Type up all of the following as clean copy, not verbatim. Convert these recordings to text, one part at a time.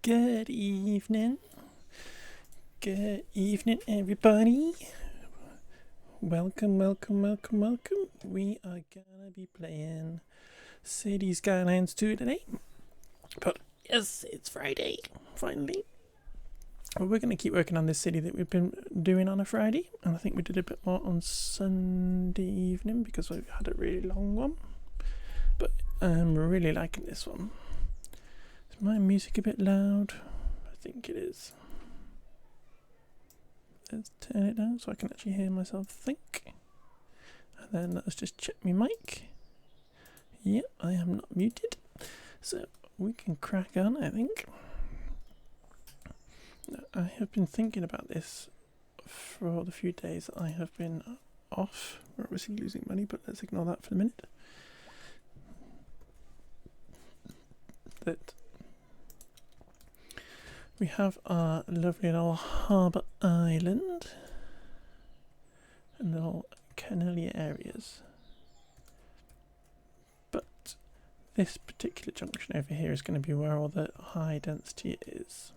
Good evening. Good evening, everybody. Welcome. We are gonna be playing City Skylines 2 today. But yes, it's Friday, finally. Well, we're gonna keep working on this city that we've been doing on a Friday. And I think we did a bit more on Sunday evening because we've had a really long one. But I'm really liking this one. Is my music a bit loud? I think it is. Let's turn it down so I can actually hear myself think. And then let's just check my mic. Yep, I am not muted. So we can crack on, I think. I have been thinking about this for the few days I have been off. We're obviously losing money, but let's ignore that for the minute. That we have our lovely little harbour island and little canal areas. But this particular junction over here is going to be where all the high density is.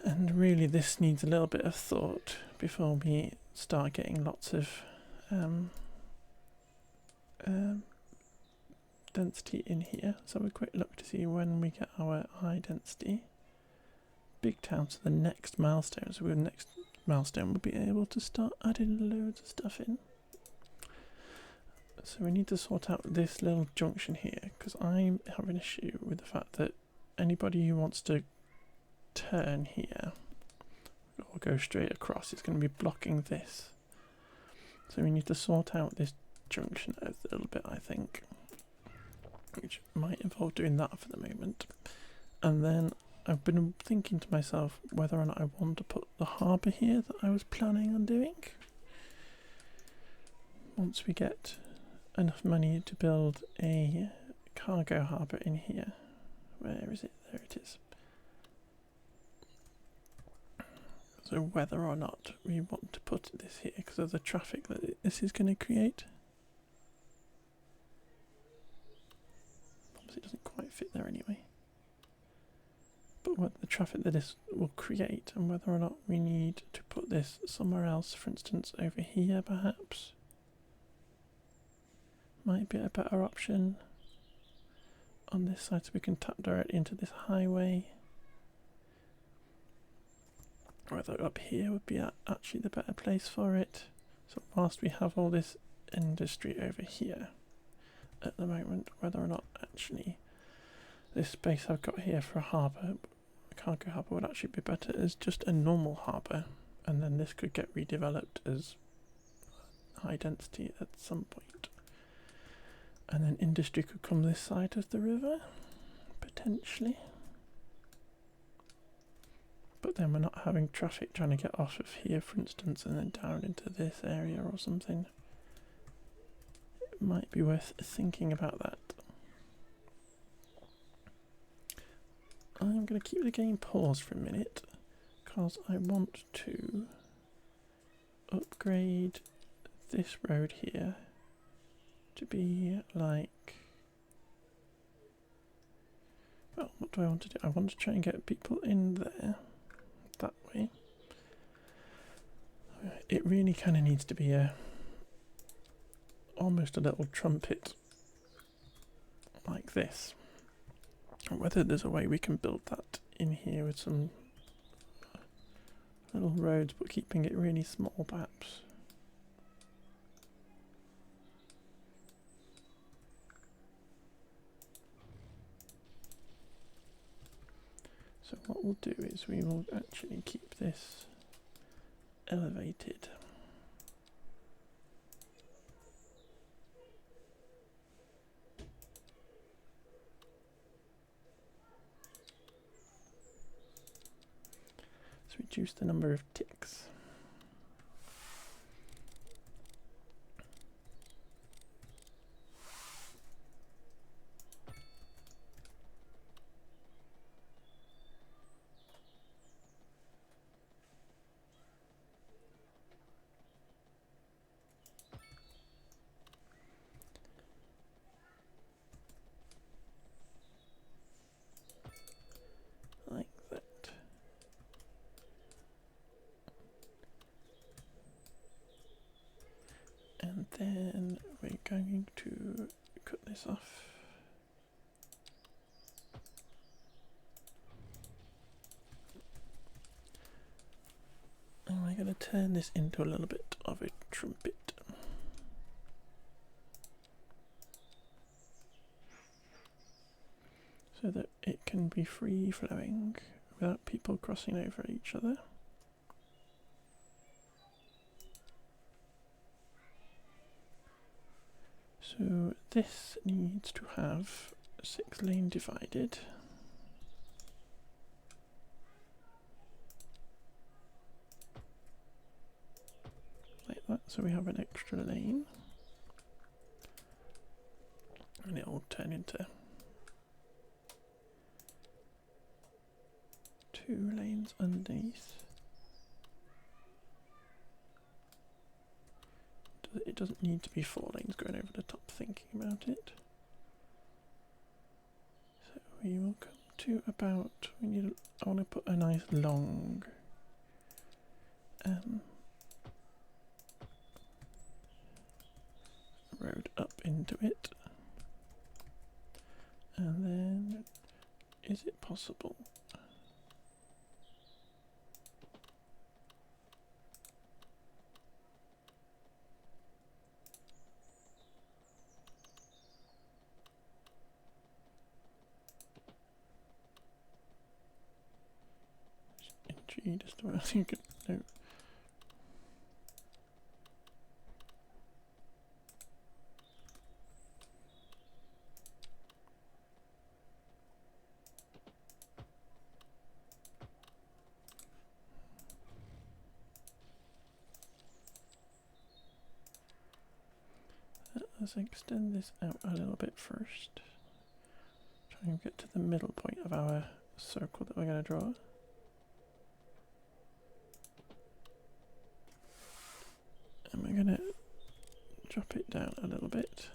And really this needs a little bit of thought before we start getting lots of density in here. So have a quick look to see when we get our high density big town to the next milestone. So with the next milestone we'll be able to start adding loads of stuff in. So we need to sort out this little junction here because I have an issue with the fact that anybody who wants to turn here or go straight across is going to be blocking this. So we need to sort out this junction a little bit, I think, which might involve doing that for the moment. And then I've been thinking to myself whether or not I want to put the harbour here that I was planning on doing. Once we get enough money to build a cargo harbour in here. Where is it? There it is. So whether or not we want to put this here because of the traffic that this is going to create. Obviously it doesn't quite fit there anyway. But what the traffic that this will create and whether or not we need to put this somewhere else, for instance over here perhaps. Might be a better option on this side so we can tap directly into this highway. Whether up here would be actually the better place for it. So whilst we have all this industry over here at the moment, whether or not actually this space I've got here for a harbour, a cargo harbour, would actually be better as just a normal harbour, and then this could get redeveloped as high density at some point. And then industry could come this side of the river, potentially. But then we're not having traffic trying to get off of here, for instance, and then down into this area or something. It might be worth thinking about that. I'm going to keep the game paused for a minute because I want to upgrade this road here to be like, well, what do I want to do? I want to try and get people in there that way. It really kind of needs to be almost a little trumpet like this. Whether there's a way we can build that in here with some little roads but keeping it really small perhaps. So what we'll do is we will actually keep this elevated. Let's reduce the number of ticks. then we're going to cut this off. And we're going to turn this into a little bit of a trumpet. So that it can be free flowing without people crossing over each other. So this needs to have 6 lane divided. Like that, so we have an extra lane. And it will turn into 2 lanes underneath. It doesn't need to be 4 lanes going over the top thinking about it. So we will come to about, I want to put a nice long road up into it. And then, is it possible? Just about think no. Let's extend this out a little bit first. Try and get to the middle point of our circle that we're going to draw. And we're going to drop it down a little bit.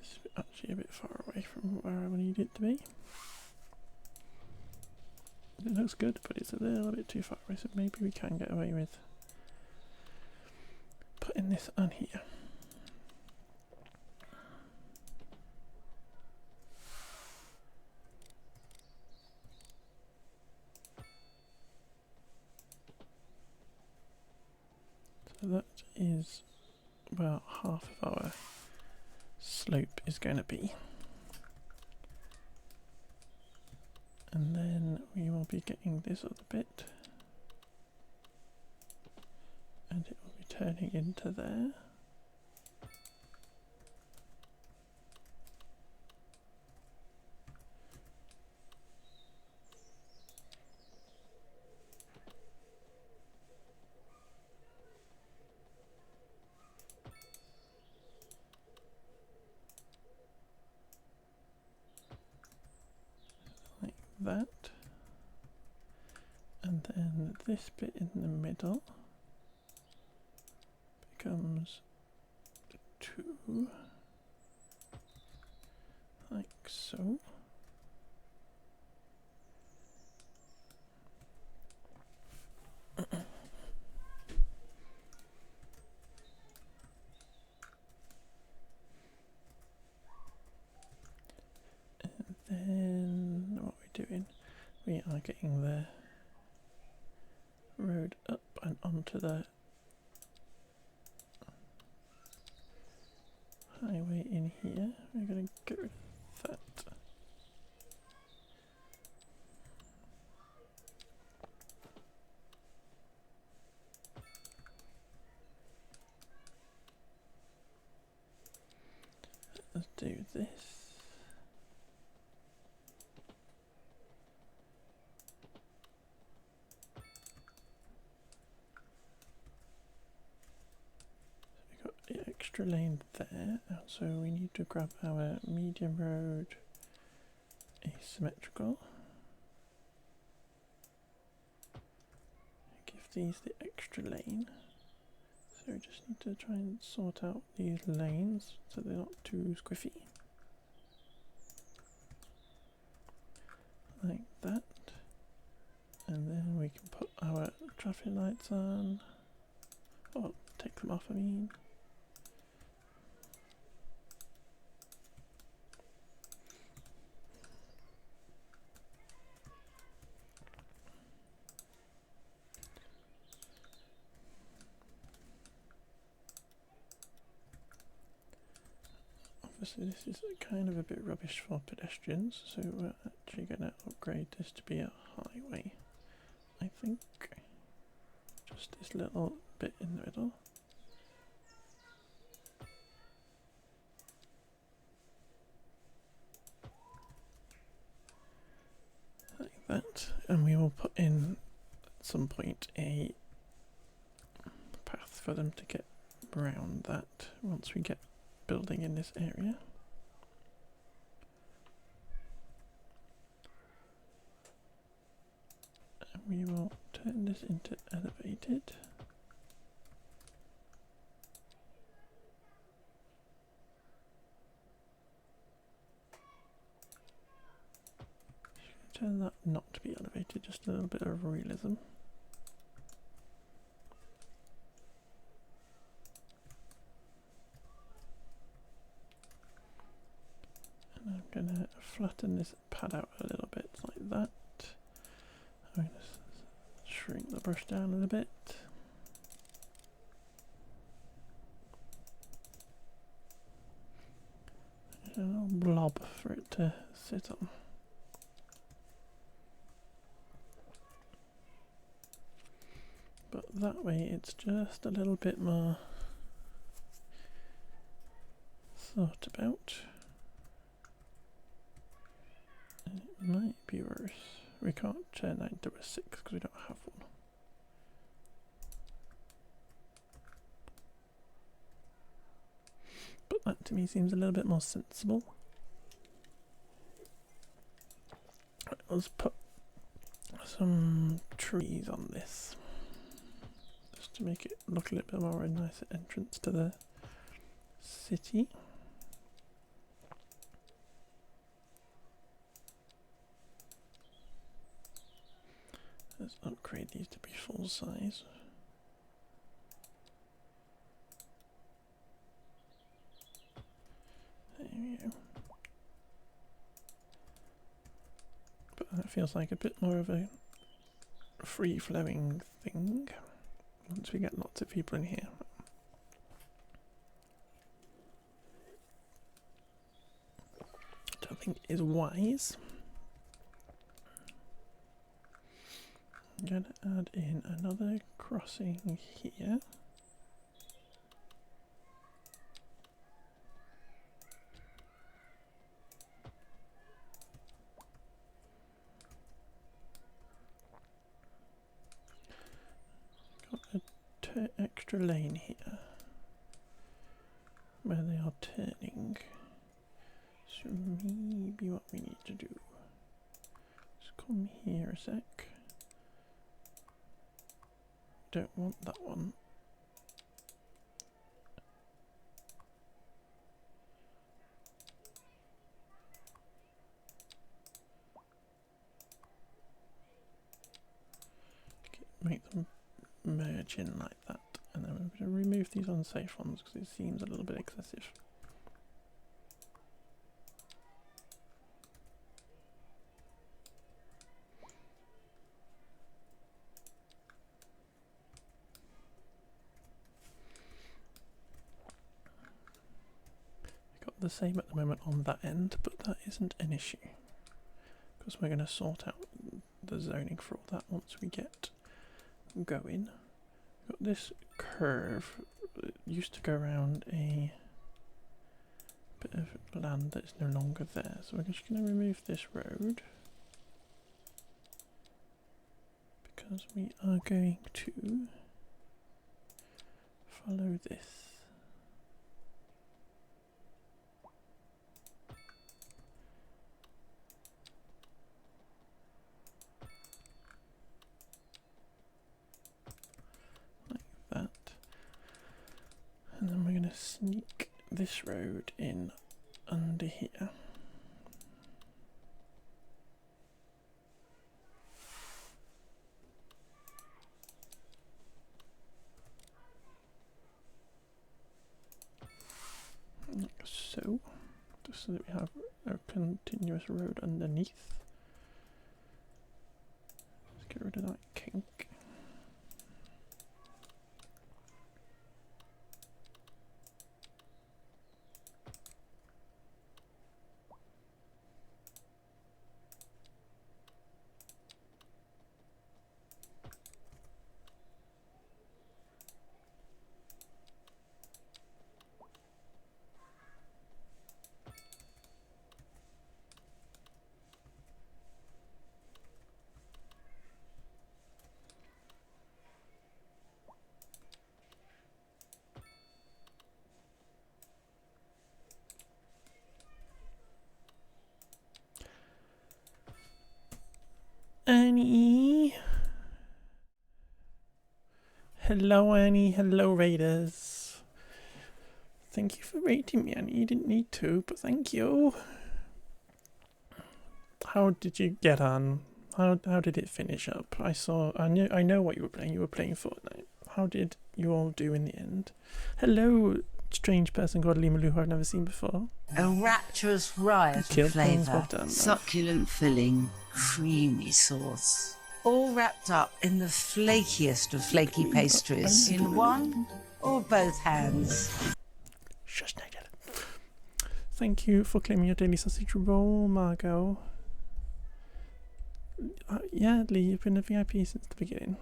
It's actually a bit far away from where I need it to be. It looks good, but it's a little bit too far away, so maybe we can get away with putting this on here. So that is about half of our slope is going to be. And then we will be getting this other bit. And it will be turning into there. That, and then this bit in the middle becomes 2, like so. And then what we're doing, we are getting the road up and onto the highway in here. We're going to get rid of that. Let's do this. Extra lane there, so we need to grab our medium road asymmetrical. Give these the extra lane. So we just need to try and sort out these lanes so they're not too squiffy. Like that. And then we can put our traffic lights on. Or take them off, I mean. Obviously this is kind of a bit rubbish for pedestrians, so we're actually going to upgrade this to be a highway, I think. Just this little bit in the middle. Like that. And we will put in at some point a path for them to get around that once we get building in this area. And we will turn this into elevated. Turn that not to be elevated, just a little bit of realism. And I'm going to flatten this pad out a little bit like that. I'm going to shrink the brush down a little bit. A little blob for it to sit on. But that way it's just a little bit more thought about. And it might be worse. We can't turn that into a 6 because we don't have one. But that to me seems a little bit more sensible. Right, let's put some trees on this. Just to make it look a little bit more a nicer entrance to the city. Let's upgrade these to be full size. There we go. But that feels like a bit more of a free-flowing thing once we get lots of people in here. Which I think is wise. I'm going to add in another crossing here. Got an extra lane here where they are turning. So maybe what we need to do is come here a sec. Don't want that one. Make them merge in like that, and then we're going to remove these unsafe ones because it seems a little bit excessive. The same at the moment on that end, but that isn't an issue because we're going to sort out the zoning for all that once we get going. We've got this curve. It used to go around a bit of land that's no longer there, so we're just going to remove this road because we are going to follow this. And then we're going to sneak this road in under here. so. Just so that we have a continuous road underneath. Let's get rid of that kink. Annie. Hello, Annie. Hello, Raiders. Thank you for rating me, Annie. You didn't need to, but thank you. How did you get on? How did it finish up? I know what you were playing. You were playing Fortnite. How did you all do in the end? Hello, strange person called Limalu who I've never seen before. A rapturous riot of flavour, succulent filling, creamy sauce. All wrapped up in the flakiest of flaky pastries in one or both hands. Shush, Nigel. Thank you for claiming your daily sausage roll, Margot. Yeah, Lee, you've been a VIP since the beginning.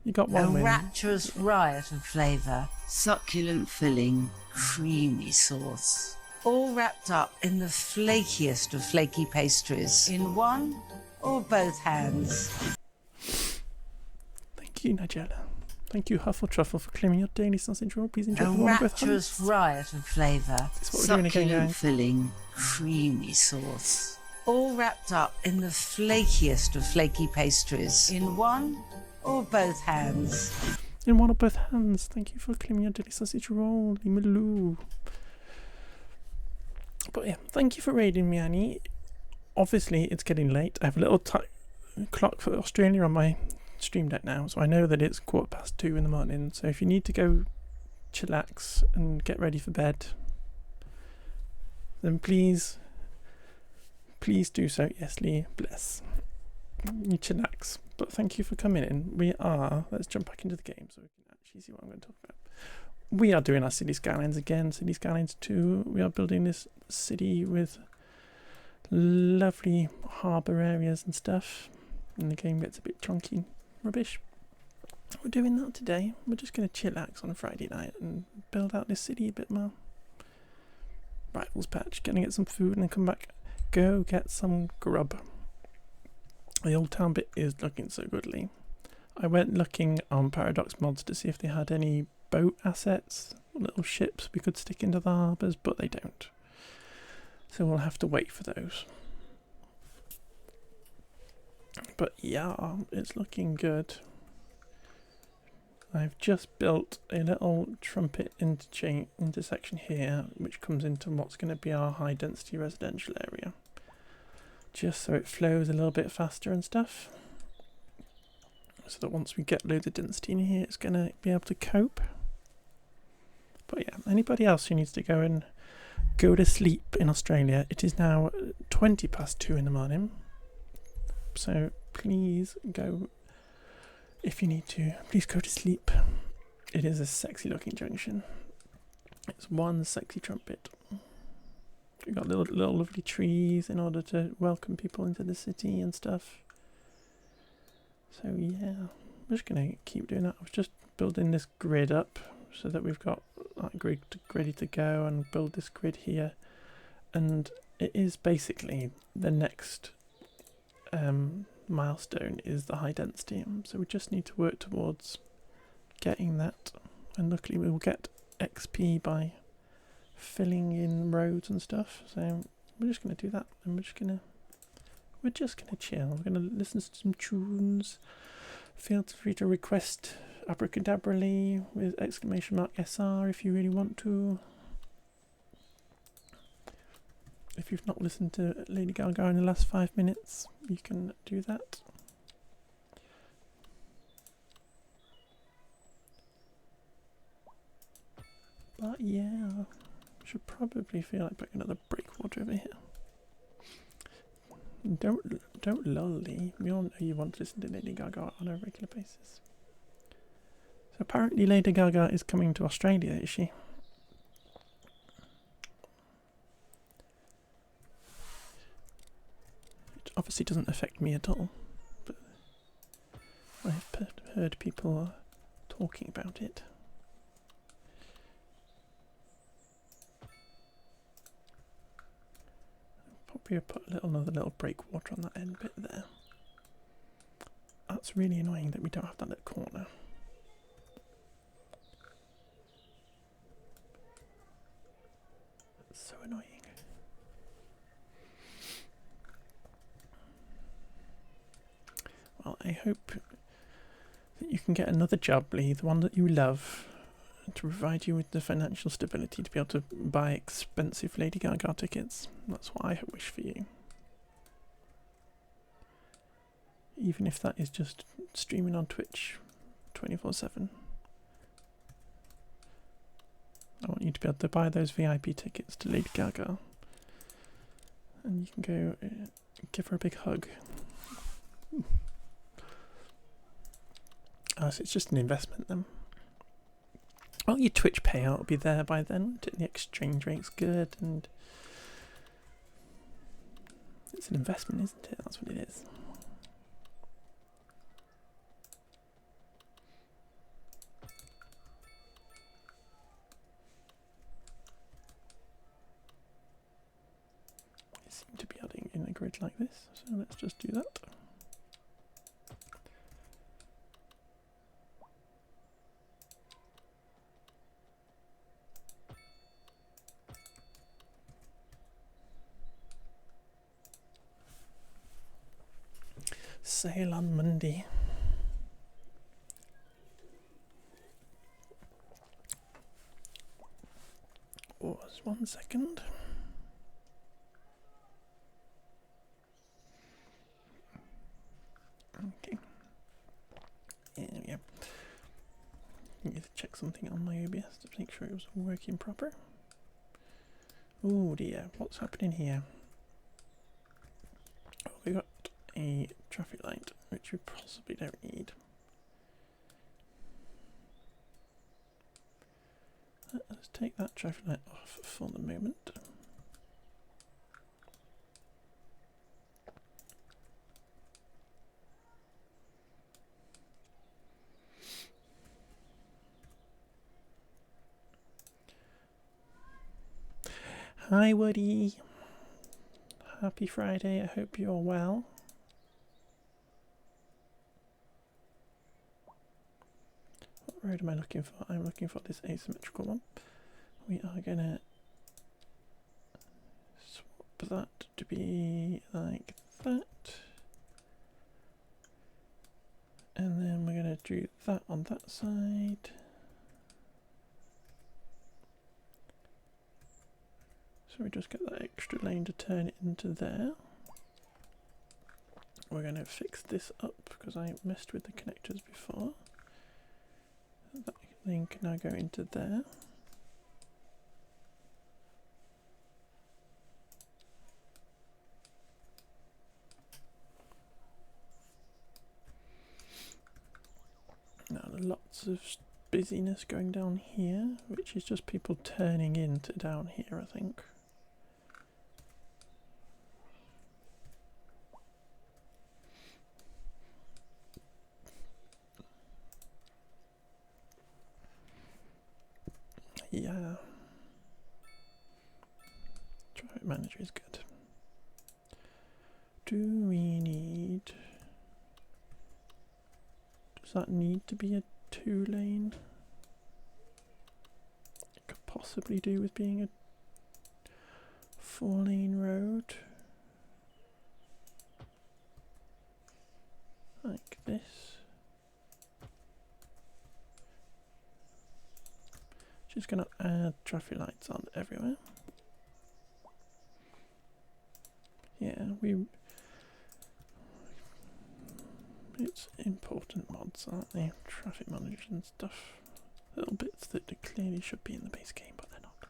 You got one win. A rapturous riot of flavour, succulent filling, creamy sauce. All wrapped up in the flakiest of flaky pastries in one or both hands. Thank you, Nigella. Thank you, Huffle Truffle, for claiming your daily sausage roll. Please enjoy a the one with rapturous riot of flavour, succulent filling, creamy sauce. All wrapped up in the flakiest of flaky pastries in one or both hands. In one or both hands. Thank you for claiming your daily sausage roll, Limaloo. But yeah, thank you for raiding me, Annie. Obviously, it's getting late. I have a little clock for Australia on my stream deck now, so I know that it's 2:15 in the morning. So if you need to go chillax and get ready for bed, then please do so. Yes, Lee, bless you, chillax. But thank you for coming in. Let's jump back into the game so we can actually see what I'm going to talk about. We are doing our City Skylines again, City Skylines 2. We are building this city with lovely harbour areas and stuff. And the game gets a bit chunky and rubbish. We're doing that today. We're just going to chillax on a Friday night and build out this city a bit more. Rivals patch, gonna get some food and then come back. Go get some grub. The old town bit is looking so goodly. I went looking on Paradox Mods to see if they had any boat assets, little ships we could stick into the harbours, but they don't. So we'll have to wait for those. But yeah, it's looking good. I've just built a little trumpet intersection here, which comes into what's going to be our high density residential area. Just so it flows a little bit faster and stuff. So that once we get loads of density in here, it's going to be able to cope. But yeah, anybody else who needs to go to sleep in Australia, it is now 2:20 in the morning. So please go, if you need to, please go to sleep. It is a sexy looking junction. It's one sexy trumpet. We've got little lovely trees in order to welcome people into the city and stuff. So yeah, I'm just going to keep doing that. I was just building this grid up so that we've got that grid ready to go, and build this grid here. And it is basically the next milestone is the high density. So we just need to work towards getting that. And luckily we will get XP by filling in roads and stuff. So we're just going to do that, and we're just going to chill. We're going to listen to some tunes. Feel free to request Abracadabrally with !SR if you really want to. If you've not listened to Lady Gaga in the last 5 minutes, you can do that. But yeah, Should probably feel like putting another breakwater over here. Don't lolly. We all know you want to listen to Lady Gaga on a regular basis. So apparently Lady Gaga is coming to Australia, is she? It obviously doesn't affect me at all, but I've heard people talking about it. Probably put another little breakwater on that end bit there. That's really annoying that we don't have that little corner. That's so annoying. Well, I hope that you can get another job, Lee, the one that you love, to provide you with the financial stability to be able to buy expensive Lady Gaga tickets. That's what I wish for you. Even if that is just streaming on Twitch 24/7. I want you to be able to buy those VIP tickets to Lady Gaga. And you can go give her a big hug. Oh, so it's just an investment then. Well, your Twitch payout will be there by then. The exchange rate's good, and it's an investment, isn't it? That's what it is. I seem to be adding in a grid like this, so let's just do that. Sail on Monday. Pause 1 second. Okay. There we go. I need to check something on my OBS to make sure it was working proper. Oh dear, what's happening here? Oh, we got a traffic light, which we possibly don't need. Let's take that traffic light off for the moment. Hi Woody, happy Friday, I hope you're well. What road am I looking for? I'm looking for this asymmetrical one. We are going to swap that to be like that. And then we're going to do that on that side. So we just get that extra lane to turn it into there. We're going to fix this up because I messed with the connectors before. That lane can now go into there. Now lots of busyness going down here, which is just people turning into down here, I think. Yeah. Traffic manager is good. Do we need... Does that need to be a 2-lane? It could possibly do with being a 4-lane road. Like this. Just going to add traffic lights on everywhere. Yeah, it's important mods, aren't they? Traffic managers and stuff. Little bits that clearly should be in the base game, but they're not.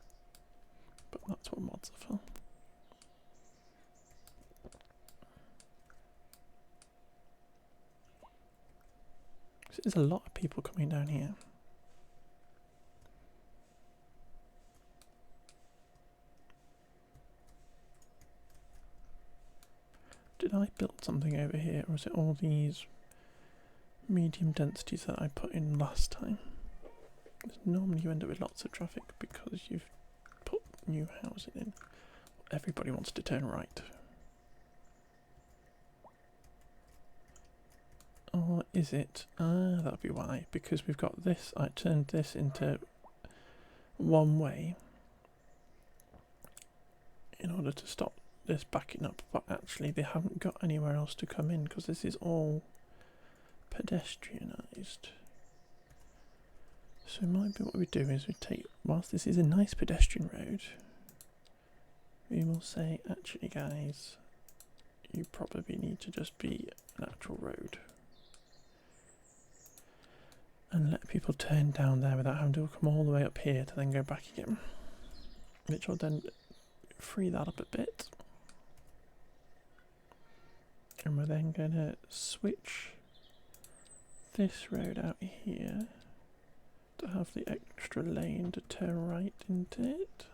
There's a lot of people coming down here. Did I build something over here, or was it all these medium densities that I put in last time? Because normally you end up with lots of traffic because you've put new housing in. Everybody wants to turn right. Or is it? That'll be why. Because we've got this, I turned this into one way in order to stop this backing up, but actually they haven't got anywhere else to come in because this is all pedestrianised. So maybe what we do is we take, whilst this is a nice pedestrian road, we will say, actually guys, you probably need to just be an actual road. And let people turn down there without having to come all the way up here to then go back again. Which will then free that up a bit. And we're then going to switch this road out here to have the extra lane to turn right into it.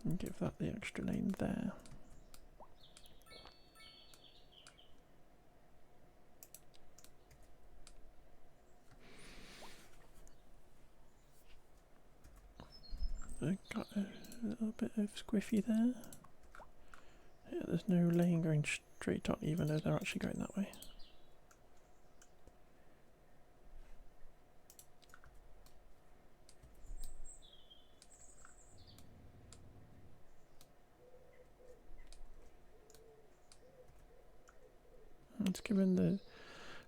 And give that the extra lane there. I got a little bit of squiffy there. Yeah, there's no lane going straight on, even though they're actually going that way. Let's give him the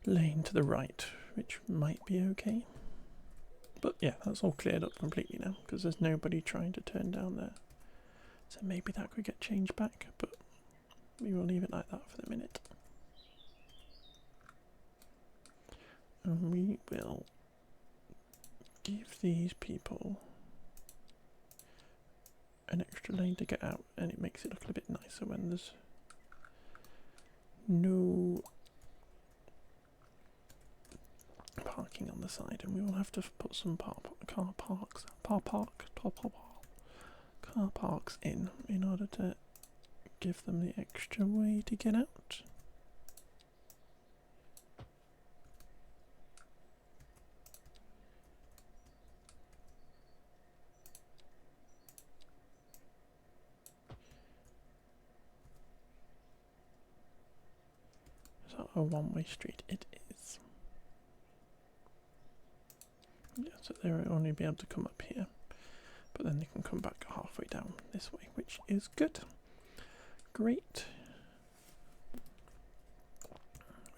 lane to the right, which might be okay. But yeah, that's all cleared up completely now, because there's nobody trying to turn down there. So maybe that could get changed back, but we will leave it like that for the minute. And we will give these people an extra lane to get out, and it makes it look a bit nicer when there's no parking on the side, and we will have to put some car parks in order to give them the extra way to get out. Is that a one-way street? It is. Yeah, so they'll only be able to come up here, but then they can come back halfway down this way, which is good. Great.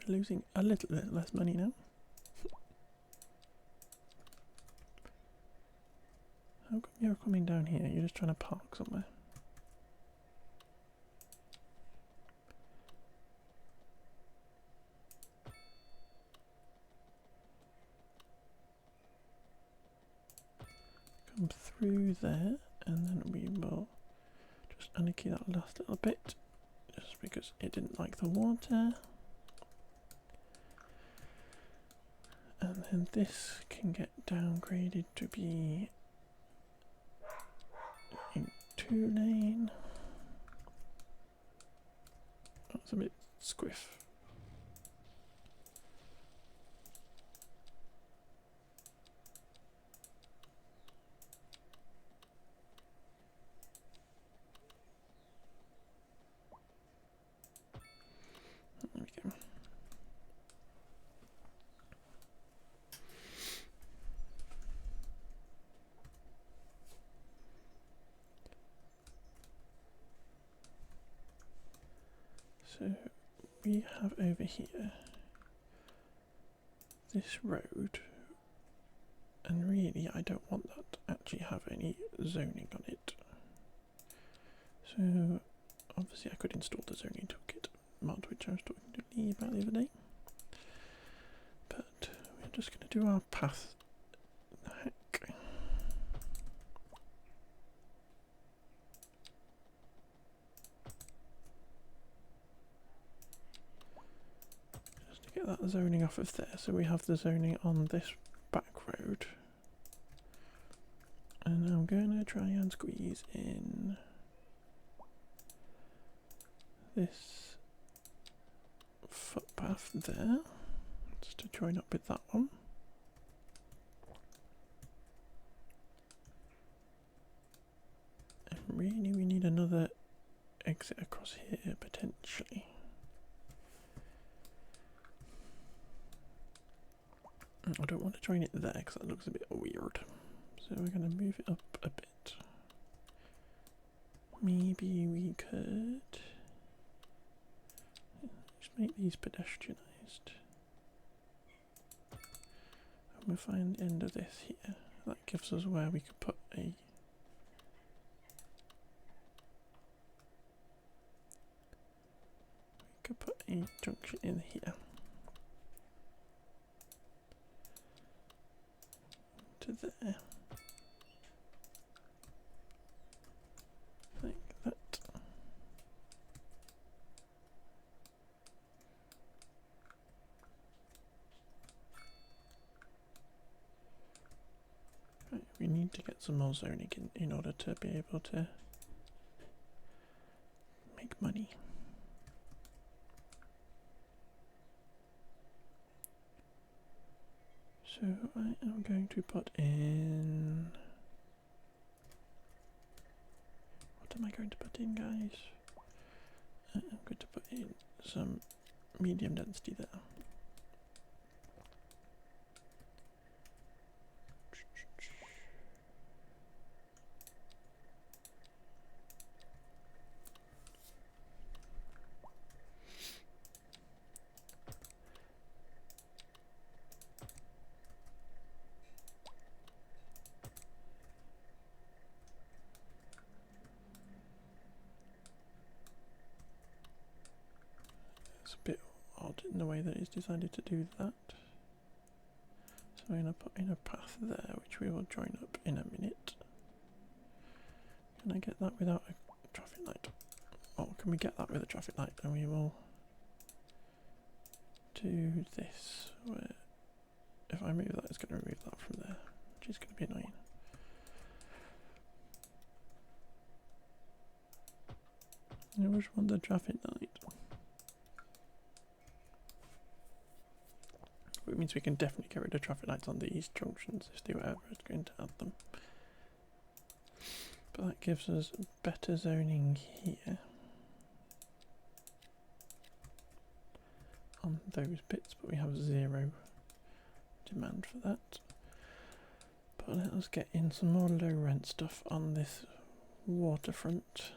We're losing a little bit less money now. How come you're coming down here? You're just trying to park somewhere. Come through there, and then we will just anarchy that last little bit, just because it didn't like the water. And then this can get downgraded to be in 2-lane. That's a bit squiff. There we go. So we have over here this road, and really I don't want that to actually have any zoning on it. So obviously I could install the zoning toolkit mod, which I was talking to Lee about the other day, but we're just going to do our path get that zoning off of there, so we have the zoning on this back road. And I'm gonna try and squeeze in this footpath there, just to join up with that one. And really we need another exit across here potentially. I don't want to join it there because that looks a bit weird. So we're going to move it up a bit. Maybe we could just make these pedestrianised. And we'll find the end of this here. That gives us where we could put a junction in here. To there. Like that. Right, we need to get some more zoning in order to be able to make money. So I am going to put in... What am I going to put in, guys? I'm going to put in some medium density there. It's a bit odd in the way that it's decided to do that. So I'm going to put in a path there, which we will join up in a minute. Can I get that without a traffic light? Oh, can we get that with a traffic light? And we will do this, where if I move that, it's going to remove that from there, which is going to be annoying. I just want the traffic light. It means we can definitely get rid of traffic lights on these junctions if they were ever going to add them. But that gives us better zoning here on those bits, but we have zero demand for that. But let us get in some more low rent stuff on this waterfront.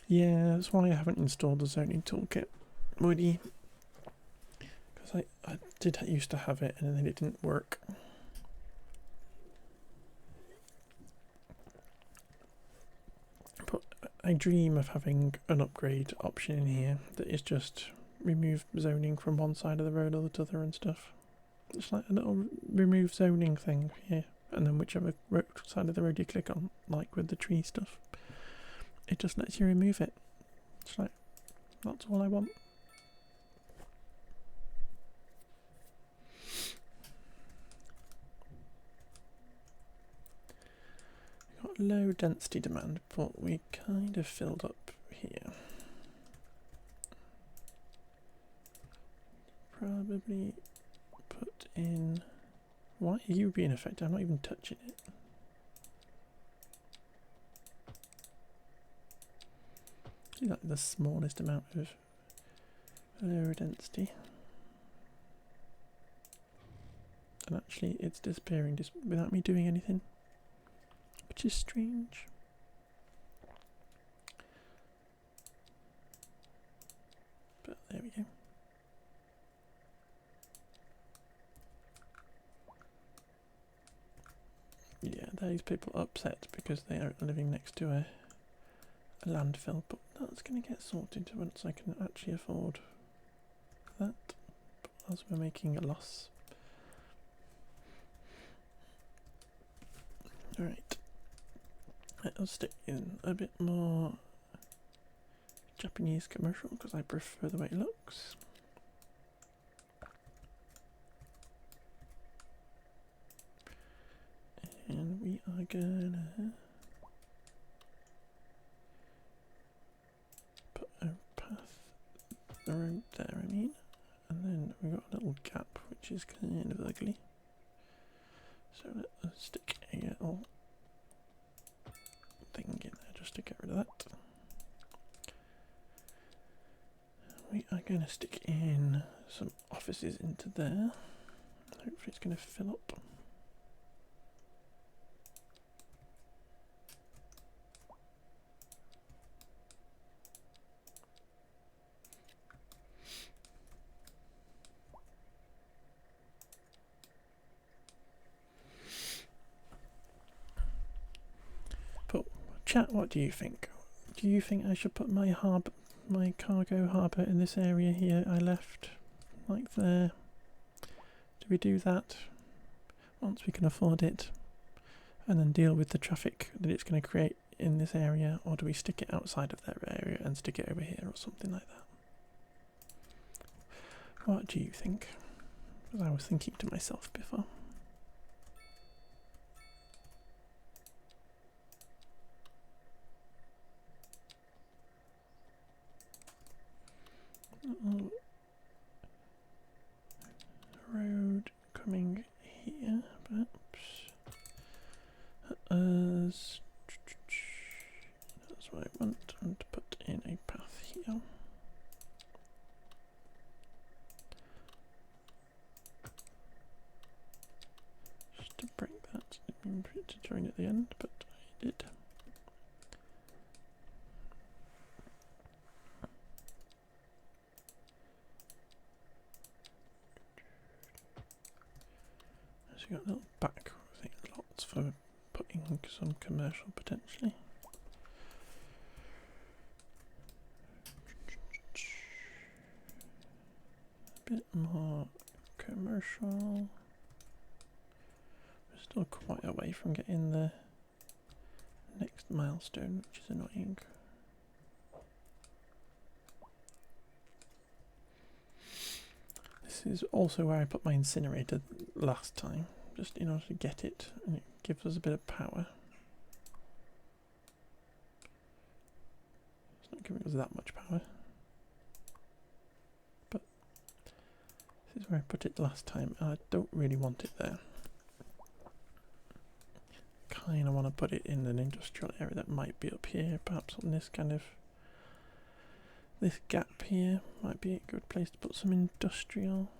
Yeah, that's why I haven't installed the zoning toolkit, Woody. Because I did used to have it and then it didn't work. But I dream of having an upgrade option in here that is just remove zoning from one side of the road or the other and stuff. It's like a little remove zoning thing here, and then whichever side of the road you click on, like with the tree stuff, it just lets you remove it. It's like, that's all I want. We've got low density demand, but we kind of filled up here. Probably put in... Why are you being affected? I'm not even touching it. Like the smallest amount of low density, and actually it's disappearing just without me doing anything, which is strange. But there we go. Yeah, those people are upset because they are living next to a landfill, but that's going to get sorted once I can actually afford that, as we're making a loss. Alright, let's stick in a bit more Japanese commercial because I prefer the way it looks. And we are gonna put a path around there, I mean, and then we've got a little gap which is kind of ugly. So let's stick a little thing in there just to get rid of that. We are going to stick in some offices into there. Hopefully it's going to fill up. But chat, what do you think? Do you think I should put my cargo harbour in this area here I left? Like there? Do we do that once we can afford it? And then deal with the traffic that it's going to create in this area? Or do we stick it outside of that area and stick it over here or something like that? What do you think? Because I was thinking to myself before. Road coming here, perhaps. That's what I want, and to put in a path here. Just to bring that, I didn't mean for it to join at the end, but I did. So you got a little back, I think lots for putting some commercial potentially. A bit more commercial. We're still quite away from getting the next milestone, which is annoying. This is also where I put my incinerator last time, just in order to get it, and it gives us a bit of power. It's not giving us that much power, but this is where I put it last time, and I don't really want it there. Kind of want to put it in an industrial area that might be up here, perhaps on this kind of, this gap here might be a good place to put some industrial,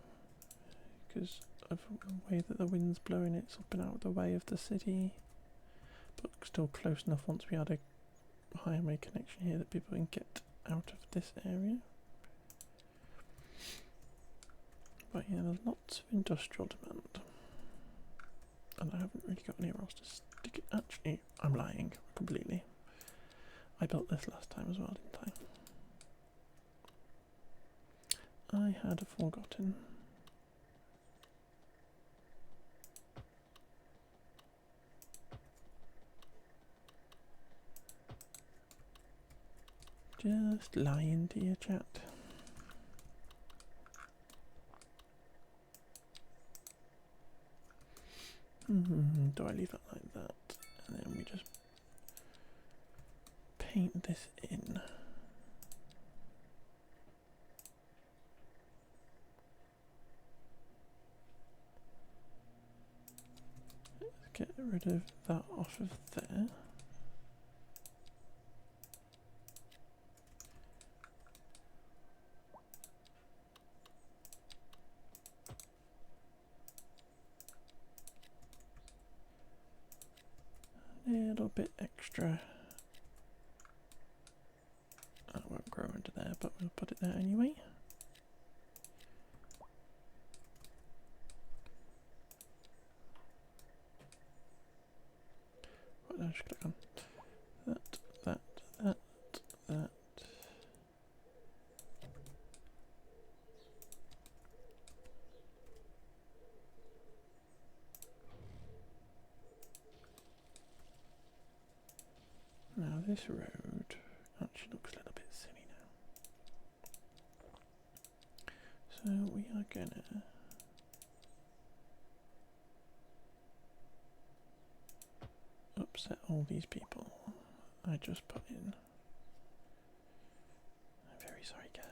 because of the way that the wind's blowing, it's up and out of the way of the city, but still close enough once we add a highway connection here that people can get out of this area. But yeah, there's lots of industrial demand, and I haven't really got anywhere else to stick it. Actually, I'm lying completely. I built this last time as well, didn't I? I had forgotten. Just lying to your chat. Do I leave it like that? And then we just paint this in. Get rid of that off of there. A little bit extra. That won't grow into there, but we'll put it there anyway. What did I just click on? That. Now this road actually looks a little bit silly now. gonna upset all these people I just put in. I'm very sorry, guys.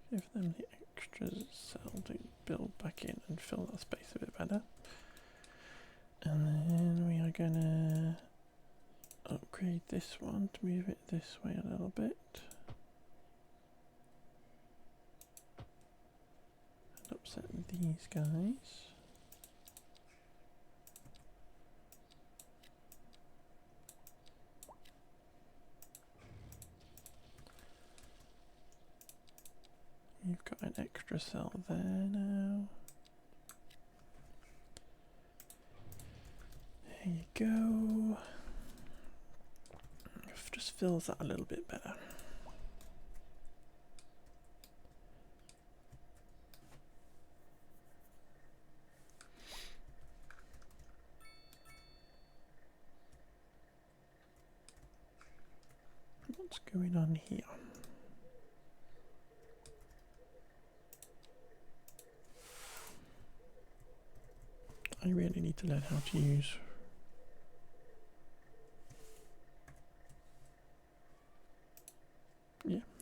Give them the extra cell to build back in and fill that space a bit better. And then we are gonna upgrade this one to move it this way a little bit. And upset these guys. You've got an extra cell there now. There you go. Just fills that a little bit better. What's going on here? I really need to learn how to use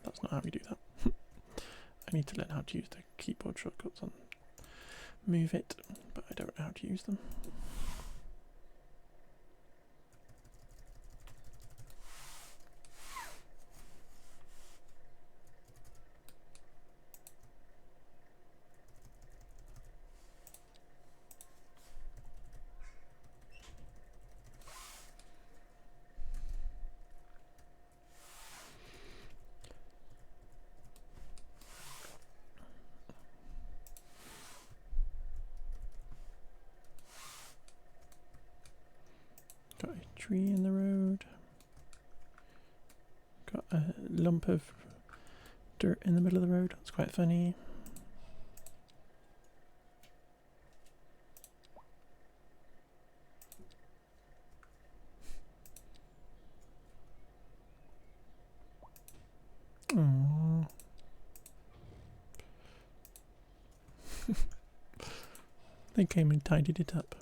that's not how we do that. I need to learn how to use the keyboard shortcuts on move it, but I don't know how to use them. Got a tree in the road. Got a lump of dirt in the middle of the road. That's quite funny. Aww. They came and tidied it up.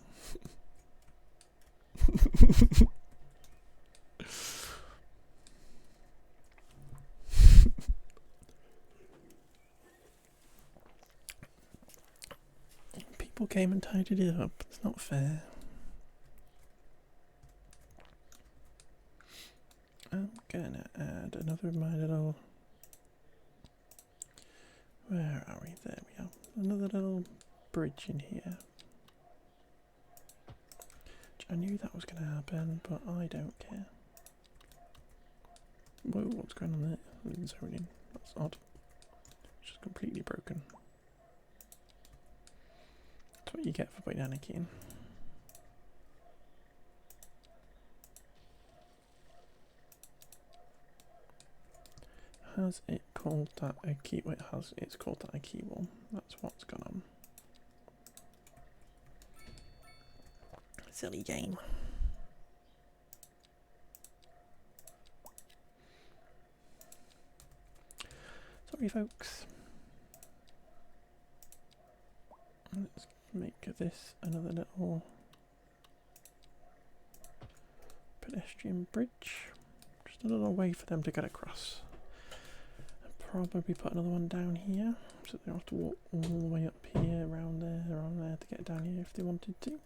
People came and tidied it up. It's not fair. I'm gonna add another of my little... Where are we? There we are. Another little bridge in here. I knew that was going to happen, but I don't care. Whoa, what's going on there? Zoning. That's odd. It's just completely broken. That's what you get for putting Anarchy in. Has it called that a key? Wait, it's called that a key wall? That's what's gone on. Silly game. Sorry, folks. Let's make this another little pedestrian bridge. Just a little way for them to get across. And probably put another one down here, so they don't have to walk all the way up here, around there to get down here if they wanted to.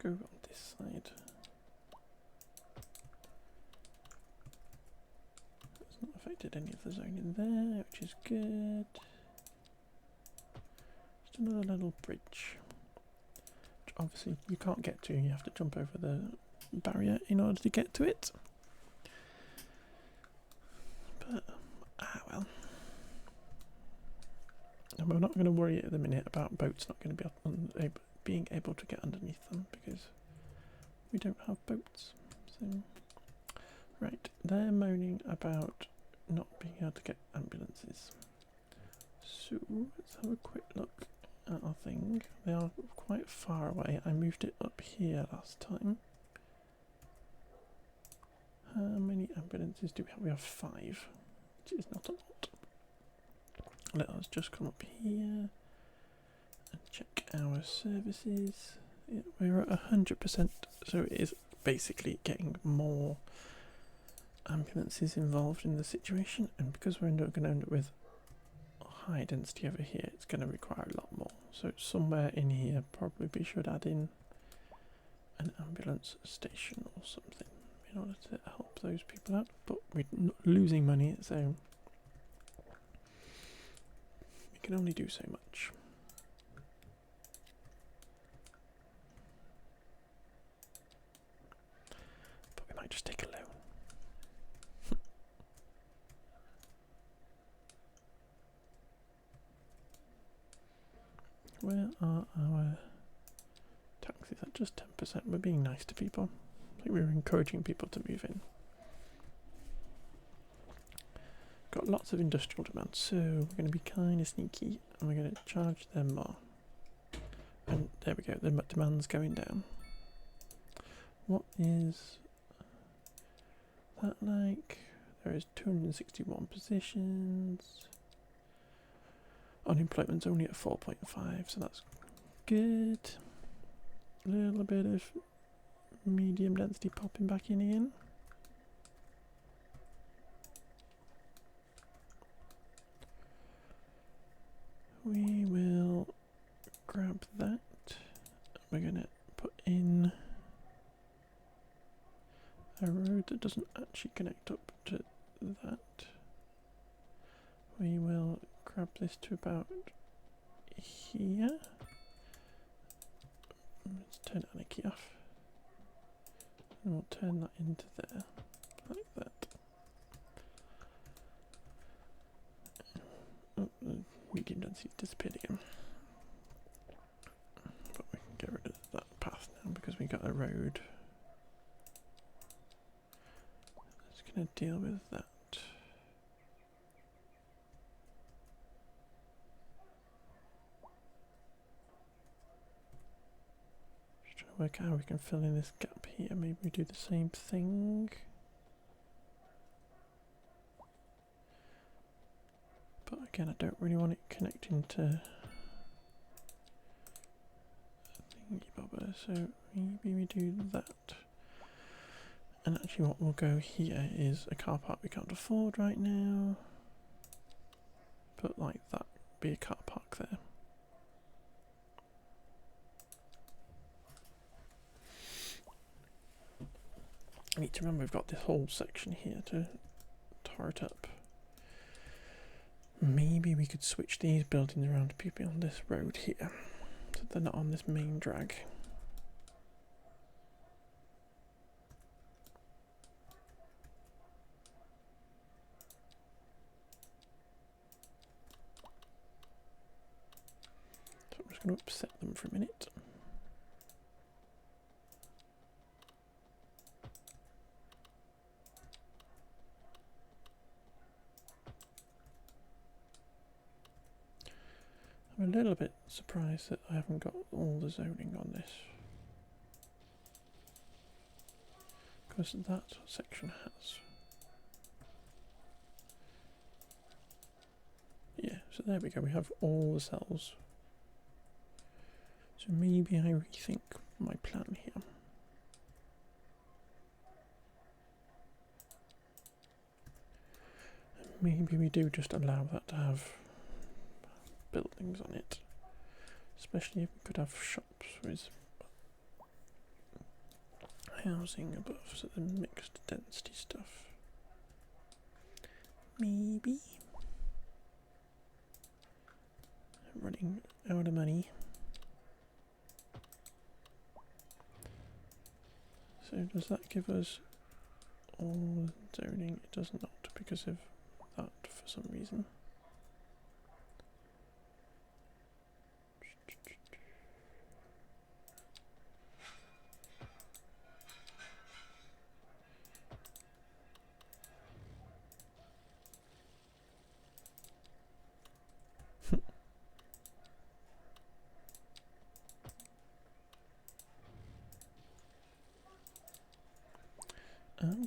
Go on this side. It's not affected any of the zoning there, which is good. Just another little bridge, which obviously you can't get to. You have to jump over the barrier in order to get to it. But well. And we're not going to worry at the minute about boats not going to be being able to get underneath them, because we don't have boats. So Right, they're moaning about not being able to get ambulances. So let's have a quick look at our thing. They are quite far away. I moved it up here last time. How many ambulances do we have? We have 5, which is not a lot. Let us just come up here and check our services. Yeah, we're at 100%, so it is basically getting more ambulances involved in the situation, and because we're going to end up with high density over here, it's going to require a lot more. So somewhere in here probably we should add in an ambulance station or something in order to help those people out, but we're not losing money, so we can only do so much. But we might just take a loan. Where are our taxes? At just 10%. We're being nice to people. I think we're encouraging people to move in. Got lots of industrial demand, so we're going to be kind of sneaky and we're going to charge them more. And there we go, the demand's going down. What is that like? There is 261 positions. Unemployment's only at 4.5, so that's good. A little bit of medium density popping back in again. We will grab that. We're going to put in a road that doesn't actually connect up to that. We will grab this to about here. Let's turn anarchy off. And we'll turn that into there, like that. Oh, the medium density disappeared again. But we can get rid of that path now because we got a road. It's going to deal with that. Work out how we can fill in this gap here. Maybe we do the same thing. But again, I don't really want it connecting to thingy bobber, so maybe we do that. And actually what will go here is a car park we can't afford right now. Put like that, be a car park there. I need to remember we've got this whole section here to tar it up. Maybe we could switch these buildings around to be on this road here, so they're not on this main drag. So I'm just going to upset them for a minute. I'm a little bit surprised that I haven't got all the zoning on this, because that section has. Yeah, so there we go, we have all the cells. So maybe I rethink my plan here. Maybe we do just allow that to have buildings on it, especially if we could have shops with housing above, so the mixed density stuff. Maybe. I'm running out of money. So does that give us all zoning? It does not, because of that for some reason.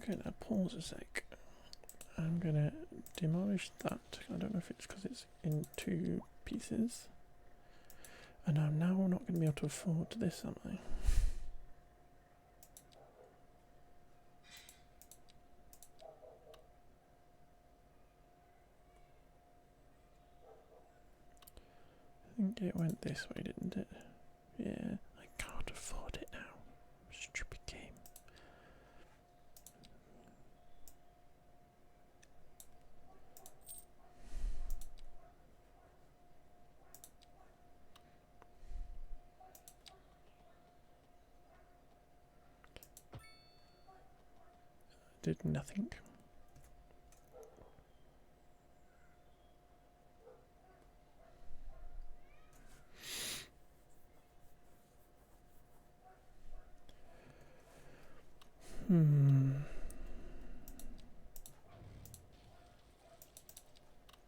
Okay, now pause a sec. I'm gonna demolish that. I don't know if it's because it's in 2 pieces. And I'm now not going to be able to afford this, am I? I think it went this way, didn't it? Yeah, I can't afford it now. Stupid game. Did nothing.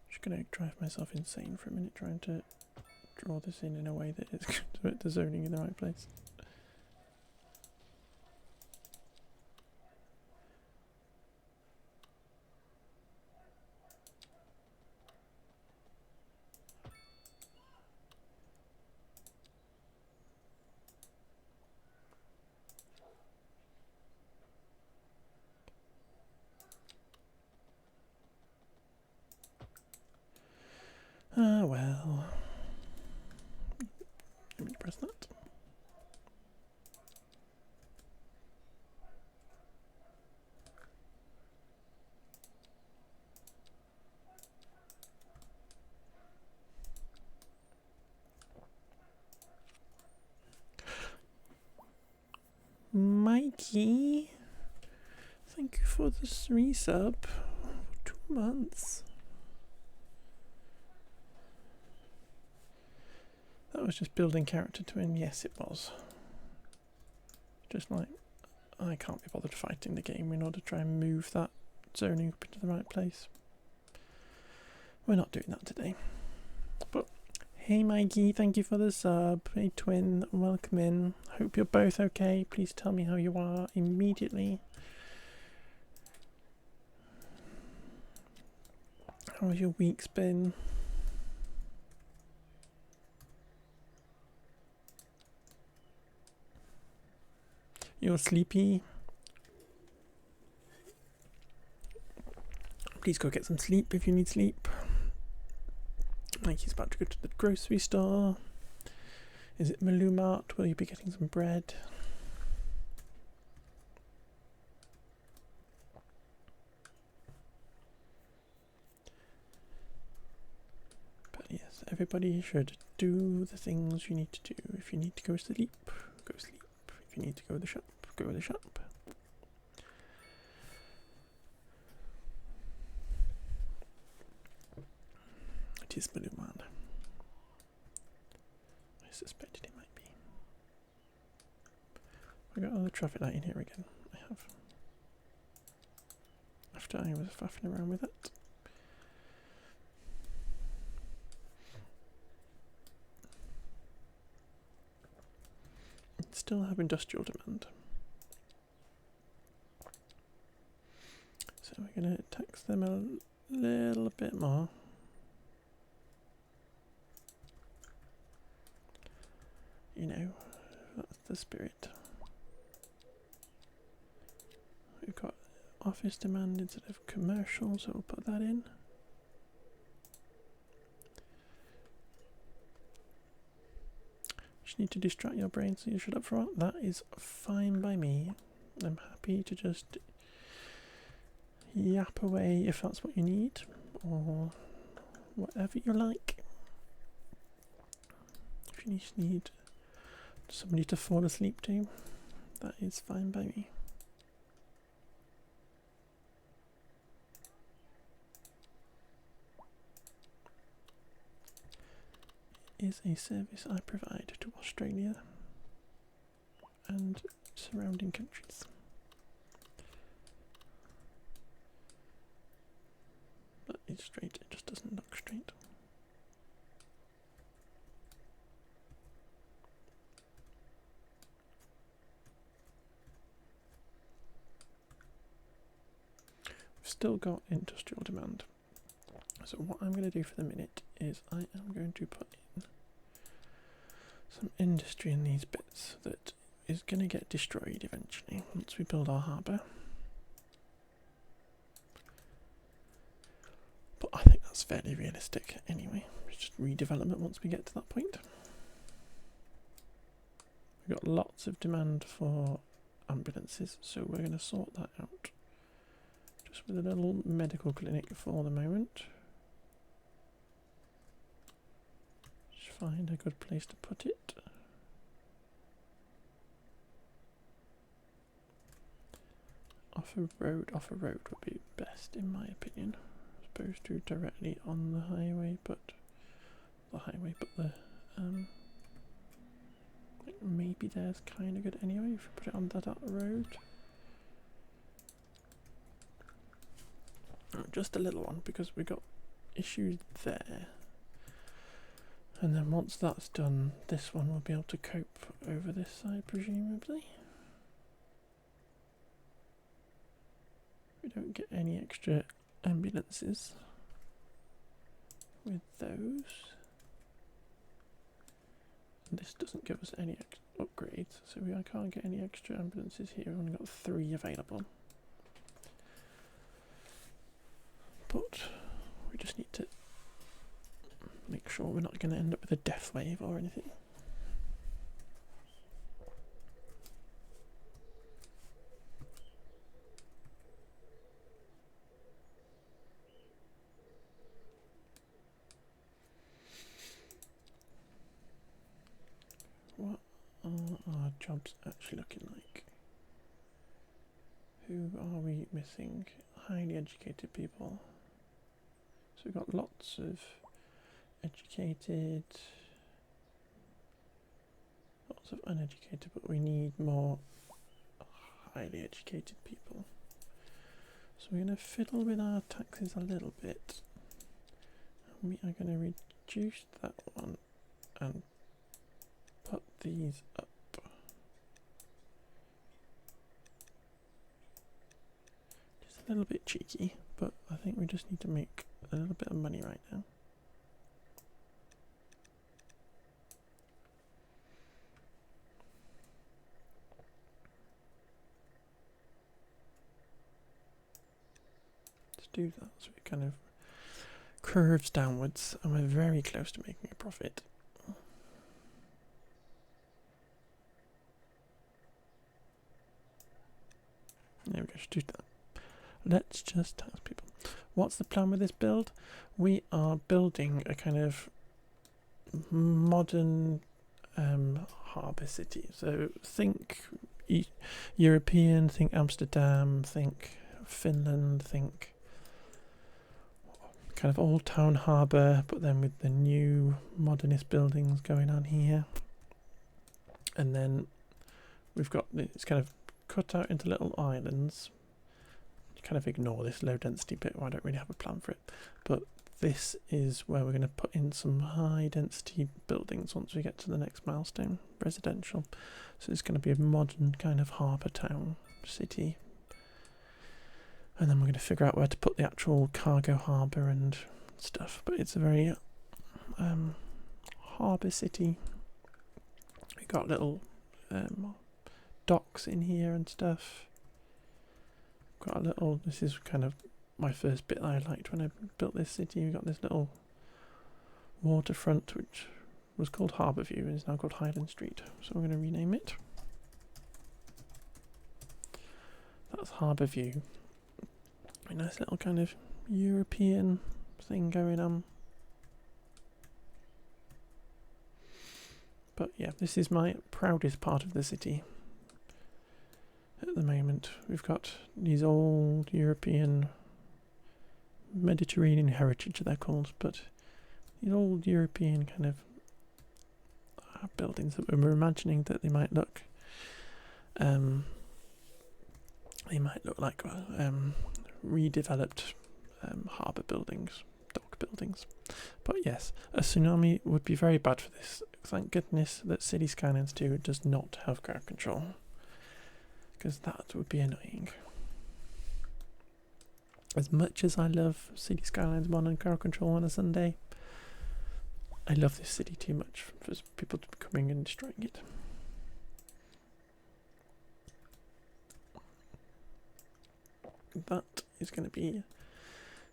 Just gonna drive myself insane for a minute trying to draw this in a way that is going to put the zoning in the right place. Ah, well. Let me press that. Mikey, thank you for the resub for 2 months. That was just building character to him. Yes, it was. Just like, I can't be bothered fighting the game in order to try and move that zoning up into the right place. We're not doing that today. But hey Mikey, thank you for the sub. Hey Twin, welcome in. Hope you're both okay. Please tell me how you are immediately. How has your week's been? You're sleepy. Please go get some sleep if you need sleep. Mikey's about to go to the grocery store. Is it Malumart? Will you be getting some bread? But yes, everybody should do the things you need to do. If you need to go sleep, go sleep. If you need to go to the shop, go to the shop. It is Malumart. I suspected it might be. I got another traffic light in here again. I have. After I was faffing around with it. Still have industrial demand. So we're going to tax them a little bit more. You know, that's the spirit. We've got office demand instead of commercial, so we'll put that in. Just need to distract your brain so you shut up for a while. That is fine by me. I'm happy to just yap away if that's what you need, or whatever you like. If you just need somebody to fall asleep to, that is fine by me. It is a service I provide to Australia and surrounding countries. But it's straight, it just doesn't look straight. still got industrial demand. So what I'm going to do for the minute is I am going to put in some industry in these bits that is going to get destroyed eventually once we build our harbour. But I think that's fairly realistic anyway. It's just redevelopment once we get to that point. We've got lots of demand for ambulances, so we're going to sort that out. Just with a little medical clinic for the moment. Just find a good place to put it. Off a road would be best in my opinion. As opposed to directly on the highway, but the maybe there's kind of good anyway if we put it on that road. Just a little one because we got issues there. And then once that's done, this one will be able to cope over this side presumably. We don't get any extra ambulances with those. And this doesn't give us any upgrades, so I can't get any extra ambulances here. We've only got 3 available. But we just need to make sure we're not going to end up with a death wave or anything. What are our jobs actually looking like? Who are we missing? Highly educated people. So we've got lots of educated, lots of uneducated, but we need more highly educated people. So we're going to fiddle with our taxes a little bit. And we are going to reduce that one and put these up. Just a little bit cheeky, but I think we just need to make a little bit of money right now. Let's do that so it kind of curves downwards and we're very close to making a profit. There we go, just do that. Let's just tax people. What's the plan with this build? We are building a kind of modern harbour city. So think European, think Amsterdam, think Finland, think kind of old town harbour, but then with the new modernist buildings going on here. And then we've got it's kind of cut out into little islands. Kind of ignore this low density bit, I don't really have a plan for it, but this is where we're going to put in some high density buildings once we get to the next milestone, residential. So it's going to be a modern kind of harbour town city, and then we're going to figure out where to put the actual cargo harbour and stuff, but it's a very harbour city. We got little docks in here and stuff. Got a little, this is kind of my first bit that I liked when I built this city. We got this little waterfront which was called Harbour View and is now called Highland Street, so we're going to rename it. That's Harbour View. A nice little kind of European thing going on. But yeah, this is my proudest part of the city. At the moment, we've got these old European, Mediterranean heritage they're called, but these old European kind of buildings that we were imagining that they might look like redeveloped harbour buildings, dock buildings. But yes, a tsunami would be very bad for this. Thank goodness that City Skylines 2 does not have crowd control, because that would be annoying. As much as I love City Skylines 1 and Crowd Control on a Sunday, I love this city too much for people to be coming and destroying it. That is going to be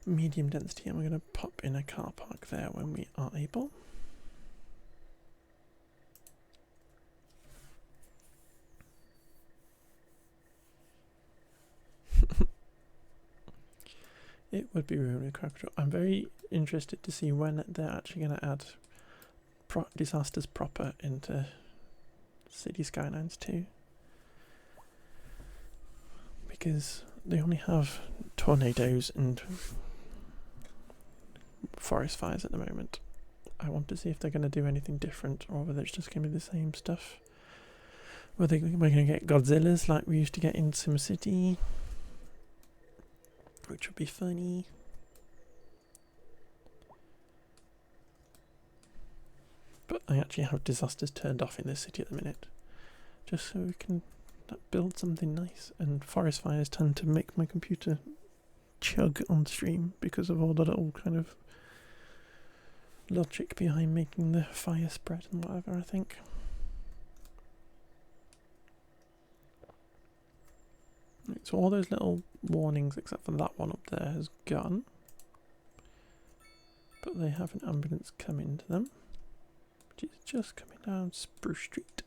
medium density, and we're going to pop in a car park there when we are able. It would be really cracking. I'm very interested to see when they're actually going to add disasters proper into City Skylines 2. Because they only have tornadoes and forest fires at the moment. I want to see if they're going to do anything different, or whether it's just going to be the same stuff. Whether we're going to get Godzillas like we used to get in SimCity, which would be funny. But I actually have disasters turned off in this city at the minute, just so we can build something nice. And forest fires tend to make my computer chug on stream because of all the little kind of logic behind making the fire spread and whatever, I think. Right, so all those little warnings, except for that one up there, has gone. But they have an ambulance coming to them, which is just coming down Spruce Street.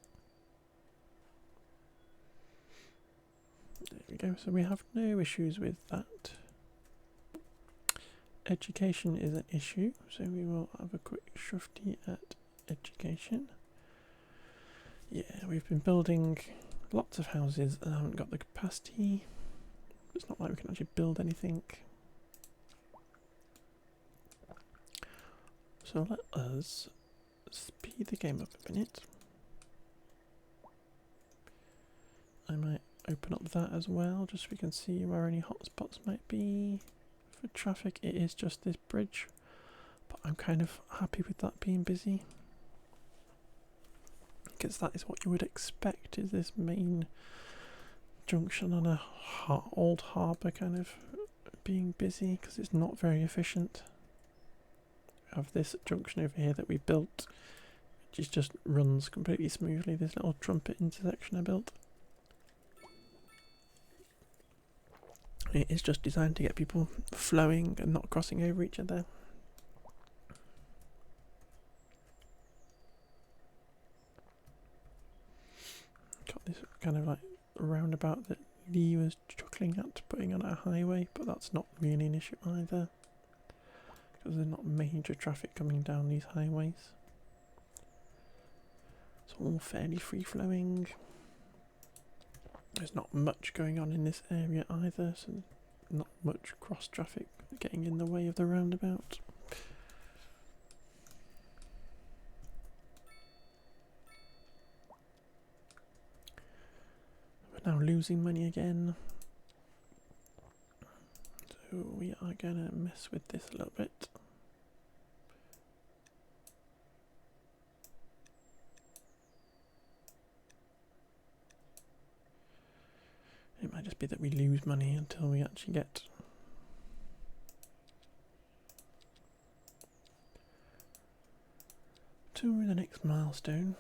There we go, so we have no issues with that. Education is an issue, so we will have a quick shufty at education. Yeah, we've been building lots of houses and haven't got the capacity. It's not like we can actually build anything. So let us speed the game up a minute. I might open up that as well, just so we can see where any hotspots might be. For traffic, it is just this bridge, but I'm kind of happy with that being busy, because that is what you would expect, is this main junction on a old harbour kind of being busy, because it's not very efficient. We have this junction over here that we built, which just runs completely smoothly, this little trumpet intersection I built. It is just designed to get people flowing and not crossing over each other. Got this kind of like roundabout that Lee was chuckling at putting on a highway, but that's not really an issue either, because there's not major traffic coming down these highways. It's all fairly free flowing. There's not much going on in this area either, so not much cross traffic getting in the way of the roundabout. We're now losing money again, so we are going to mess with this a little bit. It might just be that we lose money until we actually get to the next milestone.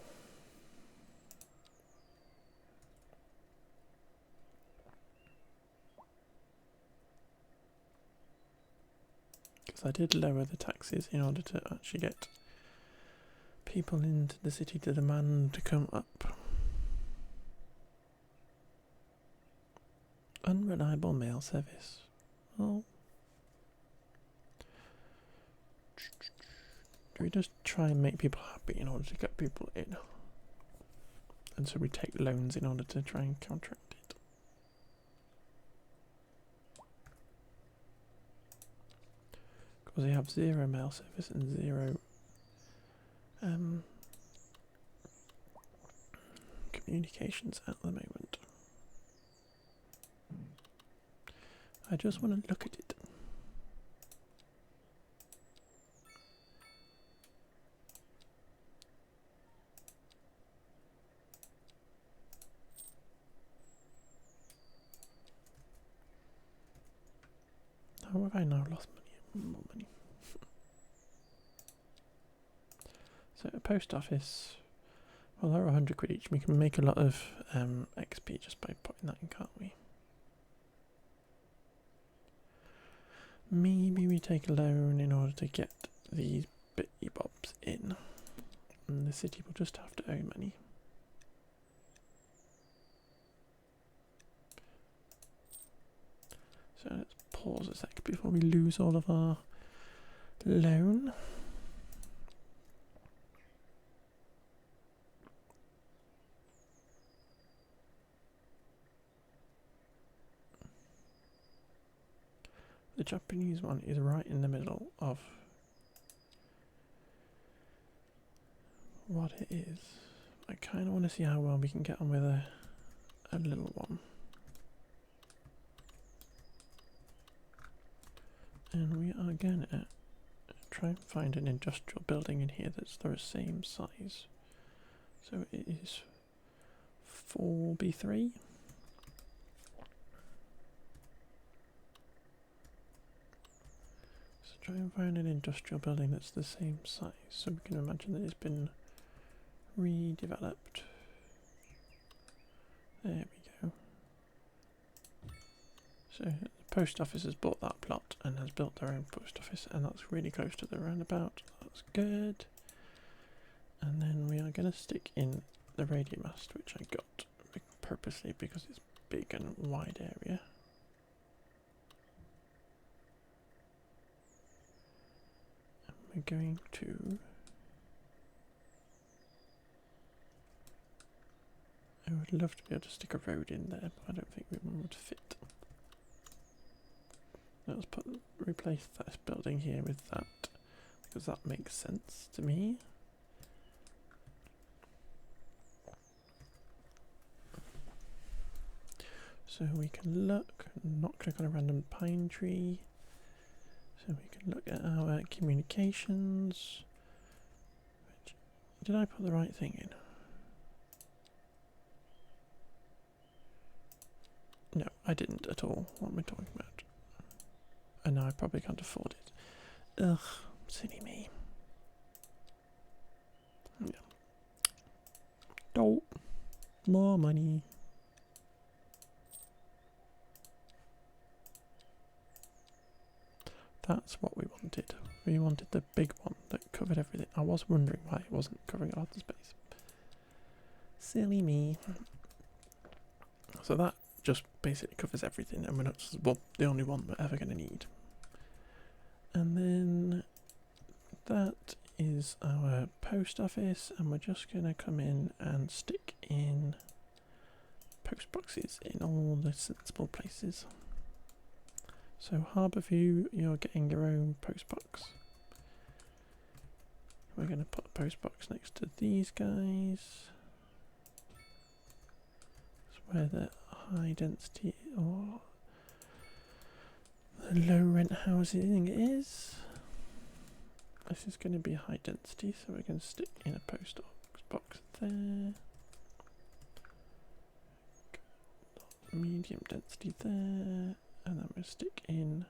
Because I did lower the taxes in order to actually get people into the city to demand to come up. Unreliable mail service. Oh. Do we just try and make people happy in order to get people in? And so we take loans in order to try and counteract it. Because they have zero mail service and zero communications at the moment. I just want to look at it. How have I now lost money? More money. So a post office. Well, they're 100 quid each. We can make a lot of XP just by putting that in, can't we? Maybe we take a loan in order to get these bitty bobs in. And the city will just have to owe money. So let's pause a sec before we lose all of our loan. The Japanese one is right in the middle of what it is. I kind of want to see how well we can get on with a little one. And we are going to try and find an industrial building in here that's the same size. So it is 4B3. So try and find an industrial building that's the same size. So we can imagine that it's been redeveloped. There we go. So the post office has bought that plot and has built their own post office, and that's really close to the roundabout. That's good. And then we are going to stick in the radio mast, which I got purposely because it's big and wide area. And we're going to... I would love to be able to stick a road in there, but I don't think one would fit. Let's replace this building here with that, because that makes sense to me. So we can look, not click on a random pine tree. So we can look at our communications. Did I put the right thing in? No, I didn't at all. What am I talking about? And now I probably can't afford it. Ugh, silly me. Yeah. Oh, more money. That's what we wanted. We wanted the big one that covered everything. I was wondering why it wasn't covering a lot of space. Silly me. So that just basically covers everything, and we're not the only one we're ever going to need. And then that is our post office, and we're just going to come in and stick in post boxes in all the sensible places. So Harbourview, you're getting your own post box. We're going to put a post box next to these guys. That's where the high density or the low rent housing is. This is going to be high density, so we're going to stick in a post box there. Medium density there, and then we'll stick in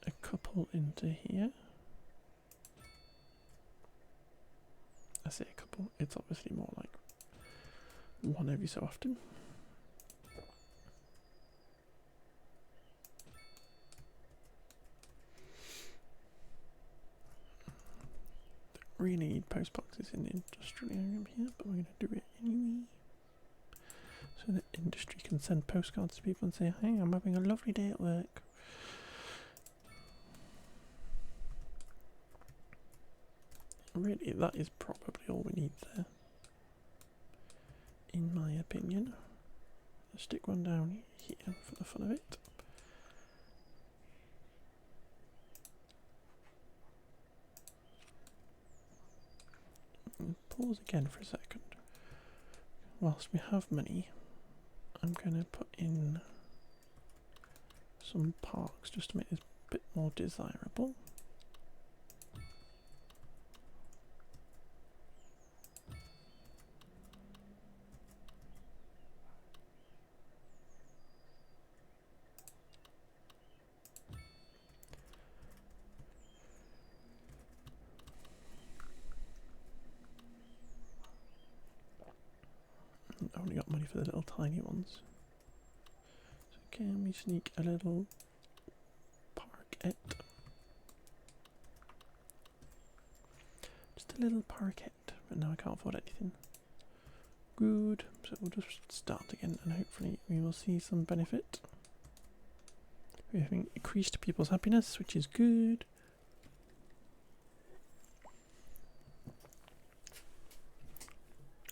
a couple into here. I say a couple, it's obviously more like one every so often. Don't really need post boxes in the industrial area here, but we're going to do it anyway. So that industry can send postcards to people and say, hey, I'm having a lovely day at work. Really, that is probably all we need there, in my opinion. Let's stick one down here for the fun of it. And pause again for a second. Whilst we have money, I'm going to put in some parks just to make this a bit more desirable. I've only got money for the little tiny ones. So can we sneak a little parquet? Just a little parquet, but now I can't afford anything. Good, so we'll just start again and hopefully we will see some benefit. We're having increased people's happiness, which is good.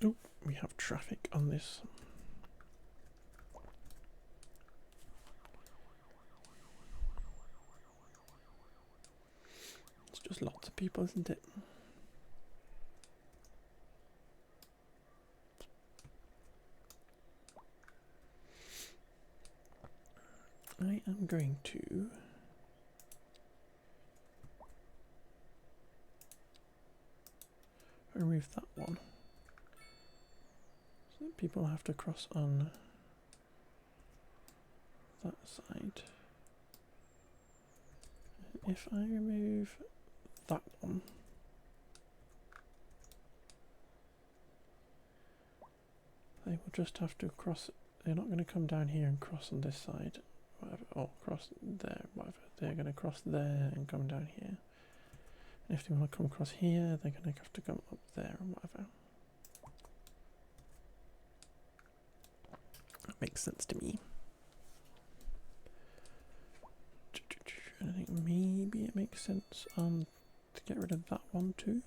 Oh, we have traffic on this. It's just lots of people, isn't it? I am going to remove that one. So that people have to cross on that side. If I remove that one, they will just have to cross. They're not going to come down here and cross on this side, whatever, or cross there, whatever. They're going to cross there and come down here. And if they want to come across here, they're going to have to come up there and whatever. That makes sense to me. I think maybe it makes sense to get rid of that one too.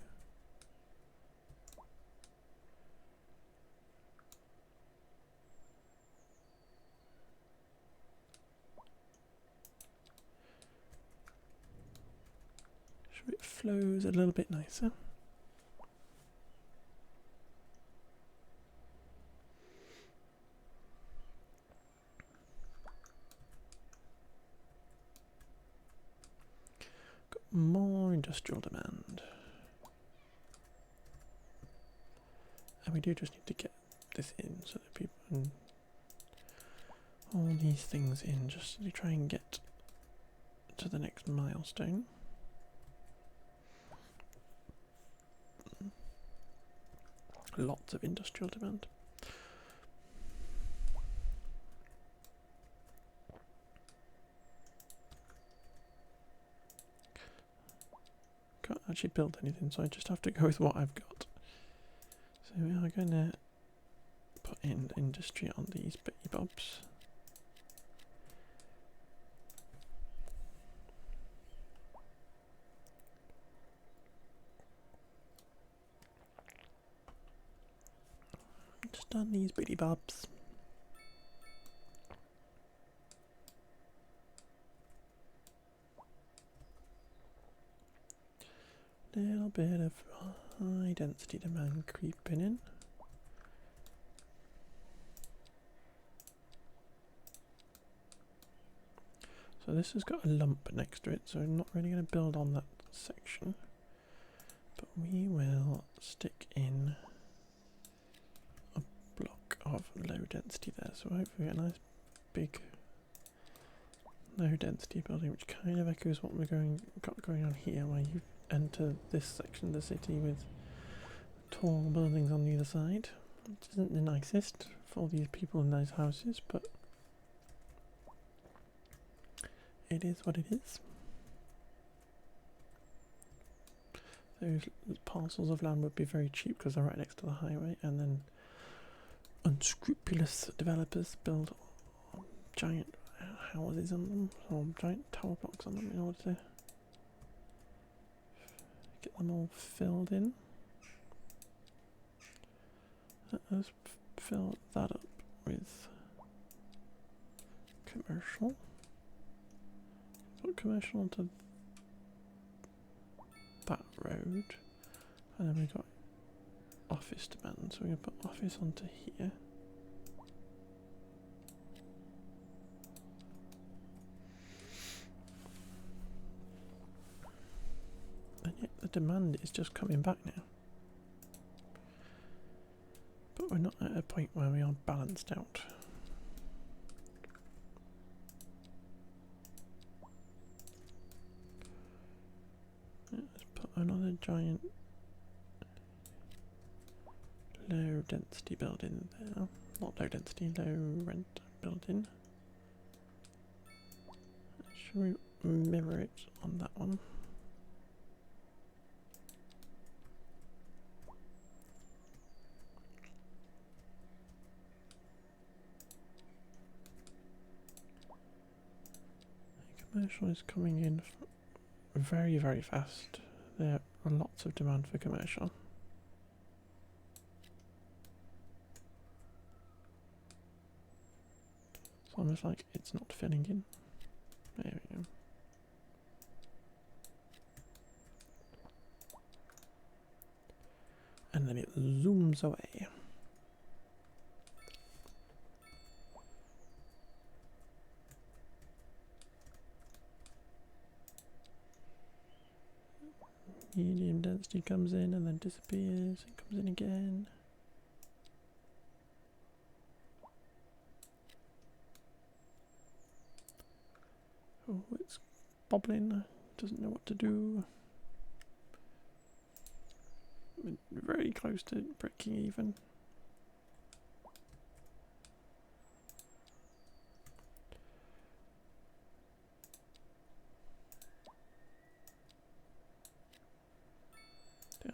So it flows a little bit nicer. More industrial demand. And we do just need to get this in so that people can all these things in just to try and get to the next milestone. Lots of industrial demand. Can't actually build anything, so I just have to go with what I've got. So we are going to put in industry on these bitty bobs. Just on these bitty bobs. Little bit of high density demand creeping in. So this has got a lump next to it, so I'm not really going to build on that section. But we will stick in a block of low density there, so hopefully we get a nice big low density building, which kind of echoes what we're got going on here, where you enter this section of the city with tall buildings on the other side, which isn't the nicest for these people in those houses, but it is what it is. Those parcels of land would be very cheap because they're right next to the highway, and then unscrupulous developers build giant houses on them, or giant tower blocks on them in order to get them all filled in. Let's fill that up with commercial. Put commercial onto that road, and then we've got office demand, so we're going to put office onto here. And yet the demand is just coming back now. But we're not at a point where we are balanced out. Let's put another giant low density building there. Not low density, low rent building. Should we mirror it on that one? Commercial is coming in very, very fast. There are lots of demand for commercial. It's almost like it's not filling in. There we go. And then it zooms away. Medium density comes in and then disappears and comes in again. Oh, it's bobbling, doesn't know what to do. We're very close to breaking even.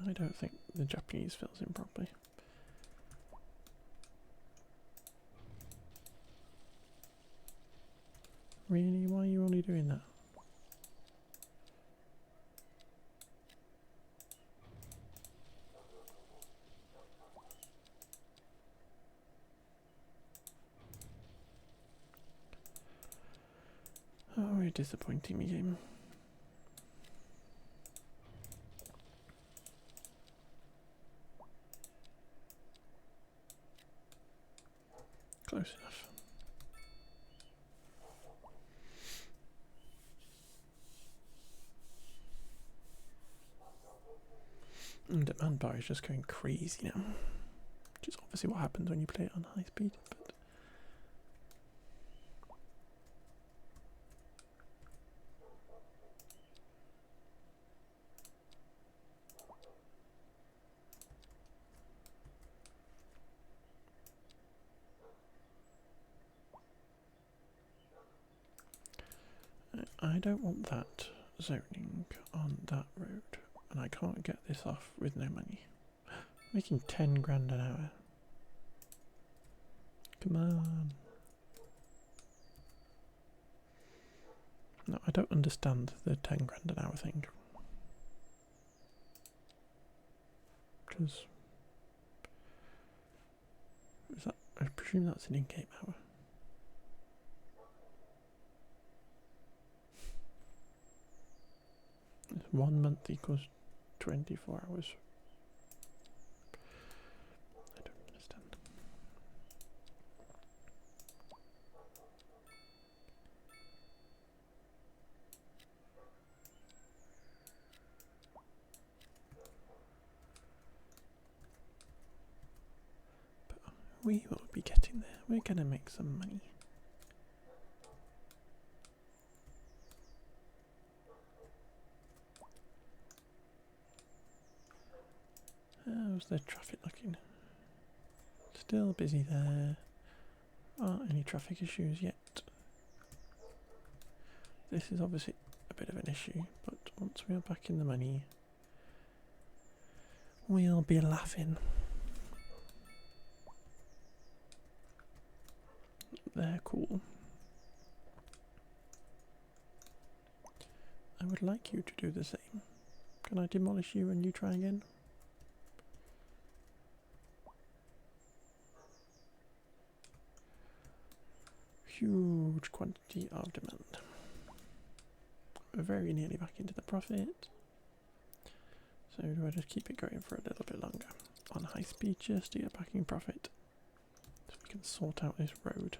I don't think the Japanese fills in properly. Really? Why are you only doing that? Oh, you're disappointing me, game. Close enough. And demand bar is just going crazy now, which is obviously what happens when you play it on high speed. But I don't want that zoning on that road, and I can't get this off with no money. Making 10 grand an hour. Come on. No, I don't understand the 10 grand an hour thing. Because I presume that's an in-game hour. It's 1 month equals 24 hours. I don't understand. But we will be getting there. We're gonna make some money. How's the traffic looking? Still busy there. Aren't any traffic issues yet. This is obviously a bit of an issue, but once we are back in the money, we'll be laughing. They're cool. I would like you to do the same. Can I demolish you and you try again? Huge quantity of demand. We're very nearly back into the profit. So do I just keep it going for a little bit longer on high speed just to get back in profit, so we can sort out this road.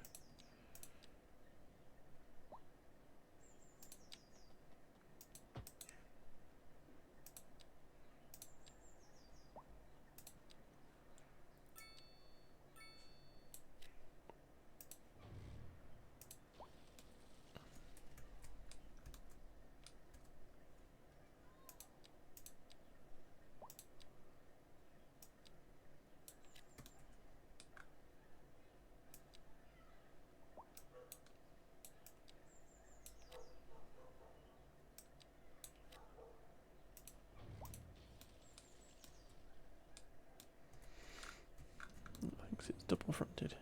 double fronted.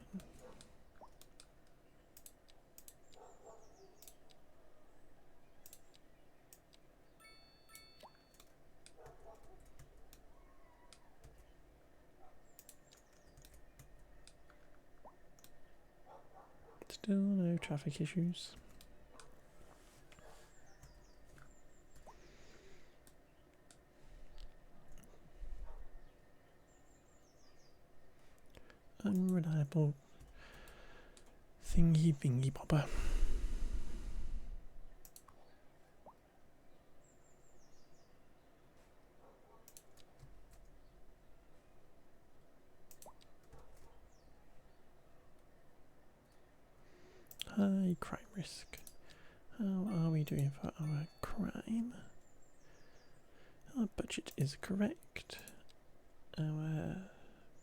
Still no traffic issues. Unreliable thingy bingy bobber. High crime risk. How are we doing for our crime? Our budget is correct. Our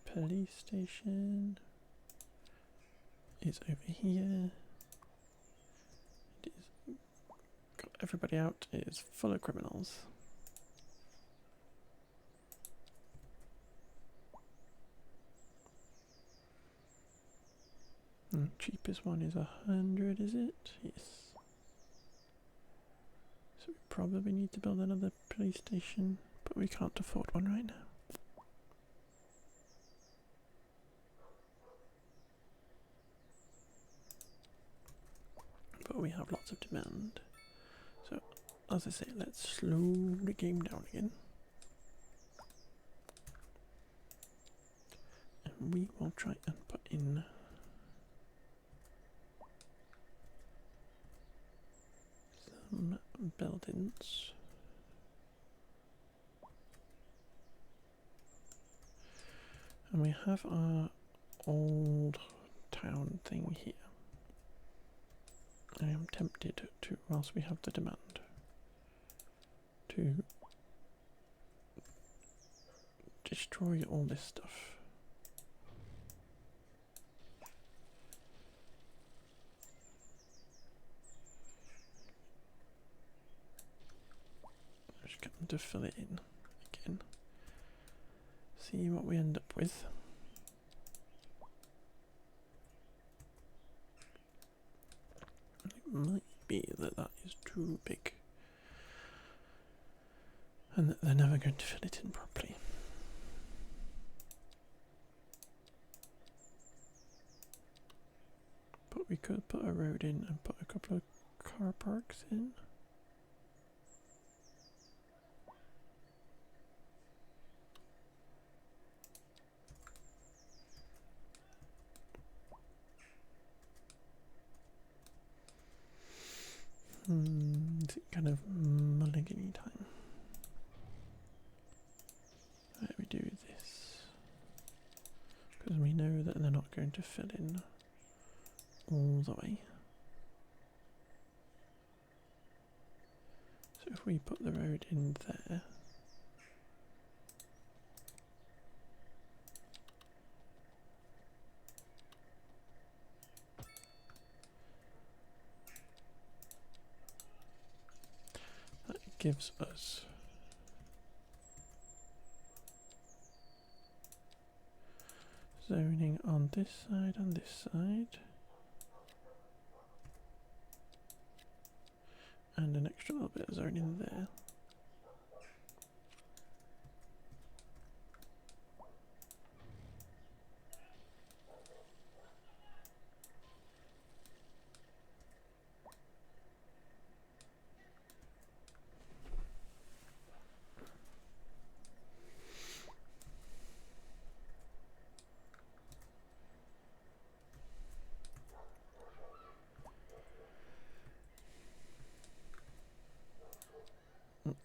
police station is over here. It is got everybody out. It is full of criminals. Cheapest one is 100, is it? Yes. So we probably need to build another police station, but we can't afford one right now. But we have lots of demand. So, as I say, let's slow the game down again. And we will try and put in some buildings. And we have our old town thing here. I am tempted to, whilst we have the demand, to destroy all this stuff. Just get them to fill it in again. See what we end up with. It might be that that is too big and that they're never going to fill it in properly. But we could put a road in and put a couple of car parks in. It's kind of mulligan time. Where we do this, because we know that they're not going to fill in all the way. So if we put the road in there, that gives us zoning on this side and this side, and an extra little bit of zoning there.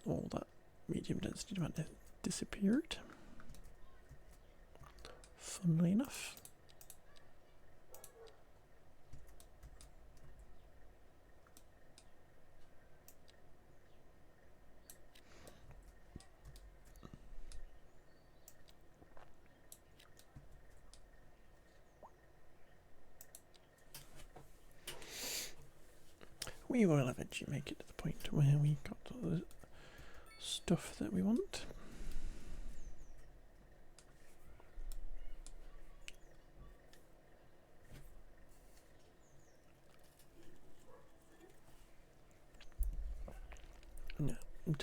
All that medium density demand has disappeared, funnily enough. We will eventually make it to the point where we got all the stuff that we want.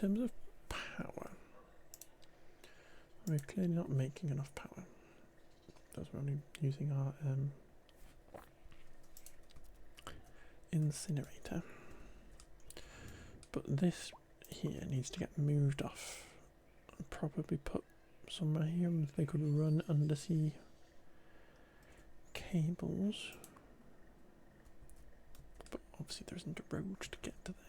terms of power, we're clearly not making enough power. Because we're only using our incinerator. But this here needs to get moved off and probably put somewhere here where they could run undersea cables. But obviously there isn't a road to get to them.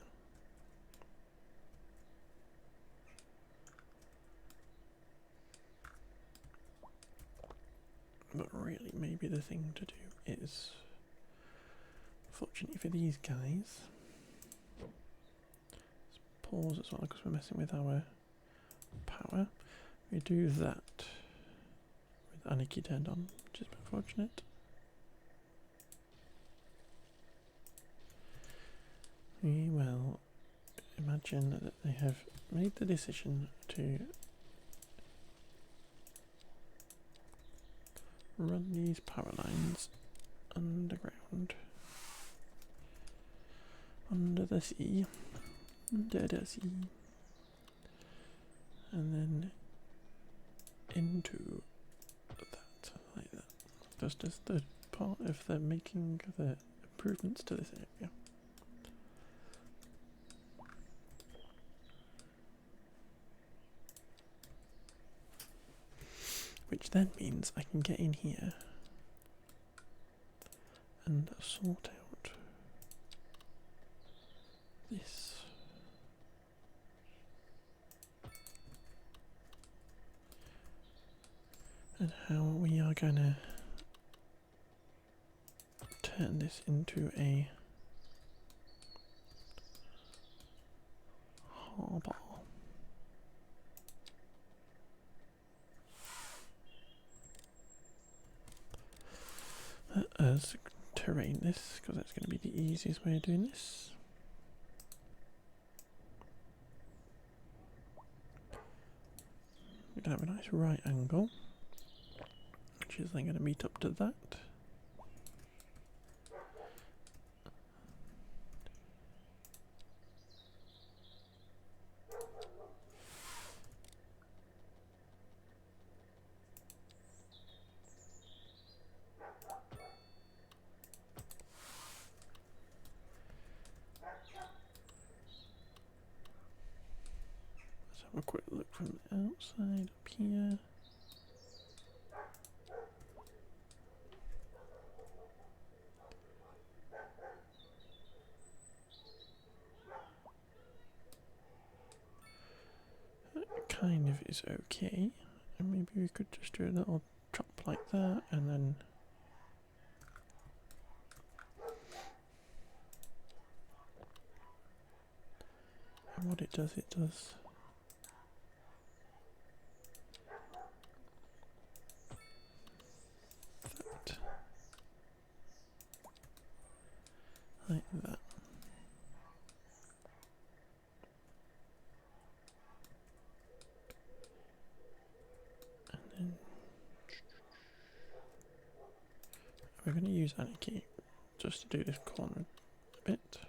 But really, maybe the thing to do is, fortunately for these guys, let's pause as well because we're messing with our power. We do that with Anarchy turned on, which is unfortunate. We will imagine that they have made the decision to run these power lines underground, under the sea, and then into that, like that. Just as the part of the making the improvements to this area. Which then means I can get in here and sort out this. And how we are going to turn this into a harbour. As terrain this, because that's going to be the easiest way of doing this. We're going to have a nice right angle, which is then going to meet up to that. A quick look from the outside up here. That kind of is okay. And maybe we could just do a little chop like that and then and what it does like that. And then we're going to use Anarchy just to do this corner a bit.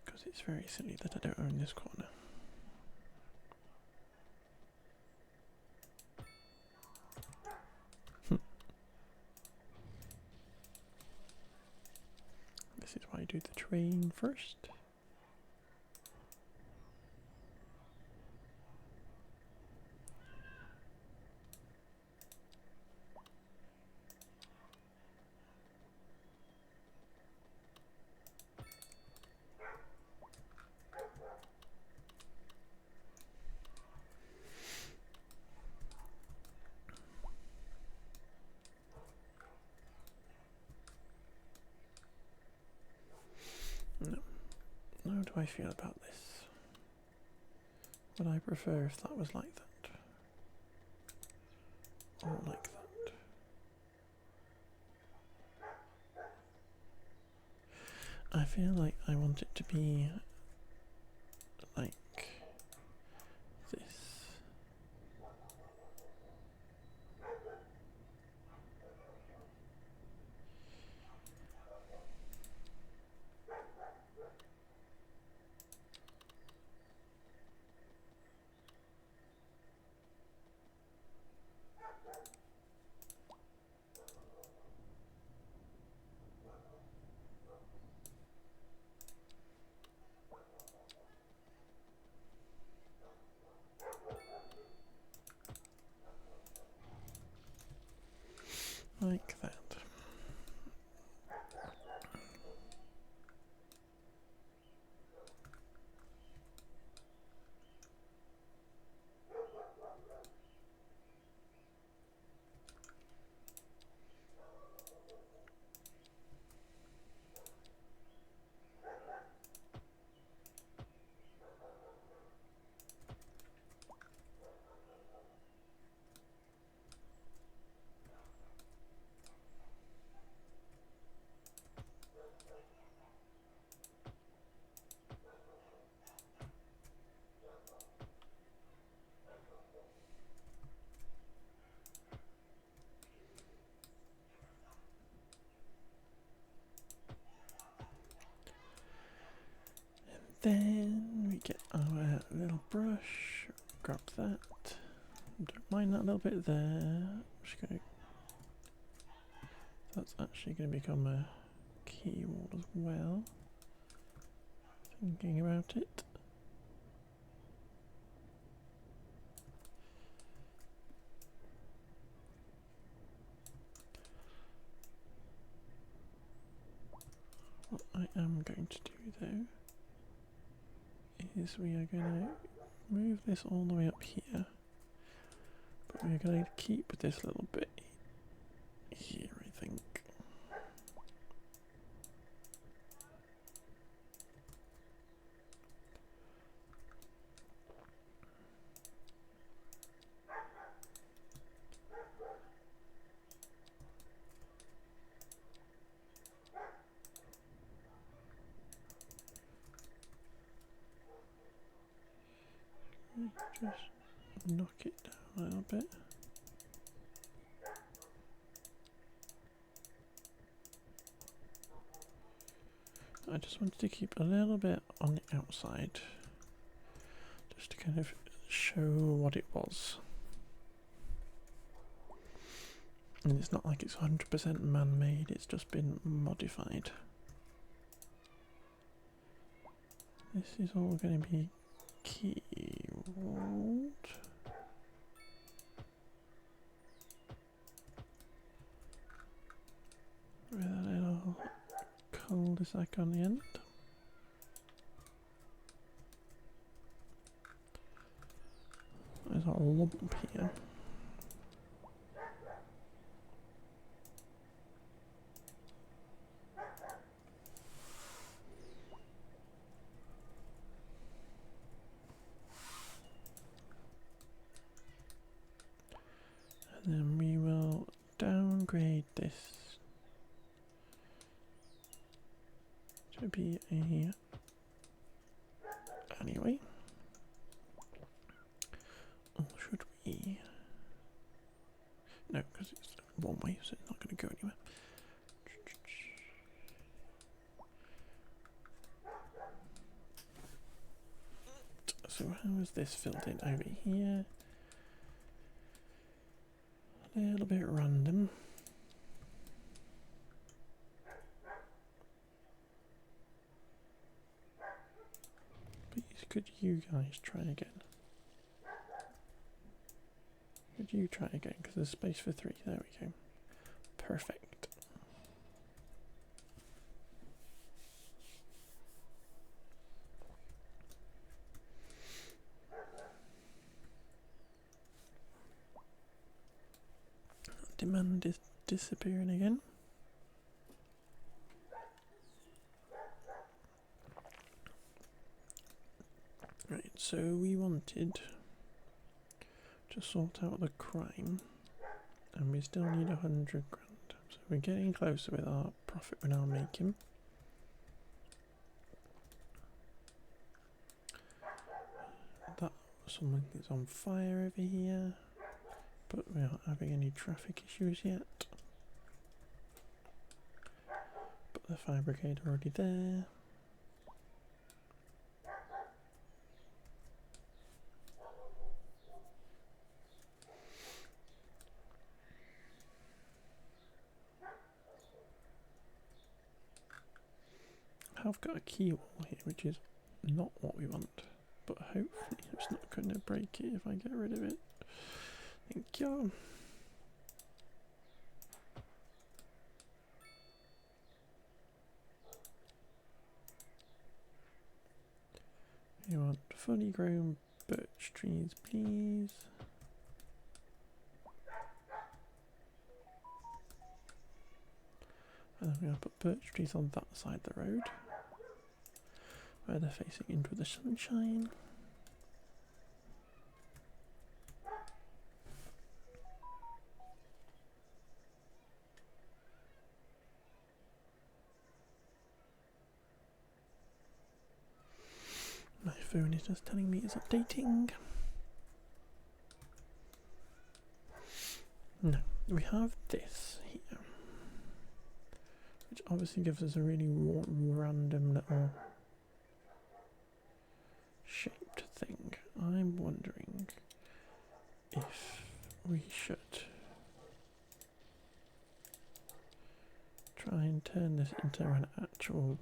Because it's very silly that I don't own this corner. This is why I do the train first. No. How do I feel about this? Would I prefer if that was like that? Or like that? I feel like I want it to be like this. Then we get our little brush, grab that. Don't mind that little bit there. That's actually going to become a key wall as well. Thinking about it. What I am going to do though is we are going to move this all the way up here, but we're going to keep this little bit here, I think. Just knock it down a little bit. I just wanted to keep a little bit on the outside, just to kind of show what it was. And it's not like it's 100% man-made, it's just been modified. This is all going to be keyboard. With a little cul-de-sac on the end. There's our lump here. And then we will downgrade this to be a anyway. Or should we? No, because it's one way, so it's not going to go anywhere. So how is this filled in over here? A little bit random. Please, could you guys try again? Could you try again? Because there's space for 3. There we go. Perfect. Demand is disappearing again. Right, so we wanted to sort out the crime, and we still need 100 grand. So we're getting closer with our profit we're now making. That something is on fire over here, but we aren't having any traffic issues yet. But the fire brigade are already there. I've got a key wall here, which is not what we want, but hopefully it's not going to break it if I get rid of it. Thank you. You want fully grown birch trees, please. And then we're going to put birch trees on that side of the road, where they're facing into the sunshine. My phone is just telling me it's updating. No, we have this here, which obviously gives us a really random little I'm wondering if we should try and turn this into an actual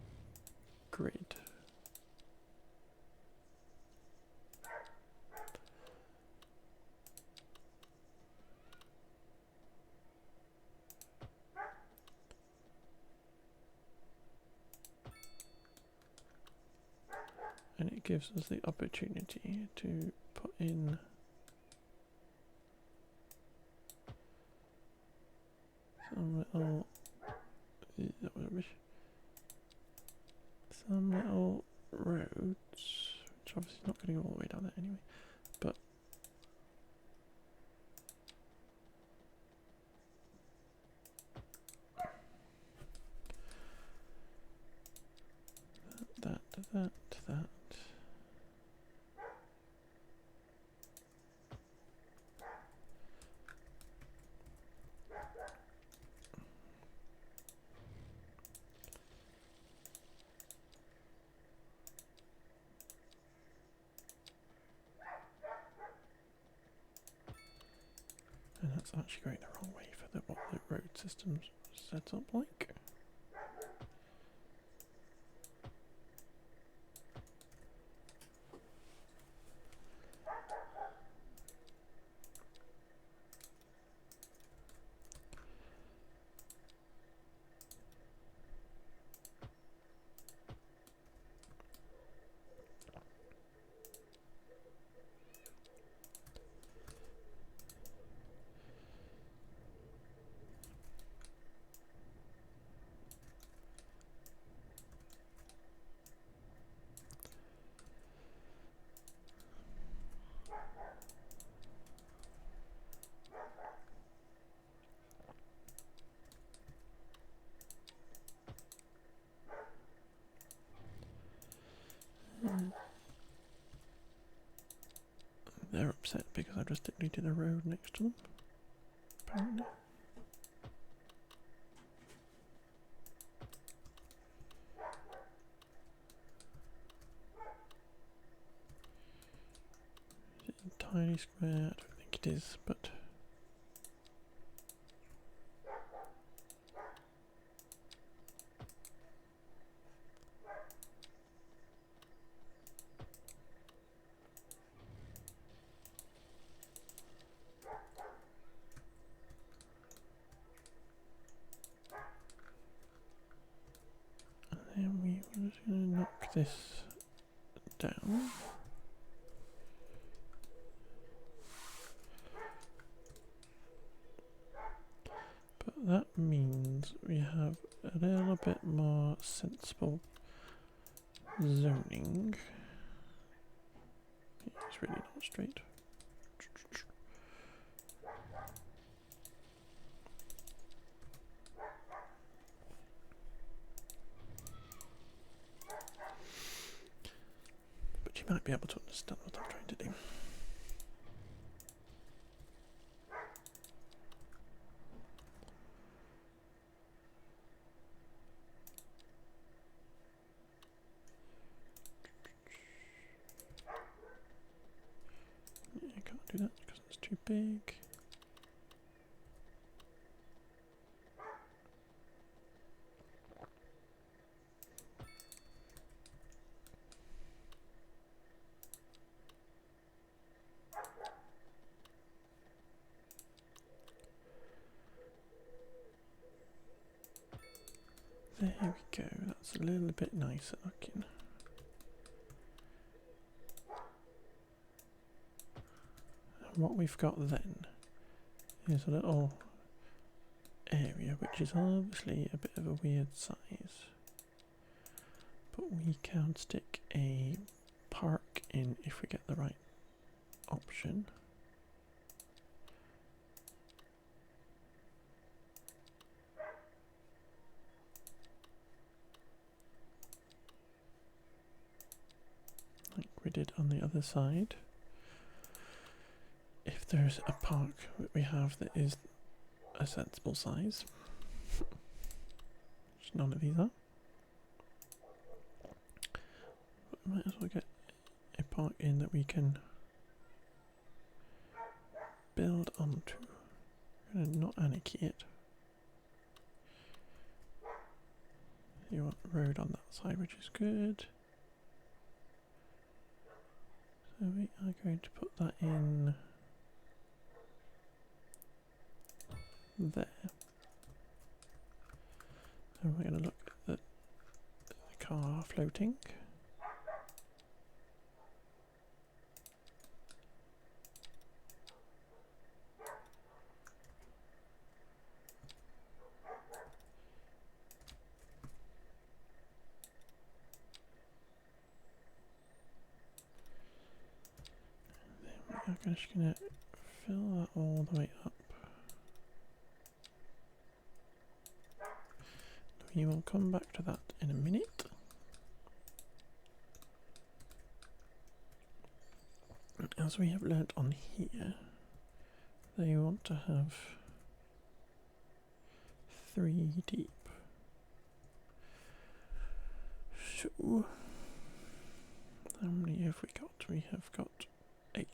grid. And it gives us the opportunity to put in some little roads, which obviously not going to go all the way down there anyway, but that. And that's actually going the wrong way for what the road system's set up like. They're upset because I just deleted a road next to them, apparently. Is it entirely square? I don't think it is, but and then we're just going to knock this down. But that means we have a little bit more sensible zoning. It's really not straight. But you might be able to understand what I'm trying to do. I can't do that because it's too big. There we go, that's a little bit nicer looking. And what we've got then is a little area which is obviously a bit of a weird size, but we can stick a park in if we get the right option. Like we did on the other side. If there's a park that we have that is a sensible size, which none of these are, but we might as well get a park in that we can build onto. I'm gonna not anarchy it. You want road on that side, which is good. So we are going to put that in there. And we're going to look at the car floating. I'm just going to fill that all the way up. We will come back to that in a minute. As we have learnt on here, they want to have 3 deep. So, how many have we got? We have got 8.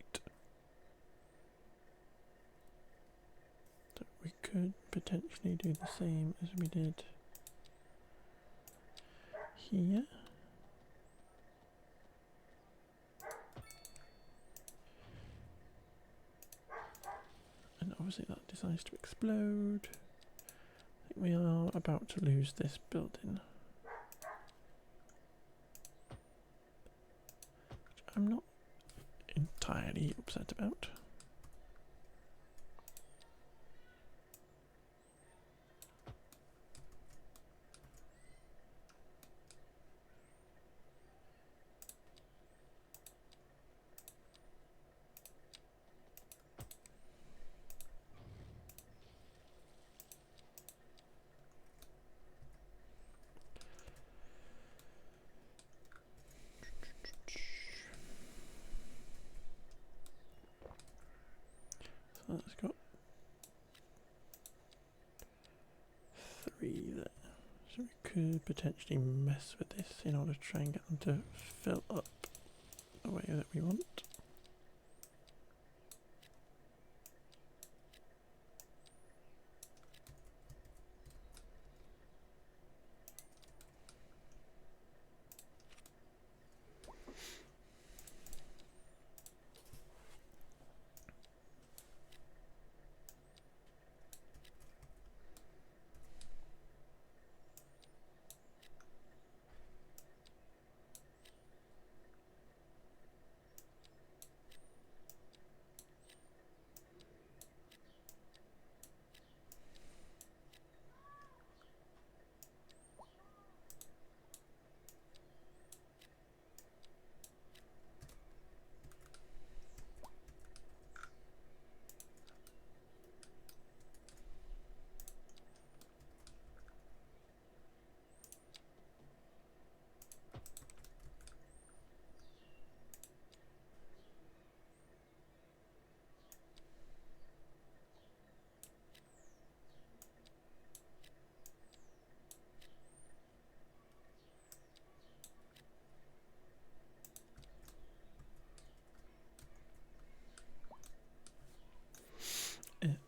So we could potentially do the same as we did here. And obviously that decides to explode. I think we are about to lose this building. Which I'm not entirely upset about. So that's got 3 there. So we could potentially mess with this in order to try and get them to fill up the way that we want.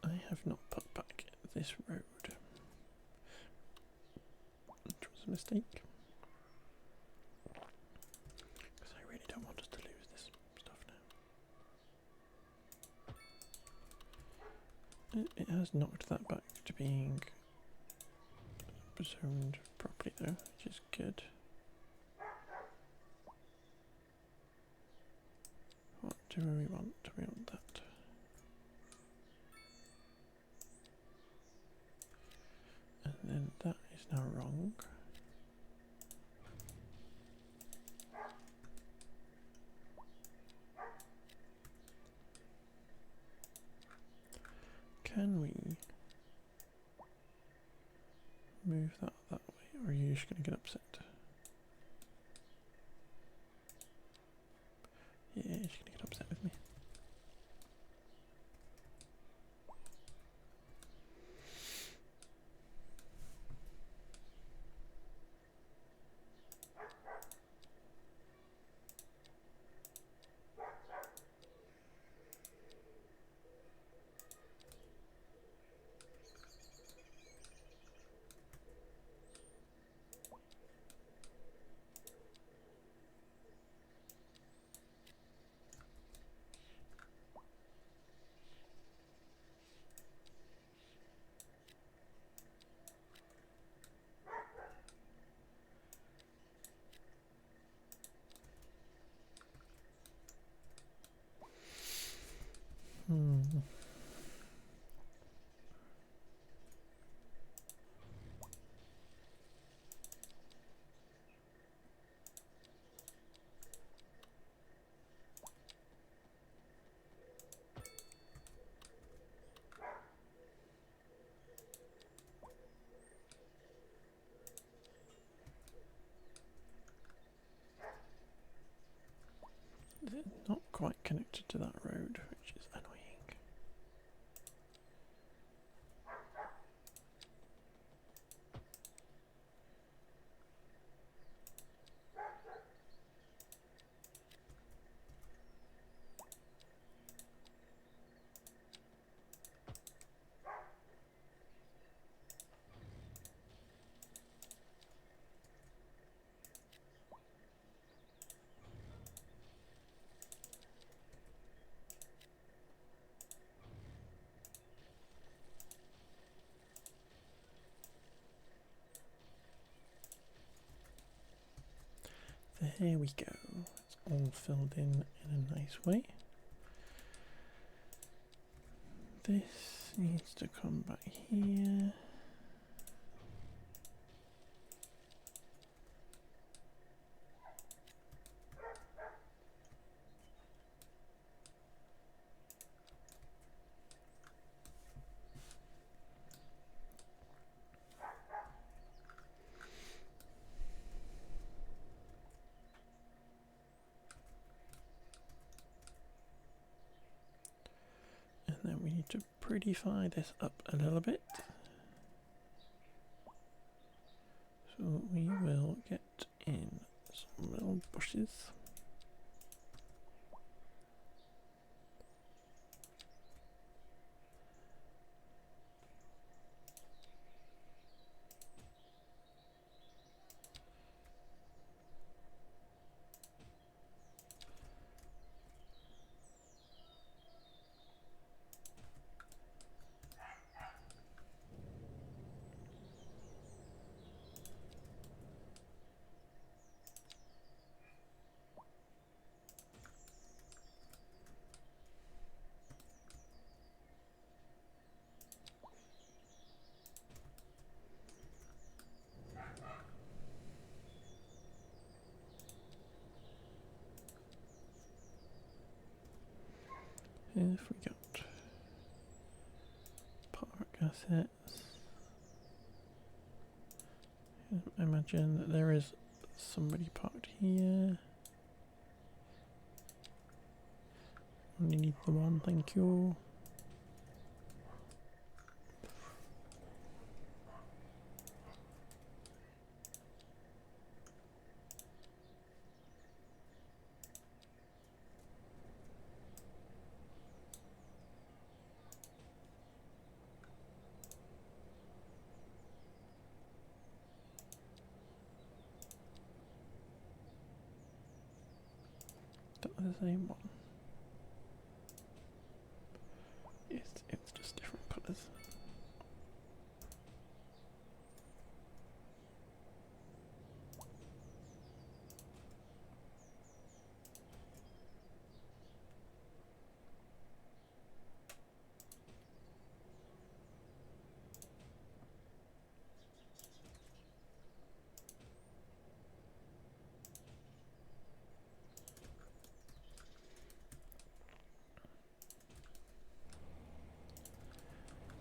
I have not put back this road, which was a mistake, because I really don't want us to lose this stuff now. It has knocked that back to being zoned properly though, which is good. What do we want? We want that. And then that is now wrong. Can we move that way, or are you just going to get upset? Yeah, you're just going to get upset with me. It's not quite connected to that road, which is annoying. There we go. It's all filled in a nice way. This needs to come back here. And then we need to prettify this up a little bit. So we will get in some little bushes. If we got park assets, I imagine that there is somebody parked here. Only need the one, thank you. That was the same one. It's just different colours.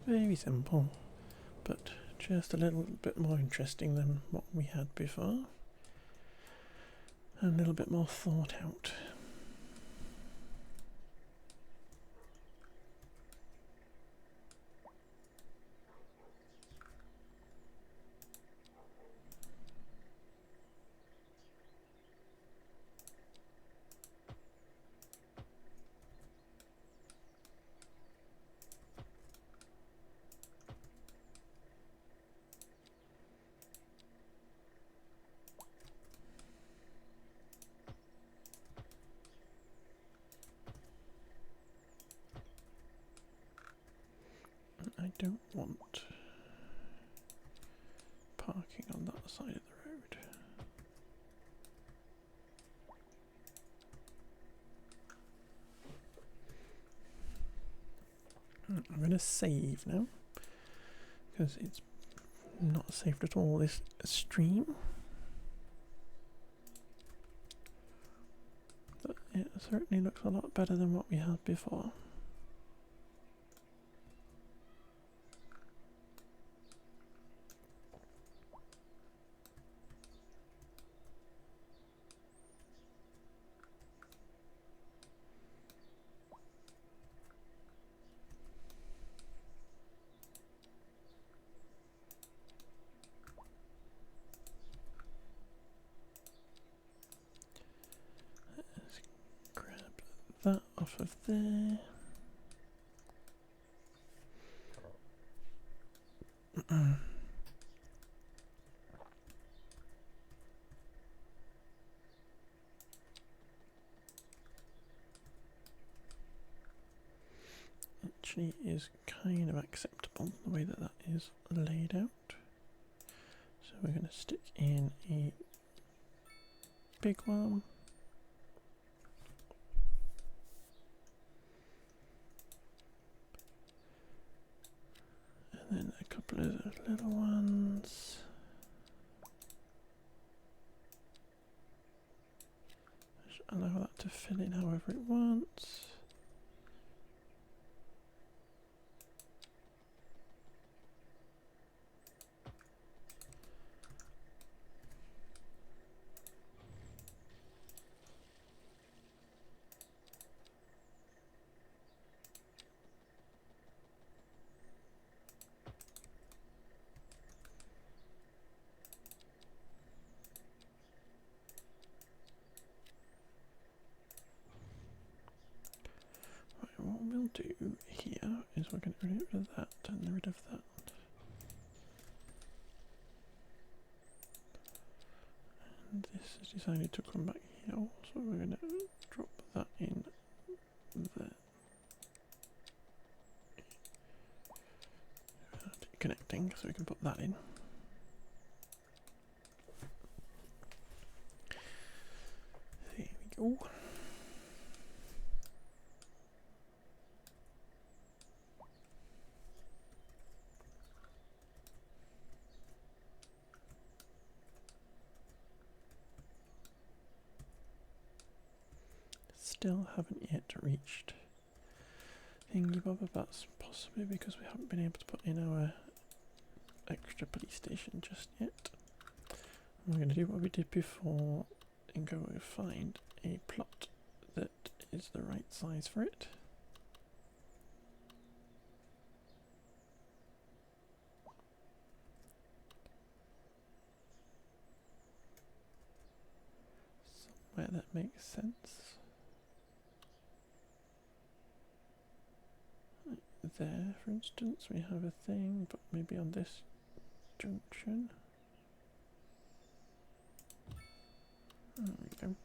Very simple, but just a little bit more interesting than what we had before, and a little bit more thought out. I don't want parking on that side of the road. I'm going to save now because it's not saved at all, this stream. But it certainly looks a lot better than what we had before. That off of there. Actually is kind of acceptable the way that that is laid out. So we're going to stick in a big one. And then a couple of those little ones. Just allow that to fill in however it wants. What we'll do here is we're going to get rid of that and rid of that. And this has decided to come back here, so we're going to drop that in there. Connecting, so we can put that in. There we go. Still haven't yet reached thingy bob, but that's possibly because we haven't been able to put in our extra police station just yet. We're going to do what we did before and go and find a plot that is the right size for it. Somewhere that makes sense. There, for instance, we have a thing, but maybe on this junction. There we go.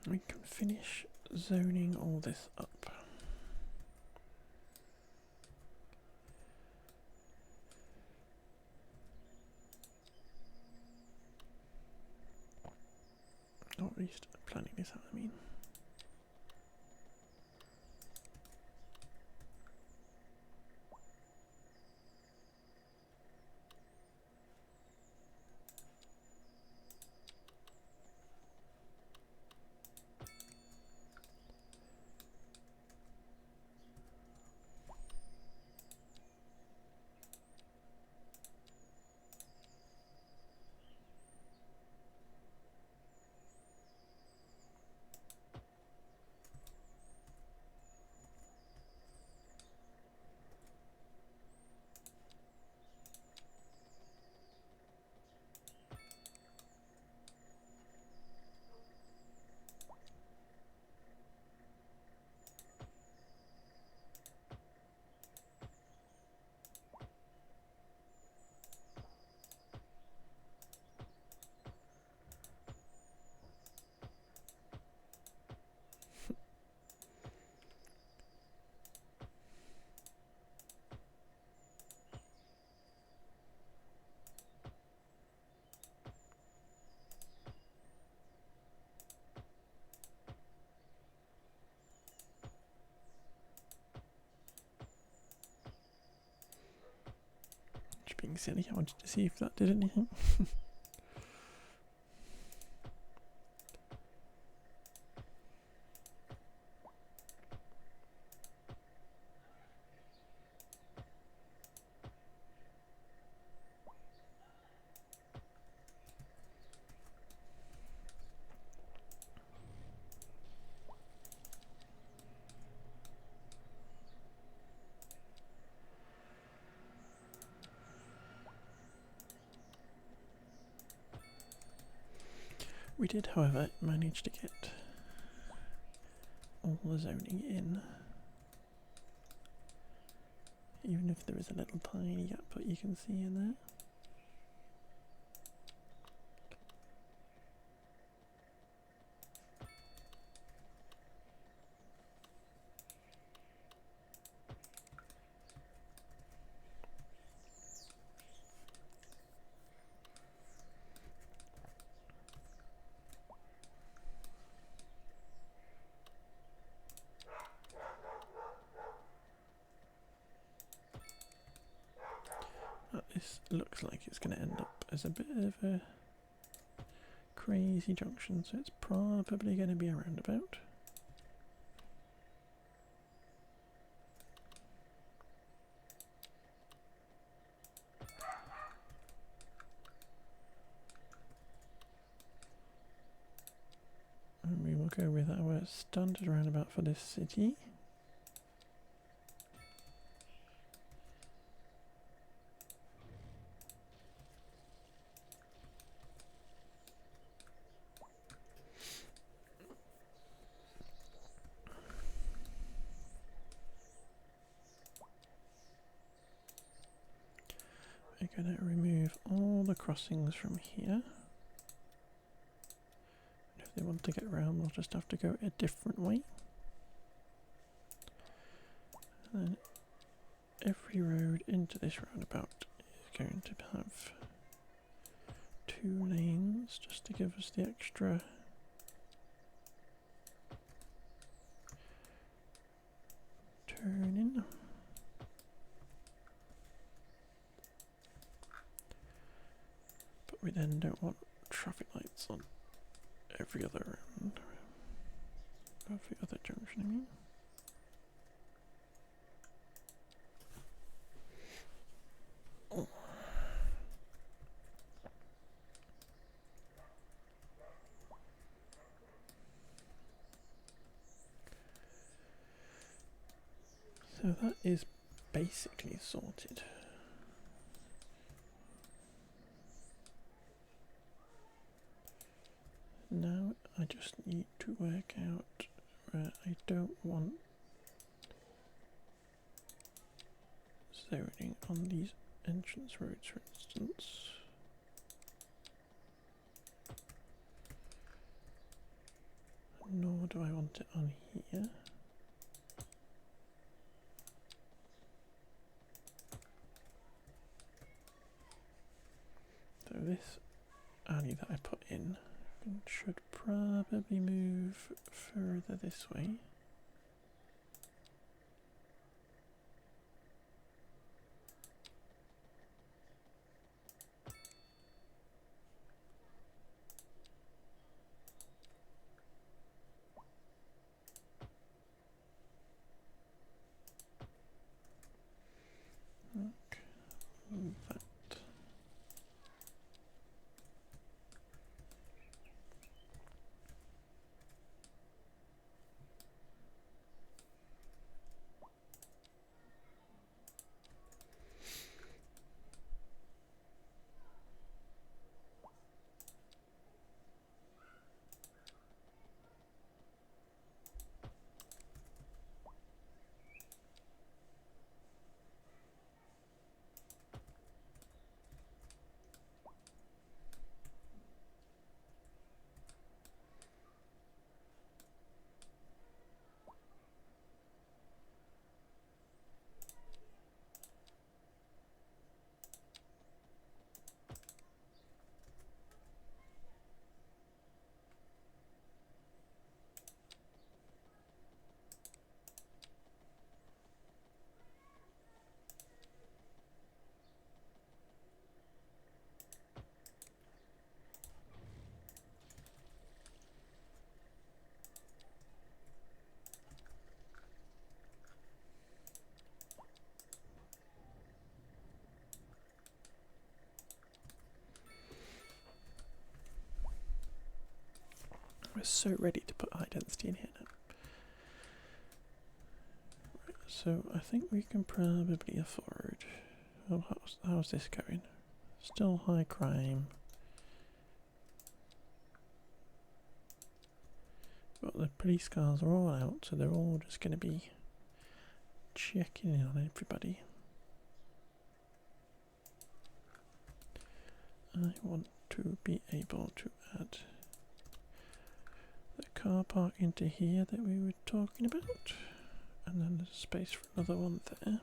We can finish zoning all this up. Or at least planning this out, I mean. being silly. I wanted to see if that did anything. We did, however, manage to get all the zoning in, even if there is a little tiny gap that you can see in there. This looks like it's going to end up as a bit of a crazy junction, so it's probably going to be a roundabout. And we will go with our standard roundabout for this city. We're going to remove all the crossings from here. If they want to get around, they'll just have to go a different way. And then every road into this roundabout is going to have 2 lanes just to give us the extra turning. But we then don't want traffic lights on every other round. Every other junction, I mean. Oh. So that is basically sorted. Now I just need to work out where I don't want zoning on these entrance roads, for instance. Nor do I want it on here. So this alley that I put in should probably move further this way. Okay, that. was so ready to put high density in here now. Right, so I think we can probably afford... Oh, how's this going? Still high crime. But the police cars are all out, so they're all just going to be checking in on everybody. I want to be able to add the car park into here that we were talking about, and then there's space for another one there.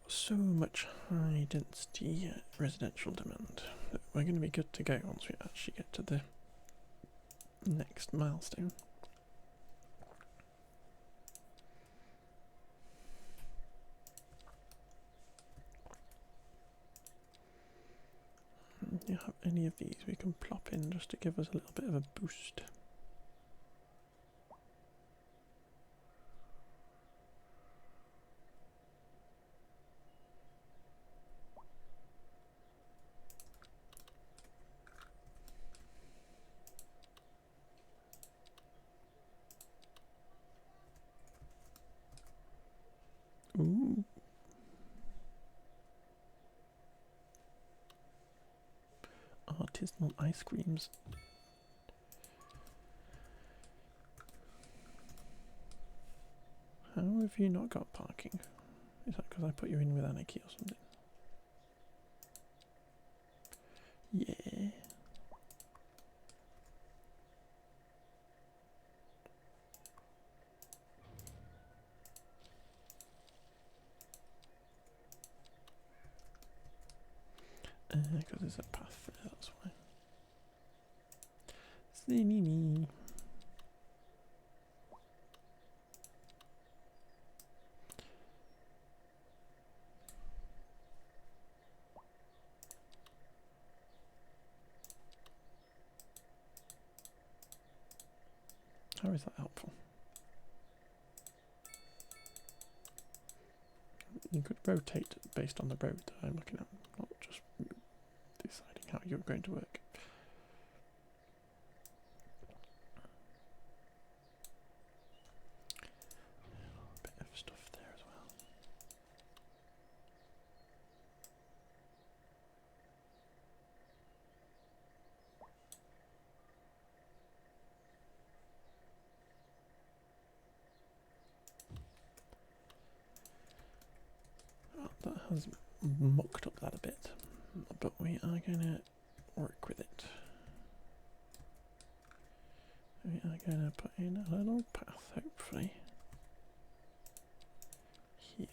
So much high density residential demand that we're going to be good to go once we actually get to the next milestone. Do you have any of these we can plop in just to give us a little bit of a boost? Ooh. Artisanal ice creams. How have you not got parking? Is that because I put you in with Anarchy or something? Yeah. Because there's a path there, that's why. Silly me. How is that helpful? You could rotate based on the road that I'm looking at, not just deciding how you're going to work. A bit of stuff there as well. Well, that has mucked up that a bit, but we are going to work with it. We are going to put in a little path, hopefully, here.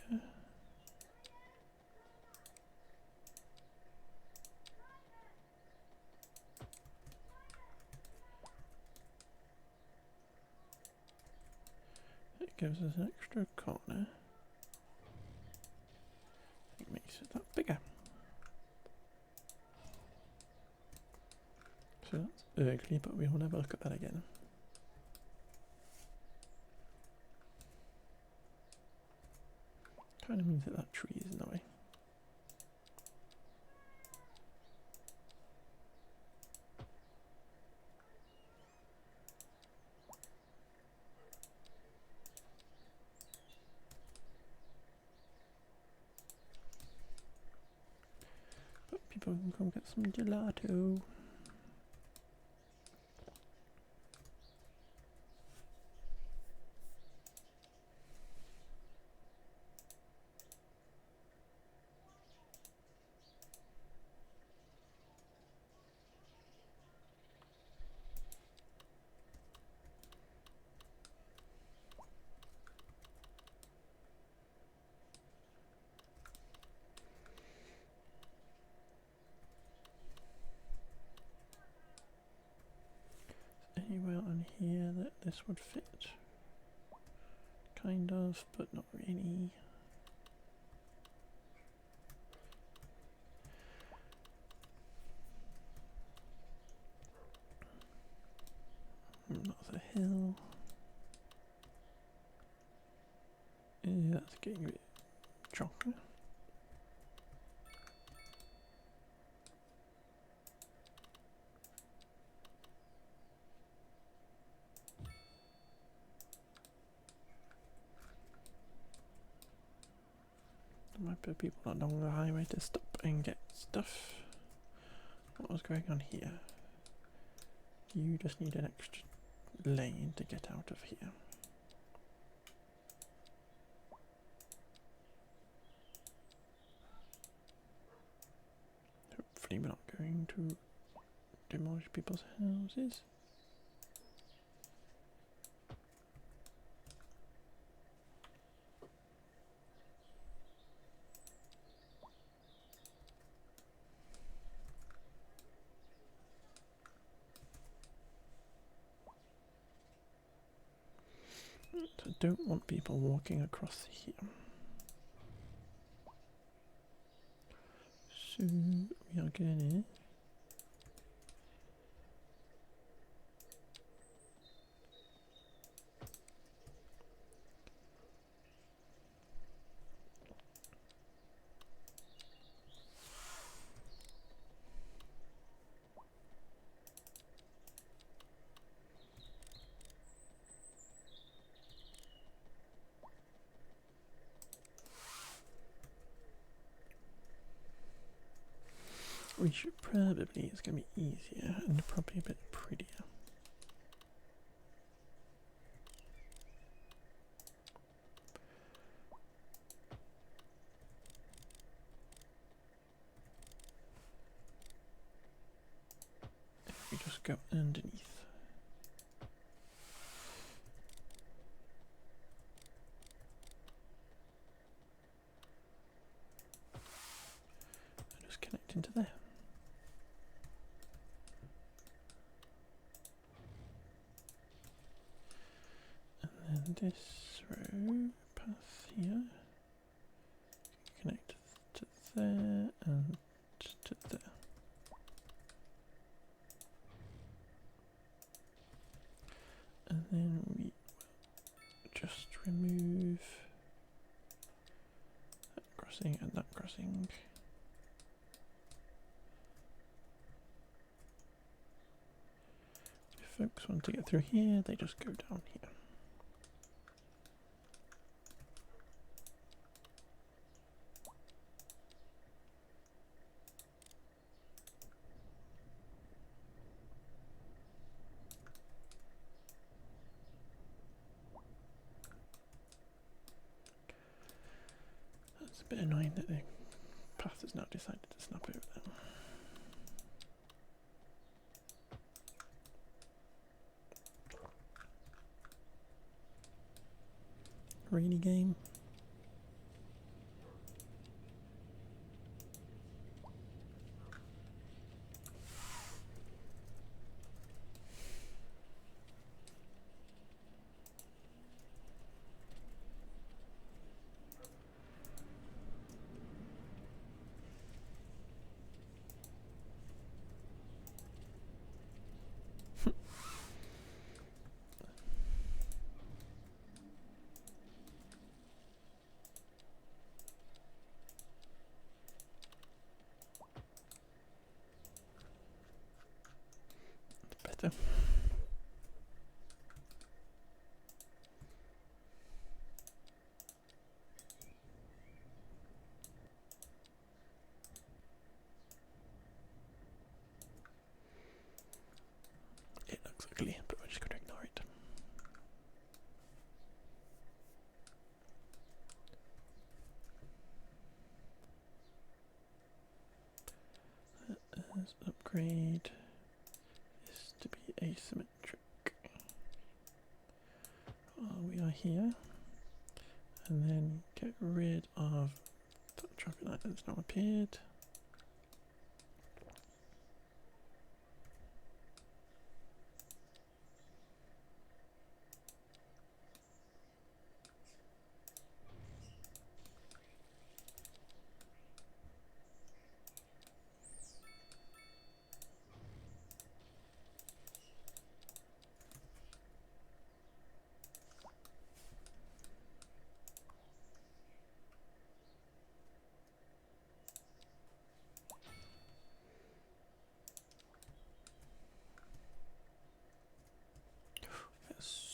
It gives us an extra corner. It makes it that bigger. So that's ugly, but we will never look at that again. Kind of means that that tree is in the way. But people can come get some gelato. Anywhere on here that this would fit? Kind of, but not really. It's getting a bit chocolate. There might be people along the highway to stop and get stuff. What was going on here? You just need an extra lane to get out of here. Hopefully we're not going to demolish people's houses. I don't want people walking across here. So we are gonna we should probably, it's going to be easier and probably a bit prettier. If we just go underneath. And just connect into there. And this row path here, connect to there and to there. And then we will just remove that crossing and that crossing. If folks want to get through here, they just go down here. It's a bit annoying that the path has now decided to snap over there. Really, game? Better. It looks ugly, but we're just going to ignore it. Let's upgrade this to be asymmetric. We are here, and then get rid of the traffic light that's now appeared.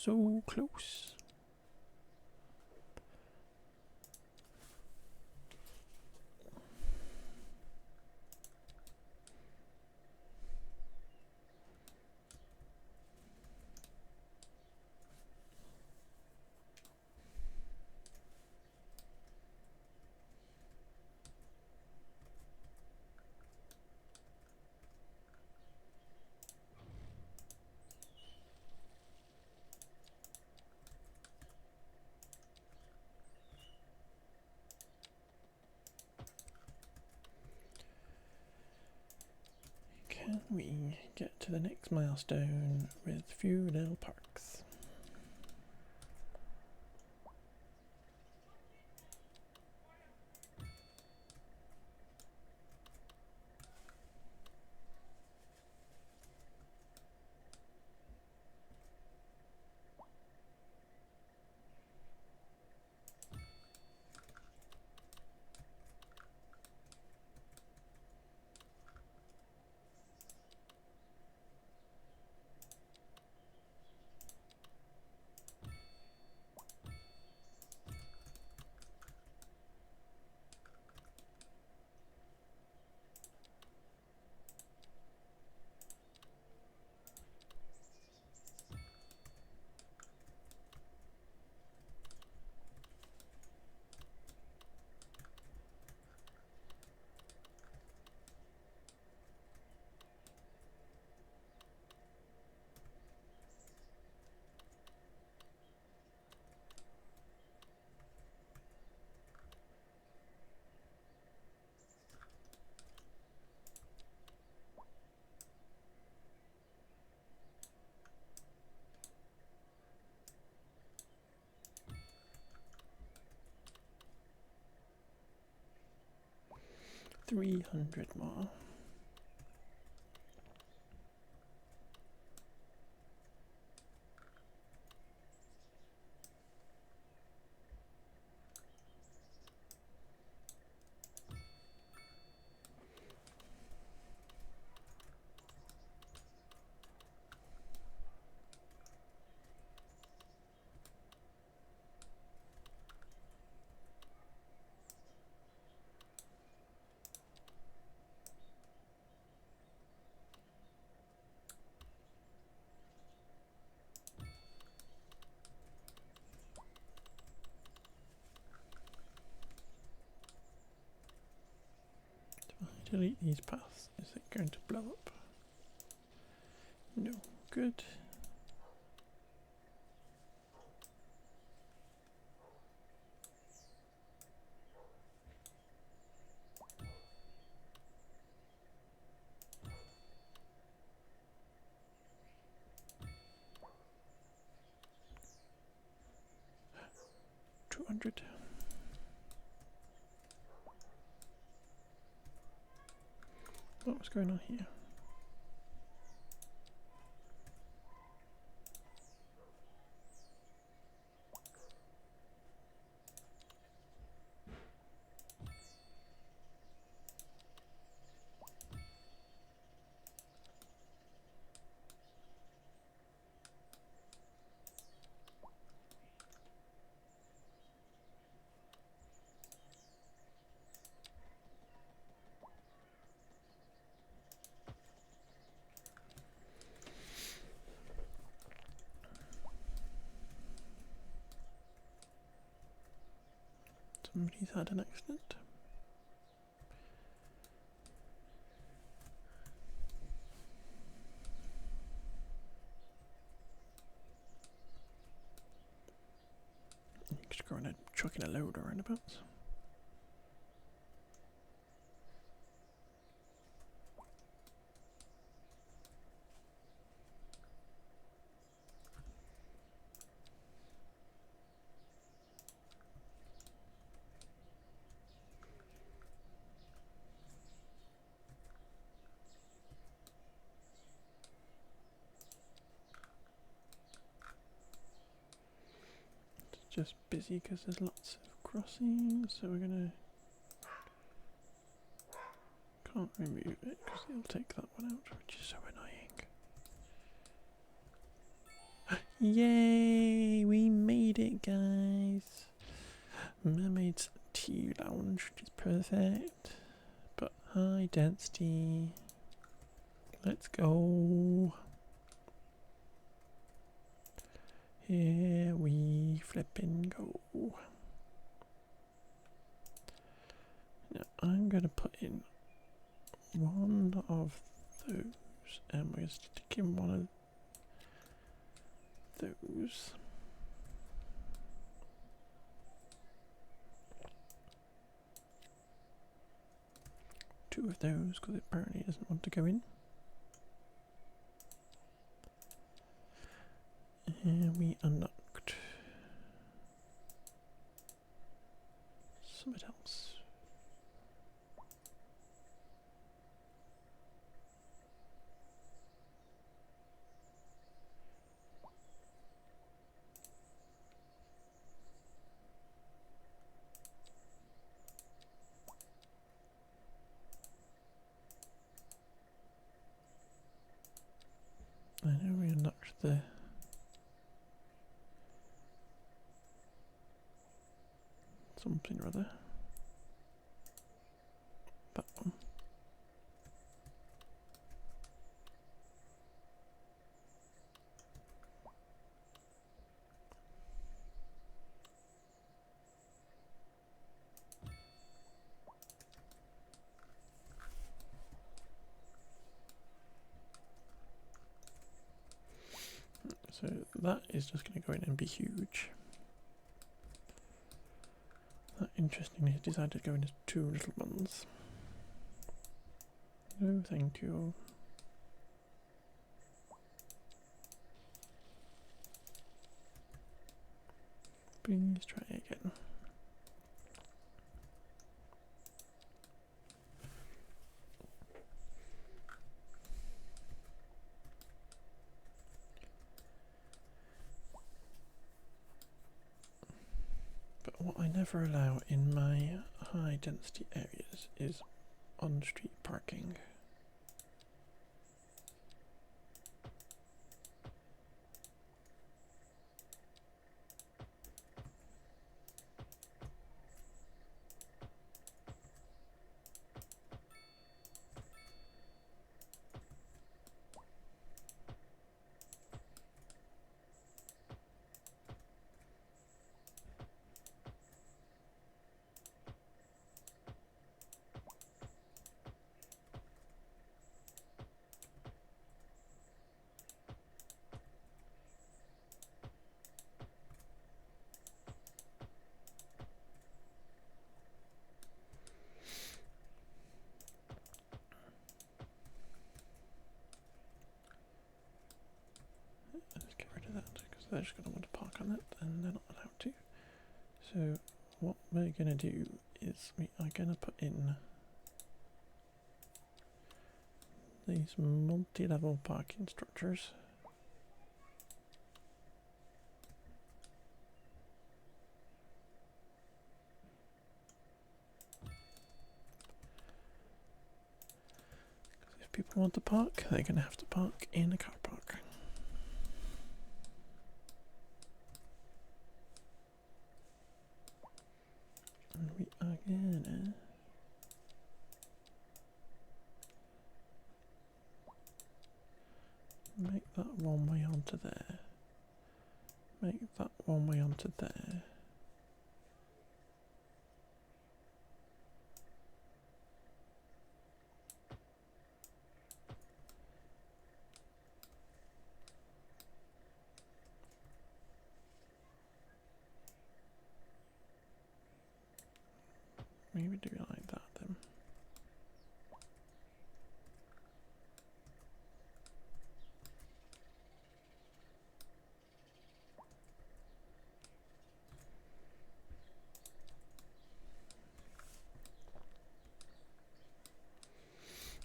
so close. Can we get to the next milestone with few little parks? $300 more. Delete these paths. Is it going to blow up? No. Good. $200. What's going on here? Somebody's had an accident. Just going and chucking a load around about. Just busy because there's lots of crossings, so we're gonna can't remove it because it'll take that one out, which is so annoying. Yay! We made it, guys. Mermaid's Tea Lounge, which is perfect. But high density. Let's go. Here we flippin' go. Now I'm gonna put in one of those, and we're sticking one of those. Two of those, because it apparently doesn't want to go in. And we unlocked something else. I know we unlocked the something or other. That one. So that is just going to go in and be huge. That interestingly has decided to go into two little ones. No, thank you. Please try again. But what I never allow in my high density areas is on-street parking. Let's get rid of that because they're just going to want to park on it and they're not allowed to. So what we're going to do is we are going to put in these multi-level parking structures. If people want to park, they're going to have to park in a car park. And we are gonna make that one way onto there. Make that one way onto there. Maybe do it like that then.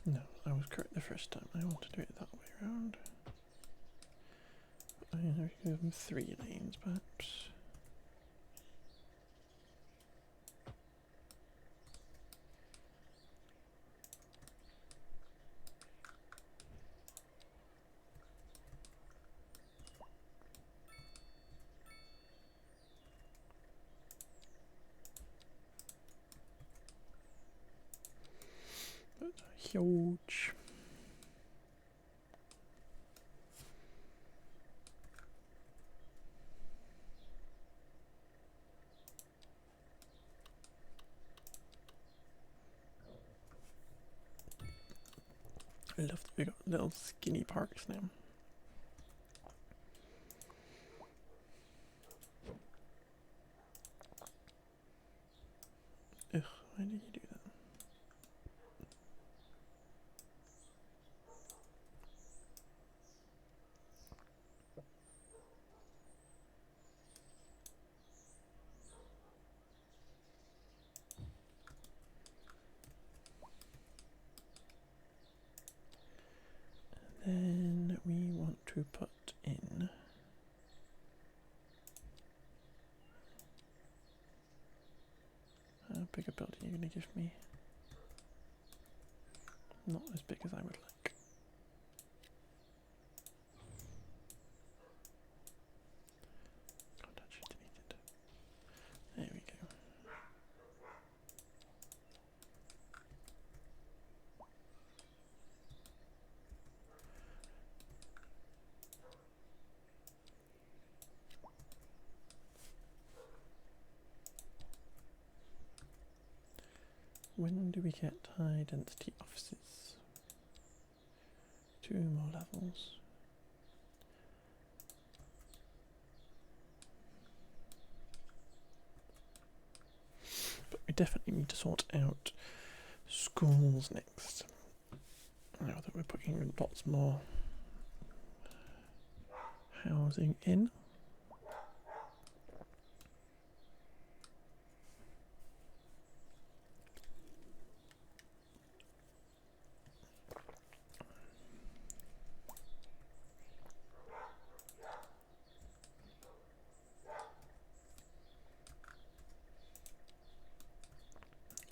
No, I was correct the first time. I want to do it that way around. I know we can give them 3 lanes perhaps. huge. I love that we got little skinny parks now. Ugh, why did you do that? And then we want to put in how big a building you're going to give me. Not as big as I would like. Can't actually delete it. There we go. When do we get high density offices? 2 more levels. But we definitely need to sort out schools next. Now that we're putting lots more housing in.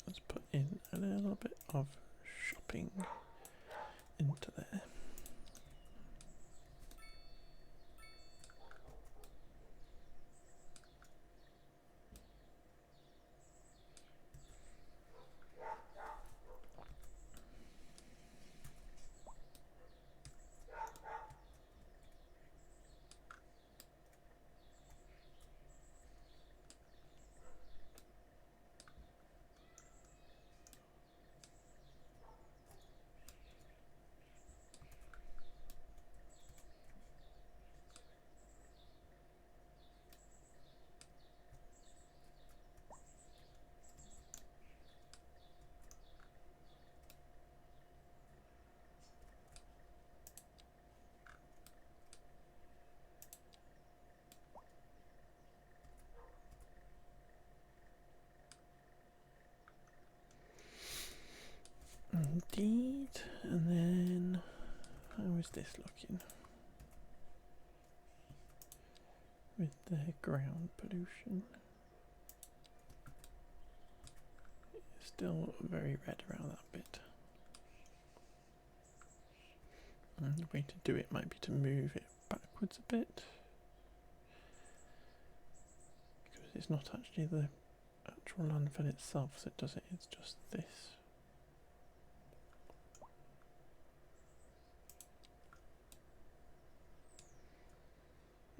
Let's put in a little bit of shopping into there. Indeed, and then how is this looking with the ground pollution? It's still very red around that bit. And the way to do it might be to move it backwards a bit, because it's not actually the actual landfill itself that does it, it's just this.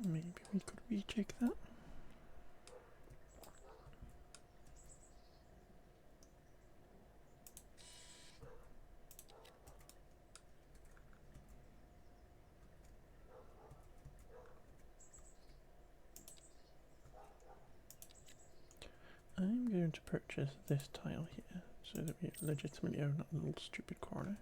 Maybe we could recheck that. I'm going to purchase this tile here so that we legitimately own that little stupid corner.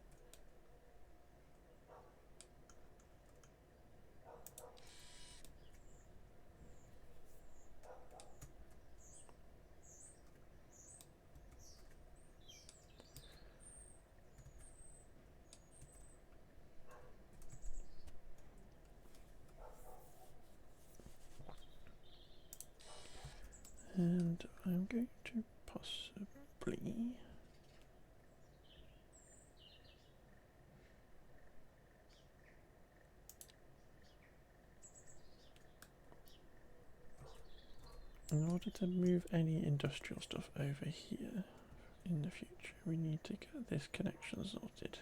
And I'm going to possibly in order to move any industrial stuff over here in the future. We need to get this connection sorted.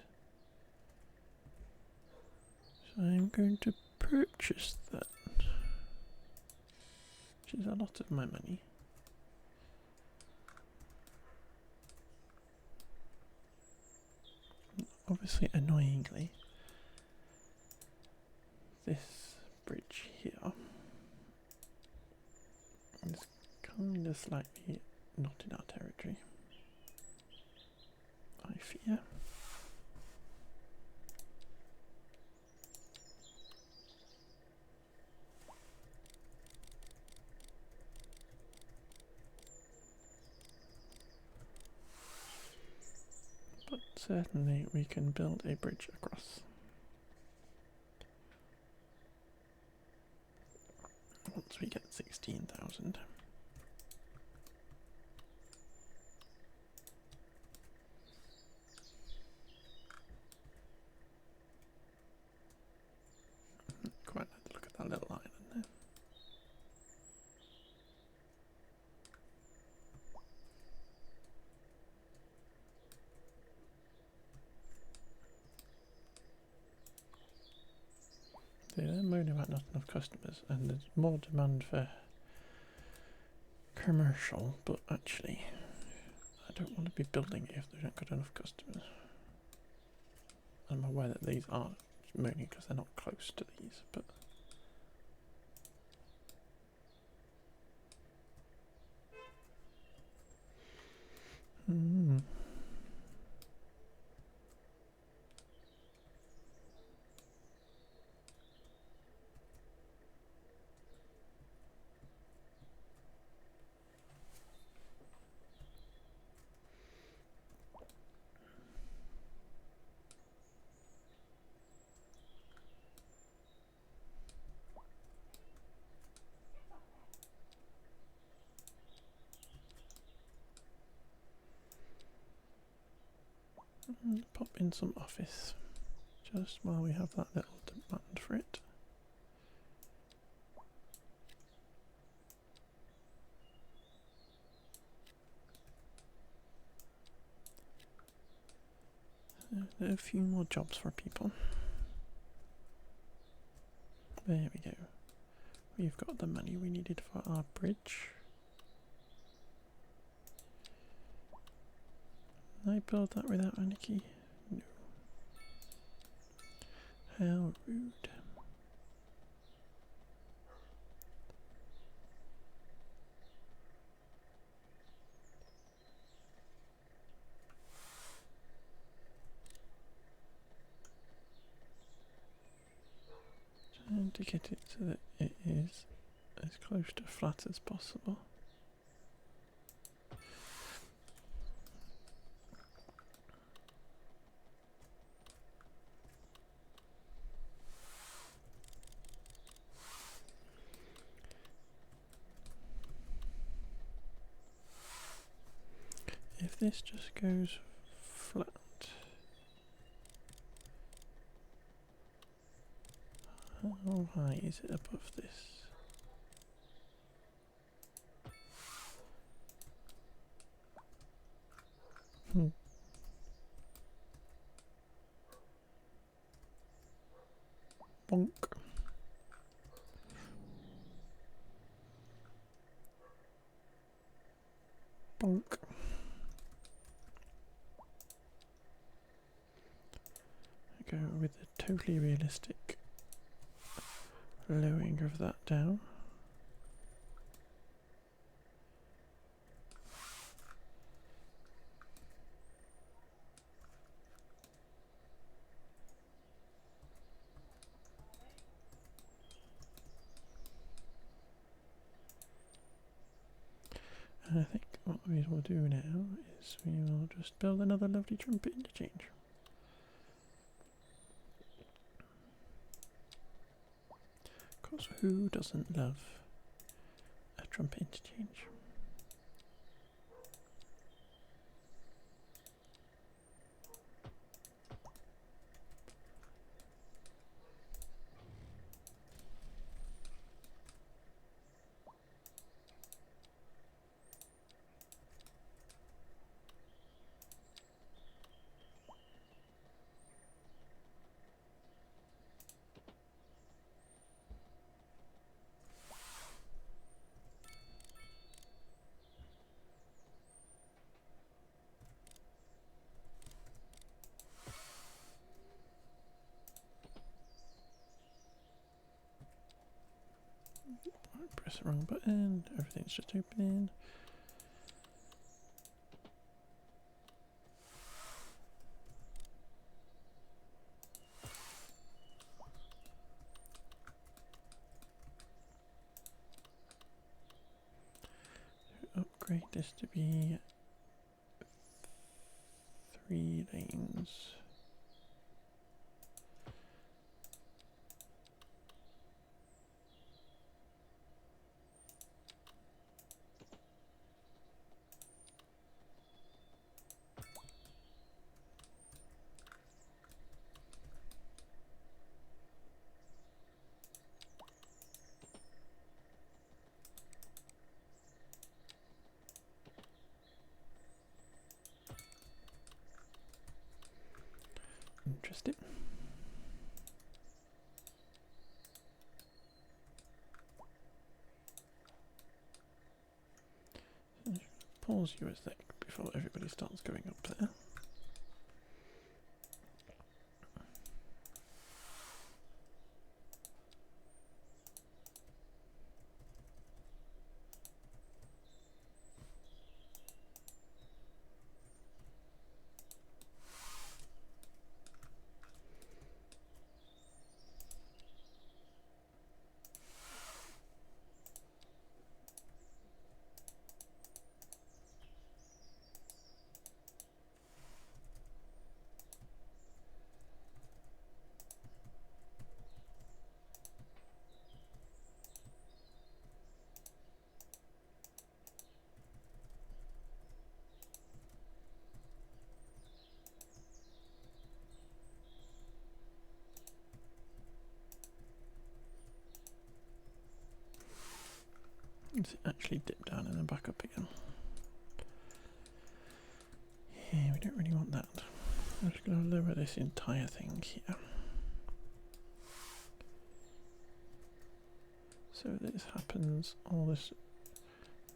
So I'm going to purchase that, which is a lot of my money. Obviously, annoyingly, this bridge here is kind of slightly not in our territory, I fear. But certainly we can build a bridge across. Once we get 16,000. Quite like to look at that little island there. They're moaning about not enough customers, and there's more demand for commercial, but actually I don't want to be building it if there's not got enough customers. I'm aware that these aren't moaning because they're not close to these, but pop in some office just while we have that little demand for it. There are a few more jobs for people. There we go. We've got the money we needed for our bridge. Can I build that without any key? No. How rude. Trying to get it so that it is as close to flat as possible. If this just goes flat, how high is it above this? Bonk. Bonk. Go with a totally realistic lowering of that down. And I think what we will do now is we will just build another lovely trumpet interchange. Because who doesn't love a trumpet interchange? Press the wrong button. Everything's just opening. Upgrade this to be 3 lanes. Interesting. Pause you a sec before everybody starts going up there. Does it actually dip down and then back up again? Yeah, we don't really want that. I'm just going to lower this entire thing here. So this happens, all this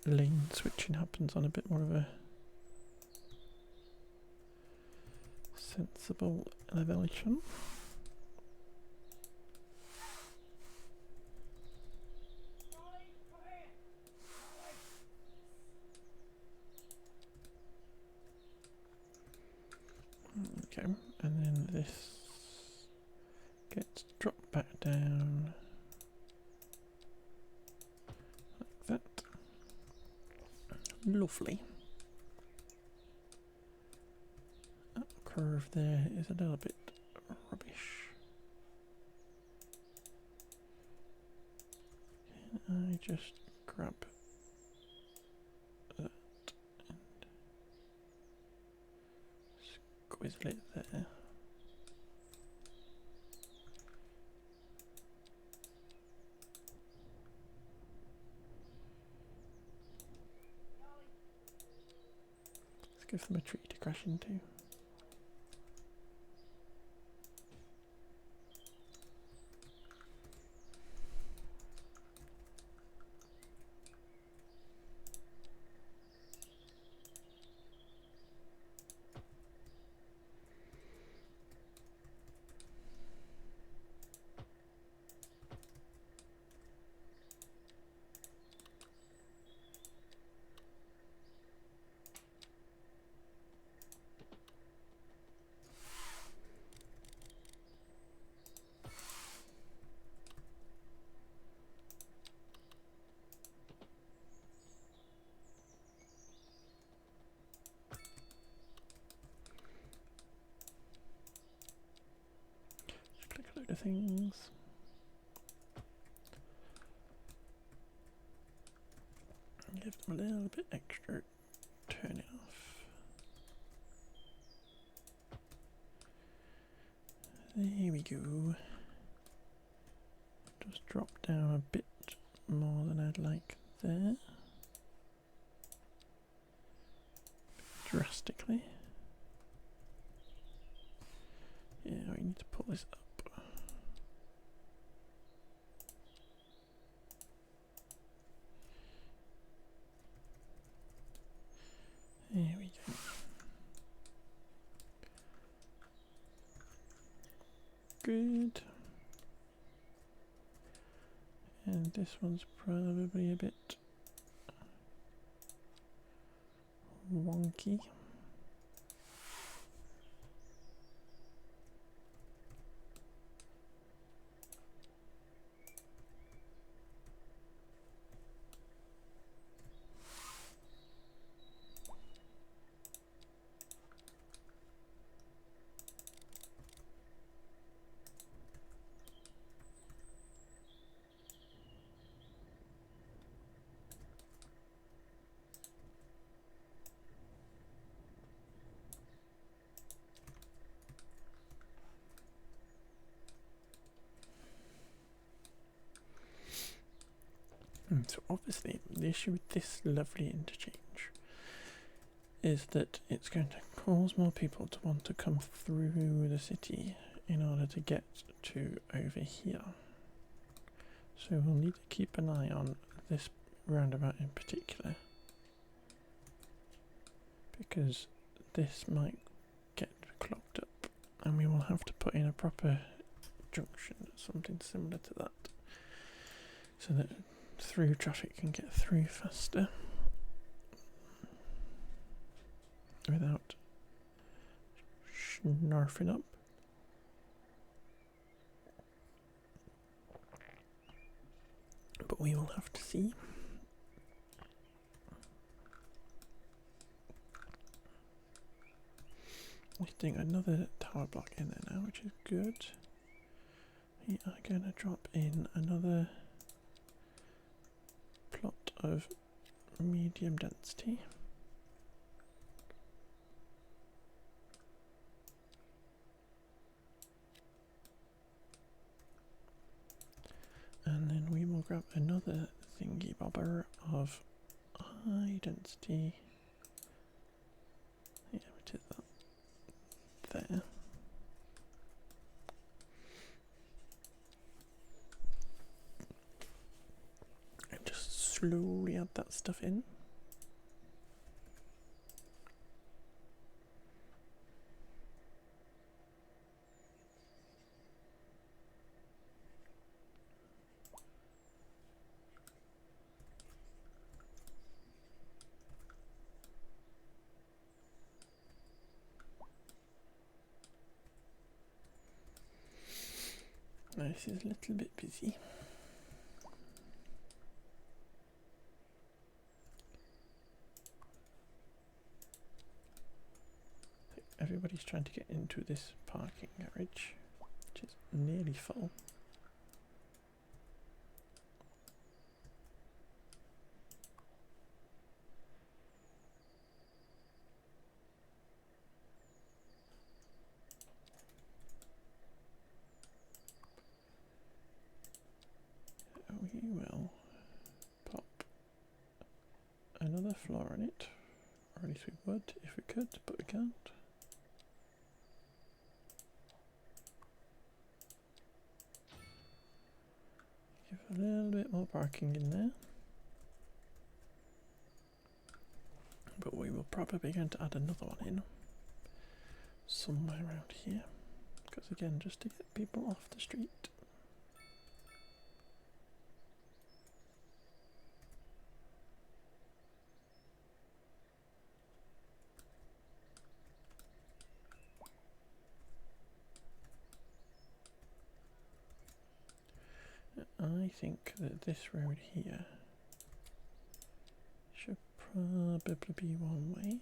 lane switching happens on a bit more of a sensible elevation. Okay, and then this gets dropped back down like that. Lovely. That curve there is a little bit rubbish. Can I just grab that and squizzle it there? Let's give them a tree to crash into. Click a load of things. Give them a little bit extra. Turn it off. There we go. Just drop down a bit more than I'd like there. Drastically. Yeah, we need to pull this up. There we go. Good. And this one's probably a bit wonky. So obviously the issue with this lovely interchange is that it's going to cause more people to want to come through the city in order to get to over here. So we'll need to keep an eye on this roundabout in particular, because this might get clogged up and we will have to put in a proper junction, something similar to that, so that through traffic can get through faster without snarfing up. But we will have to see. We're doing another tower block in there now, which is good. We are going to drop in another plot of medium density. And then we will grab another thingy bobber of high density. Yeah, which is that there. And just slowly add that stuff in. This is a little bit busy. Everybody's trying to get into this parking garage, which is nearly full. We will pop another floor in it, or at least we would if we could, but we can't. Give a little bit more parking in there, but we will probably going to add another one in somewhere around here, because again, just to get people off the street. I think that this road here should probably be one way.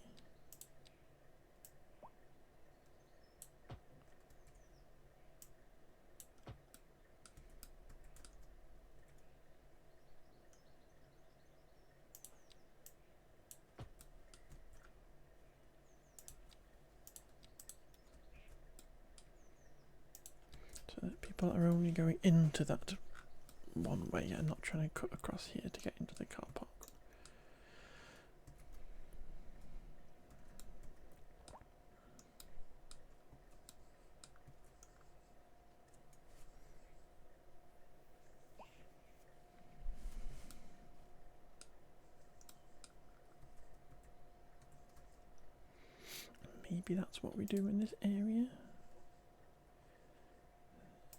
So that people are only going into that one way and not trying to cut across here to get into the car park. Maybe that's what we do in this area,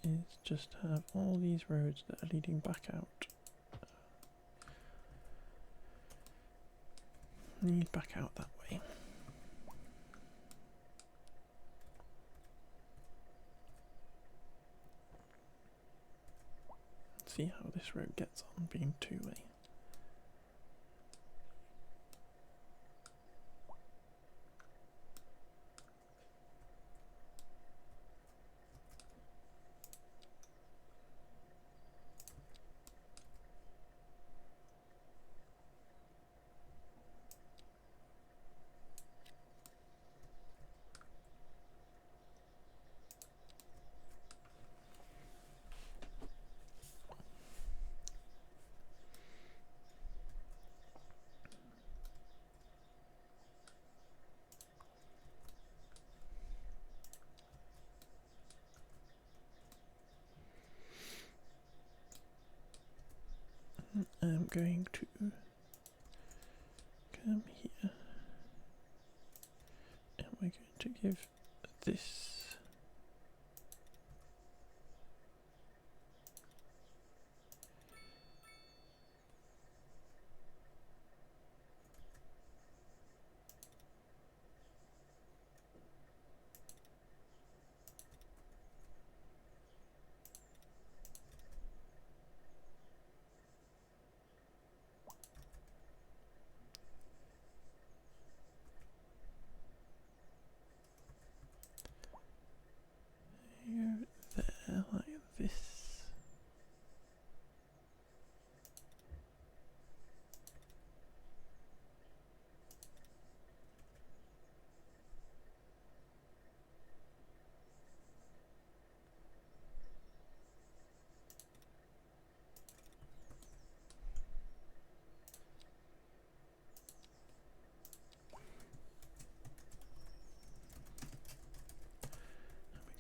is just have all these roads that are leading back out Need back out that way. See how this road gets on being two-way. I'm going to come here and we're going to give this here, there, like this.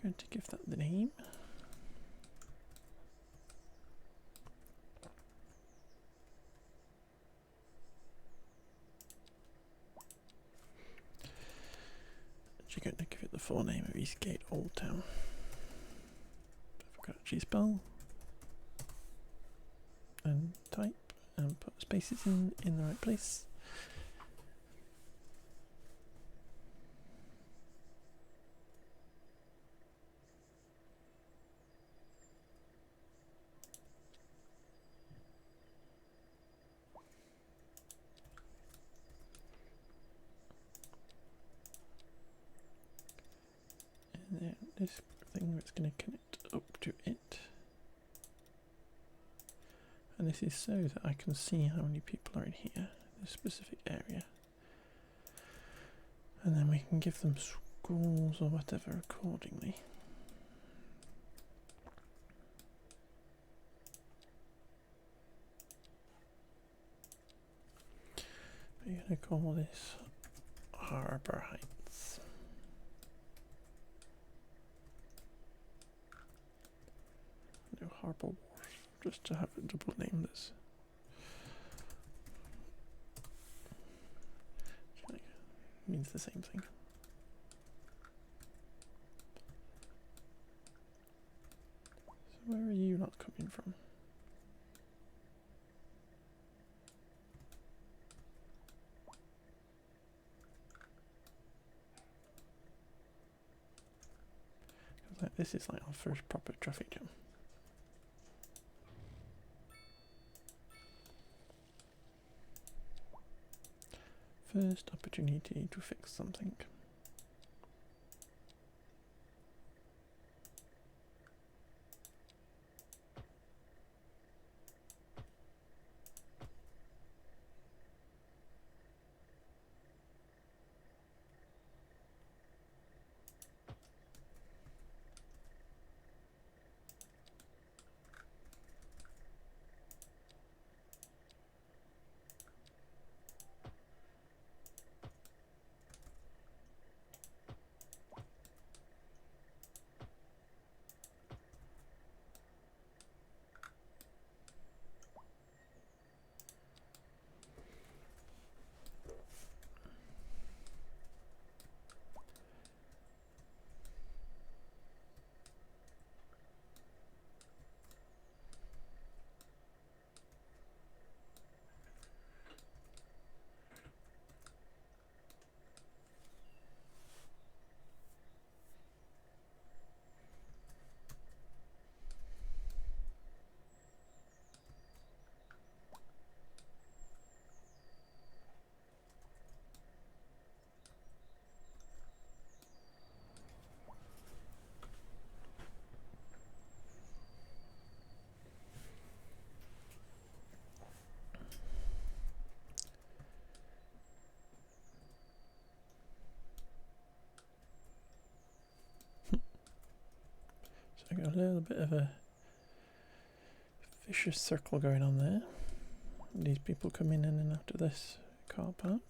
We're going to give that the name. Actually going to give it the full name of Eastgate Old Town. I've got a G-spell and type and put spaces in the right place. And then this thing that's going to connect up to it. And this is so that I can see how many people are in here, this specific area. And then we can give them schools or whatever accordingly. We're going to call this Harbour Heights. No, Harbour Wharf, just to have a double name this. Means the same thing. So where are you not coming from? Like, this is like our first proper traffic jam. First opportunity to fix something. got a little bit of a vicious circle going on there. These people come in and out of this car park.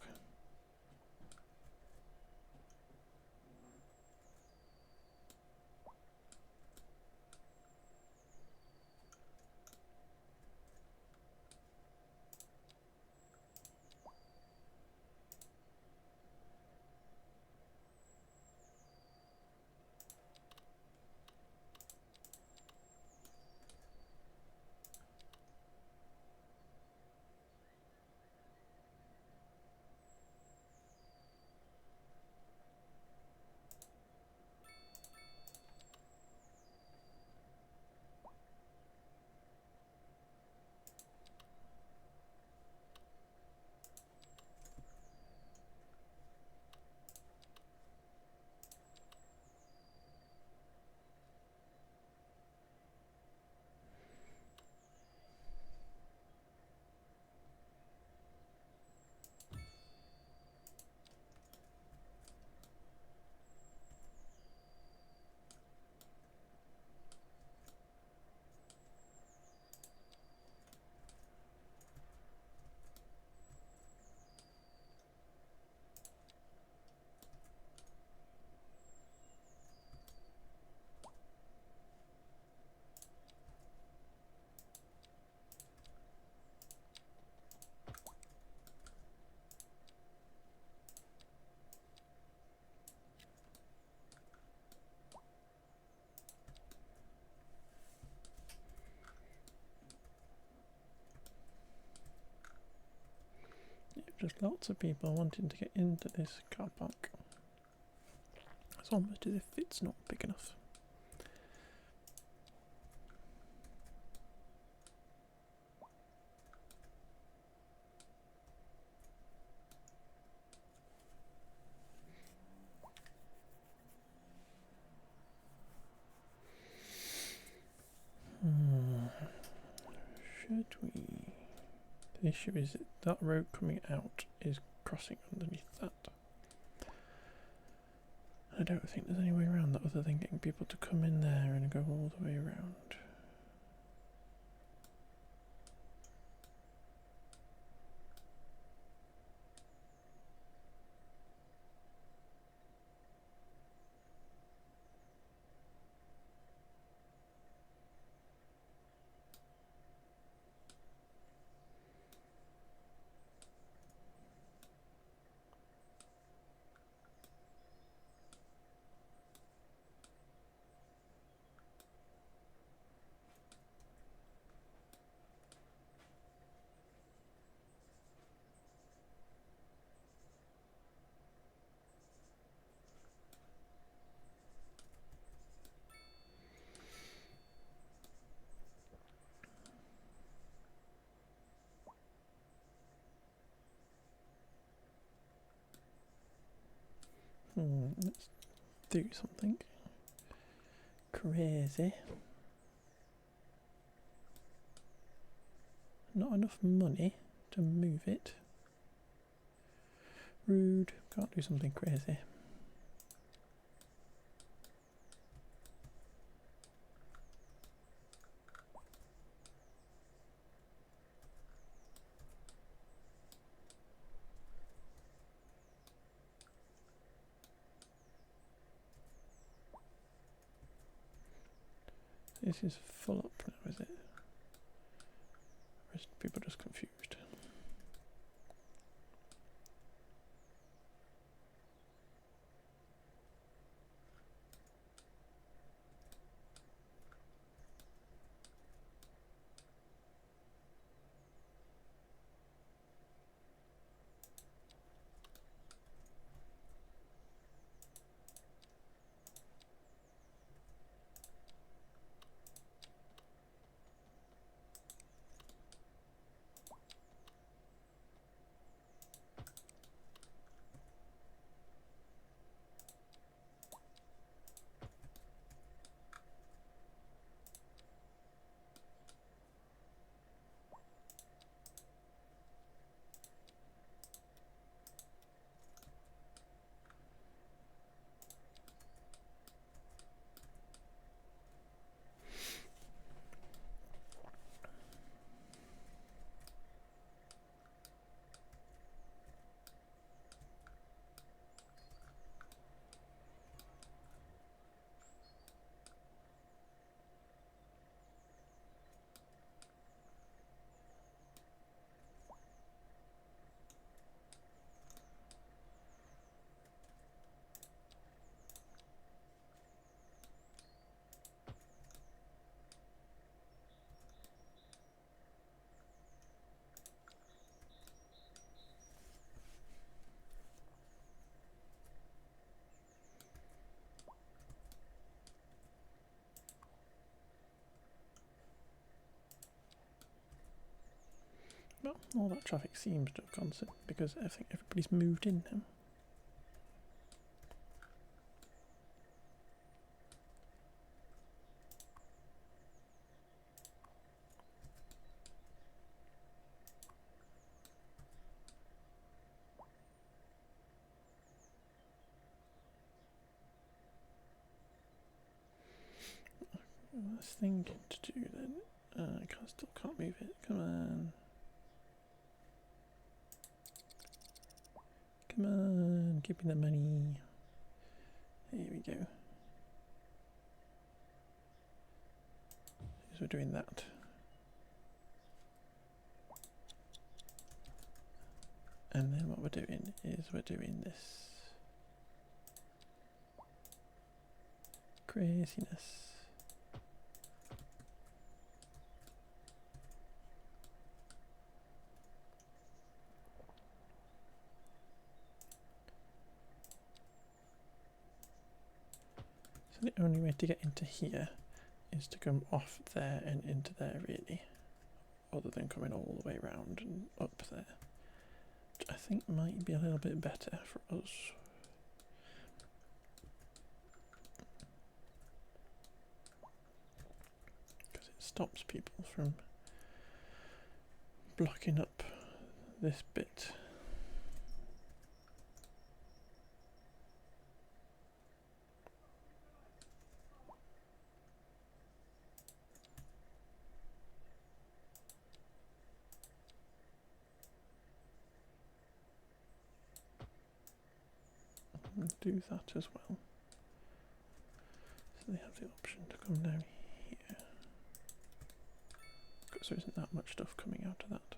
Just lots of people wanting to get into this car park. It's almost as if it's not big enough. Should we? The issue is that road coming out is crossing underneath that. I don't think there's any way around that other than getting people to come in there and go all the way around. Let's do something crazy. Not enough money to move it. Rude. Can't do something crazy. This is full up now, is it? Or is people just confused? Well, all that traffic seems to have gone because I think everybody's moved in now. Last thing to do then. I still can't move it. Come on. Come on, give me the money. Here we go. So we're doing that. And then what we're doing is we're doing this. Craziness. So the only way to get into here is to come off there and into there really, other than coming all the way around and up there, which I think might be a little bit better for us. Because it stops people from blocking up this bit. Do that as well. So they have the option to come down here. Because there isn't that much stuff coming out of that.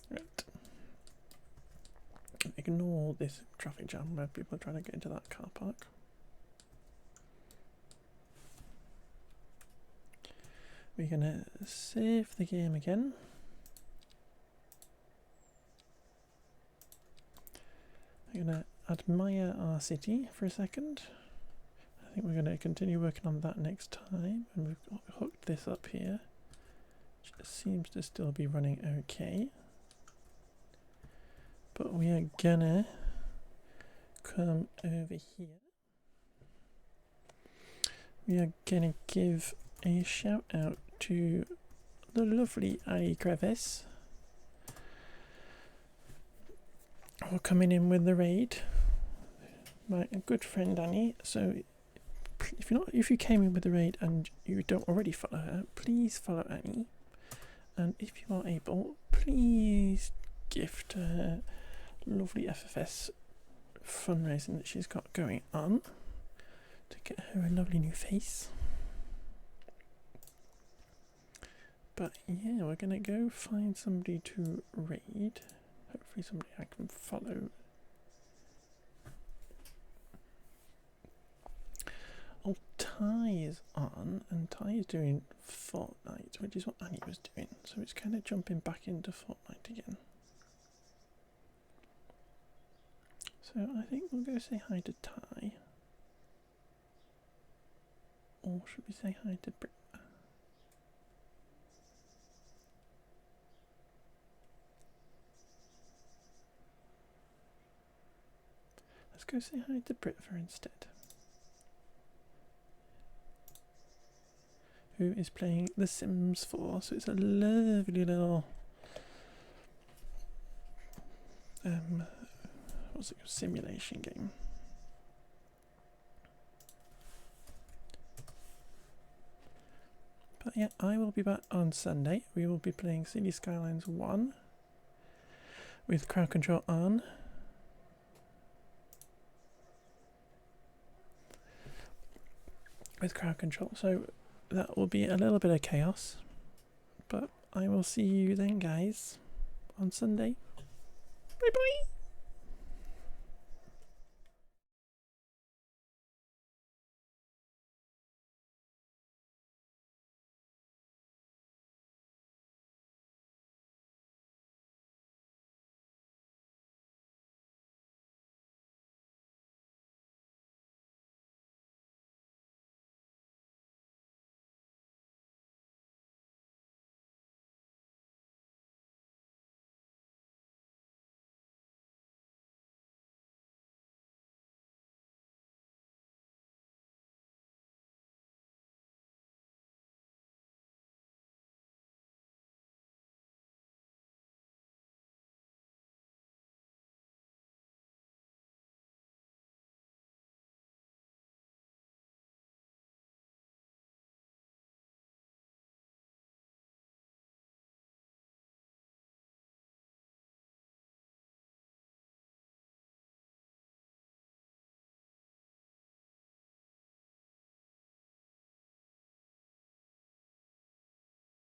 Right. Ignore this traffic jam where people are trying to get into that car park. We're going to save the game again. We're going to admire our city for a second. I think we're going to continue working on that next time. And we've got hooked this up here, which seems to still be running okay. But we are going to come over here. We are going to give a shout out to the lovely Ali Crevice for coming in with the raid. My good friend Annie. So if you came in with the raid and you don't already follow her, please follow Annie. And if you are able, please gift her lovely FFS fundraising that she's got going on to get her a lovely new face. But yeah, we're gonna go find somebody to raid. Hopefully somebody I can follow. Oh, Ty is on, and Ty is doing Fortnite, which is what Annie was doing. So it's kind of jumping back into Fortnite again. So I think we'll go say hi to Ty. Or should we say hi to Brit? Let's go say hi to Britva instead. Who is playing The Sims 4. So it's a lovely little what's it called? Simulation game. But yeah, I will be back on Sunday. We will be playing City Skylines 1 with crowd control on. With crowd control, so that will be a little bit of chaos, but I will see you then, guys, on Sunday. Bye bye.